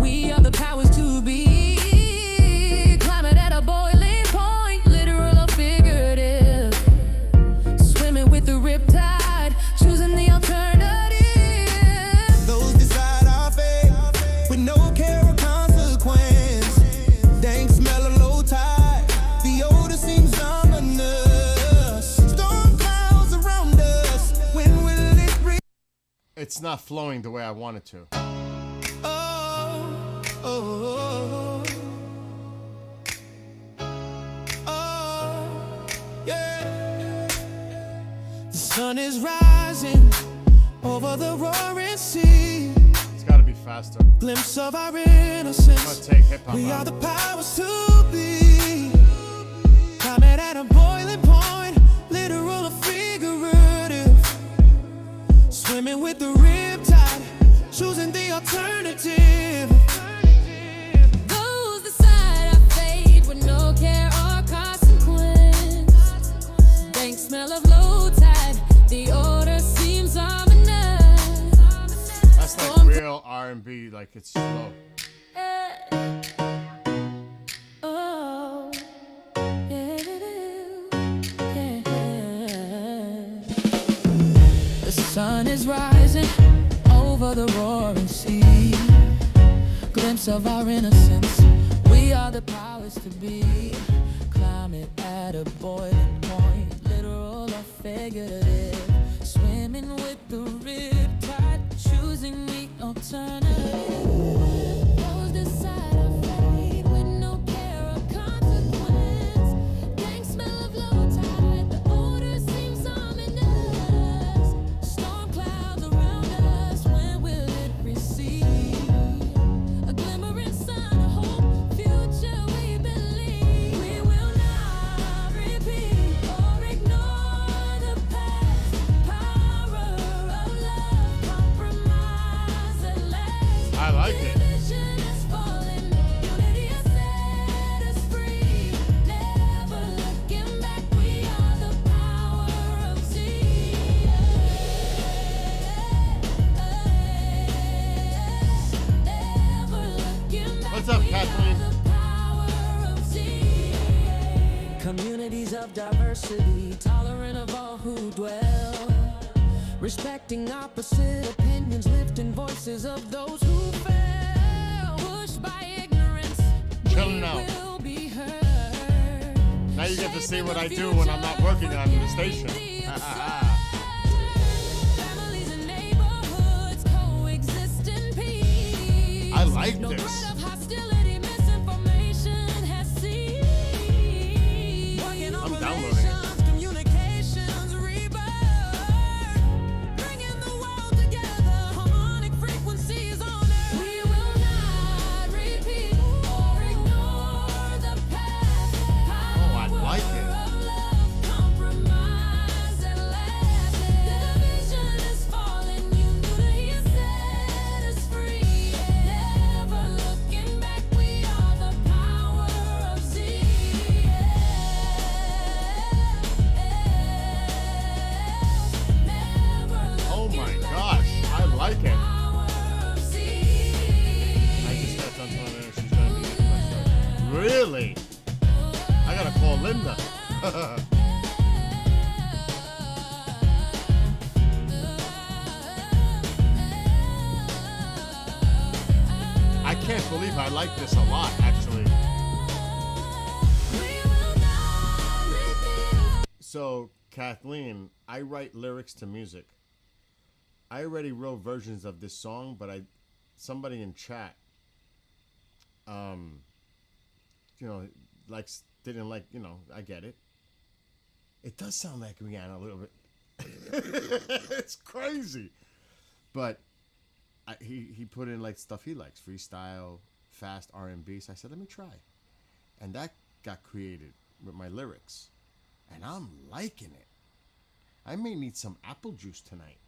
We are the powers to be. it's not flowing the way I want it to. Oh, oh, oh, yeah. The sun is rising over the roaring sea. It's got to be faster. Glimpse of our I'm gonna innocence. take hip hop We are out. the powers to be. Climate at a boiling point, literal or figurative. Swimming with the riptide, choosing the alternative. Those decide our fate with no care or consequence. Dank smell of low tide, the odor seems ominous. That's like real R&B, like it's slow. Oh, yeah. The sun is rising over the roaring sea. Glimpse of our innocence. We are the powers to be. Climate at a boiling point, literal or figurative. Swimming with the riptide, choosing the alternative. Those decide our fate with no care or consequence. Dank smell of low tide, the odor seems ominous. Storm clouds around us, when will it recede? A glimmering sign of hope, future we believe. We will not repeat or ignore the past. Power of love, compromise at last. I like it. Division is falling, unity has set us free. Never looking back, we are the power of Z. Never looking back, What's up, we Kathleen? are the power of Z. Communities of diversity, tolerant of all who dwell. Respecting opposite opinions, lifting voices of those who fell. Pushed by ignorance, Chilling we out. will be heard. Now you get to see what I do when I'm not working on the station. Families and neighborhoods coexist in peace. I like No this. threat of hostility, misinformation has ceased. Working on I'm downloading it. relations, communications, rebirth. Bringing the world together, harmonic frequencies on earth. We will not repeat or ignore the past. Oh, I like it. Power of love, compromise at last. The division is falling, unity has set us free. Never looking back, we are the power of Z. Oh my gosh, I like it. I just got done telling her she's gonna be getting my stuff. Really? I gotta call Linda. I can't believe I like this a lot, actually. So, Kathleen, I write lyrics to music. I already wrote versions of this song, but somebody in chat, didn't like, I get it. It does sound like Rihanna a little bit. It's crazy. But he put in like stuff he likes, freestyle, fast R&B. So I said, let me try. And that got created with my lyrics. And I'm liking it. I may need some apple juice tonight.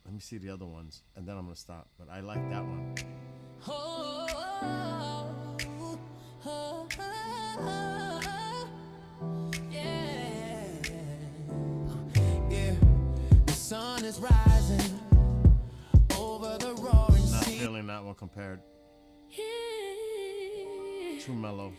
Let me see the other ones, and then I'm going to stop. But I like that one. Oh, oh, oh, yeah. Yeah. The sun is rising over the roaring Not sea. feeling that one compared. Too mellow.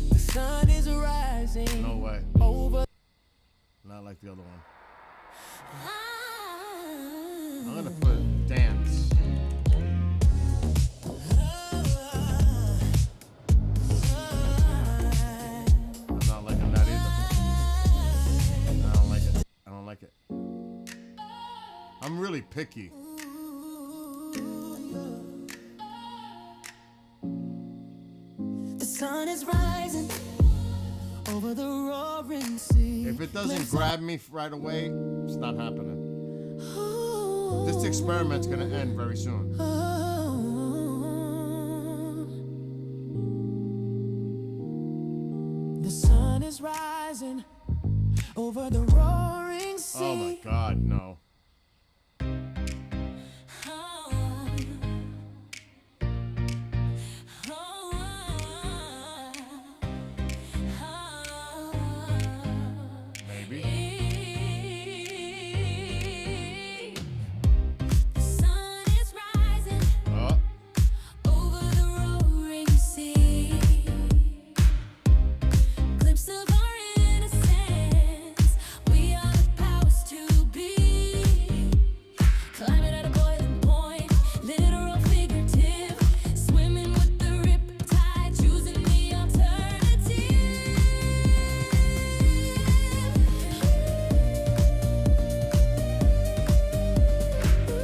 The sun is rising No way. over. Not like the other one. I'm gonna put dance. I'm not liking that either. I don't like it. I don't like it. I'm really picky. The sun is rising over the roaring sea. If it doesn't grab me right away, it's not happening. This experiment's gonna end very soon. The sun is rising over the roaring sea. Oh my God, no. Maybe. The sun is rising Oh, over the roaring sea. Glimpse of our innocence. We are the powers to be. Climate at a boiling point, literal, figurative. Swimming with the riptide, choosing the alternative.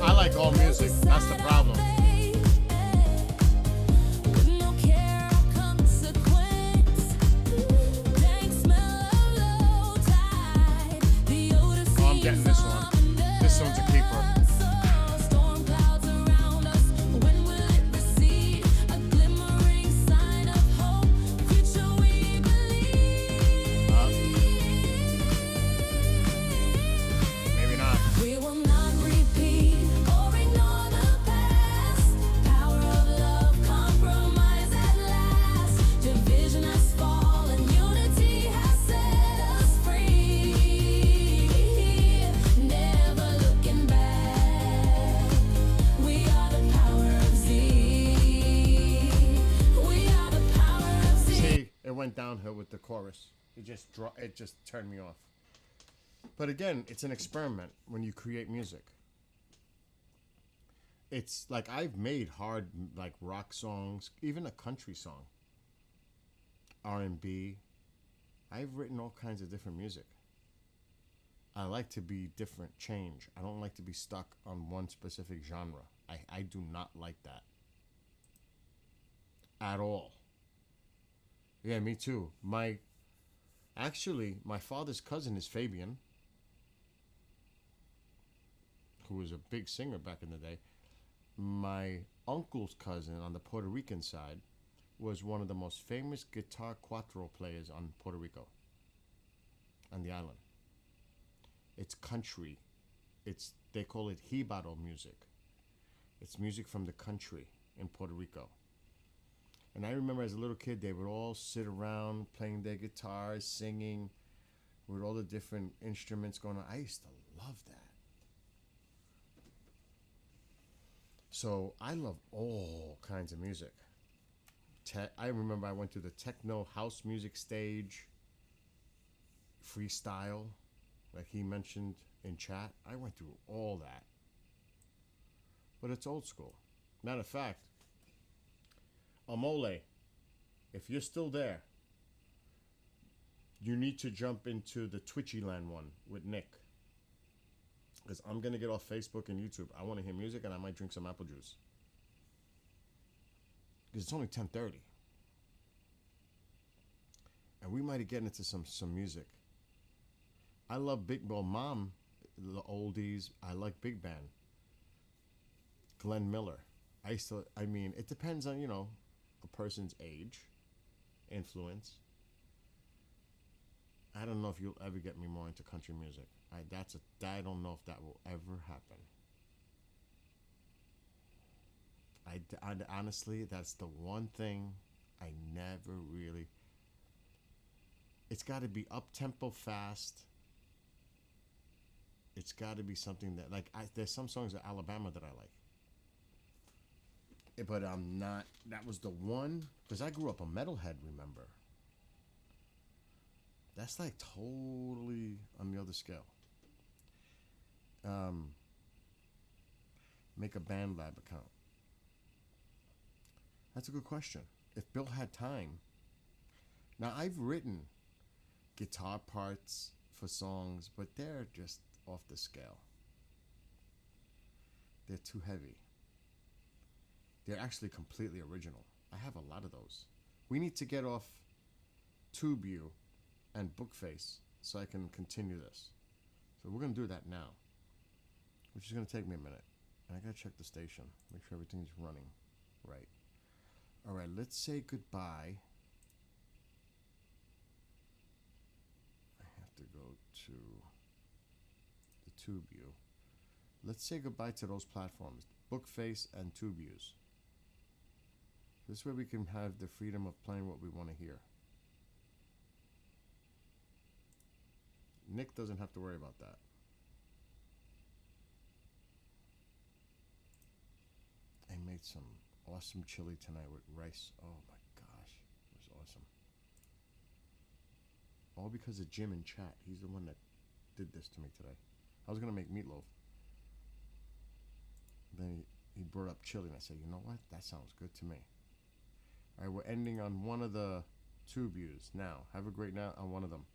I like all music. That's the problem. With no care or consequence. Dank smell of low tide. The odor Oh, I'm getting this one. This one's a keeper. Storm clouds around us. When will it recede? A glimmering sign of hope. Future we believe. Maybe not. We will not repeat or ignore the past. Power of love, compromise at last. Division has fallen, unity has set us free. Never looking back. We are the power of Z. We are the power of Z. See, it went downhill with the chorus. It just turned me off. But again, it's an experiment when you create music. It's like I've made hard like rock songs, even a country song, R&B. I've written all kinds of different music. I like to be different, change. I don't like to be stuck on one specific genre. I do not like that at all. Yeah, me too. My father's cousin is Fabian, who was a big singer back in the day. My uncle's cousin on the Puerto Rican side was one of the most famous guitar cuatro players on Puerto Rico, on the island. It's country. They call it jibaro music. It's music from the country in Puerto Rico. And I remember as a little kid, they would all sit around playing their guitars, singing, with all the different instruments going on. I used to love that. So I love all kinds of music. I remember I went to the techno house music stage, freestyle, like he mentioned in chat. I went through all that. But it's old school. Matter of fact, Amole, if you're still there, you need to jump into the Twitchyland one with Nick. Because I'm going to get off Facebook and YouTube. I want to hear music and I might drink some apple juice. Because it's only 10:30. And we might get into some music. I love Mom, the oldies. I like big band. Glenn Miller. It depends on, a person's age, influence. I don't know if you'll ever get me more into country music. I don't know if that will ever happen. I honestly, that's the one thing I never really. It's got to be up tempo, fast. It's got to be something that there's some songs of Alabama that I like. But I'm not. That was the one because I grew up a metalhead. Remember. That's like totally on the other scale. make a BandLab account? That's a good question. If Bill had time. Now, I've written guitar parts for songs, but they're just off the scale. They're too heavy. They're actually completely original. I have a lot of those. We need to get off TubeView and Bookface so I can continue this. So we're going to do that now, which is going to take me a minute. And I got to check the station, make sure everything's running right. All right, let's say goodbye. I have to go to the TubeView. Let's say goodbye to those platforms, Bookface and TubeViews. This way we can have the freedom of playing what we want to hear. Nick doesn't have to worry about that. I made some awesome chili tonight with rice. Oh my gosh, it was awesome. All because of Jim in chat. He's the one that did this to me today. I was gonna make meatloaf. Then he brought up chili, and I said, you know what? That sounds good to me. All right, we're ending on one of the TubeViews now. Have a great night on one of them.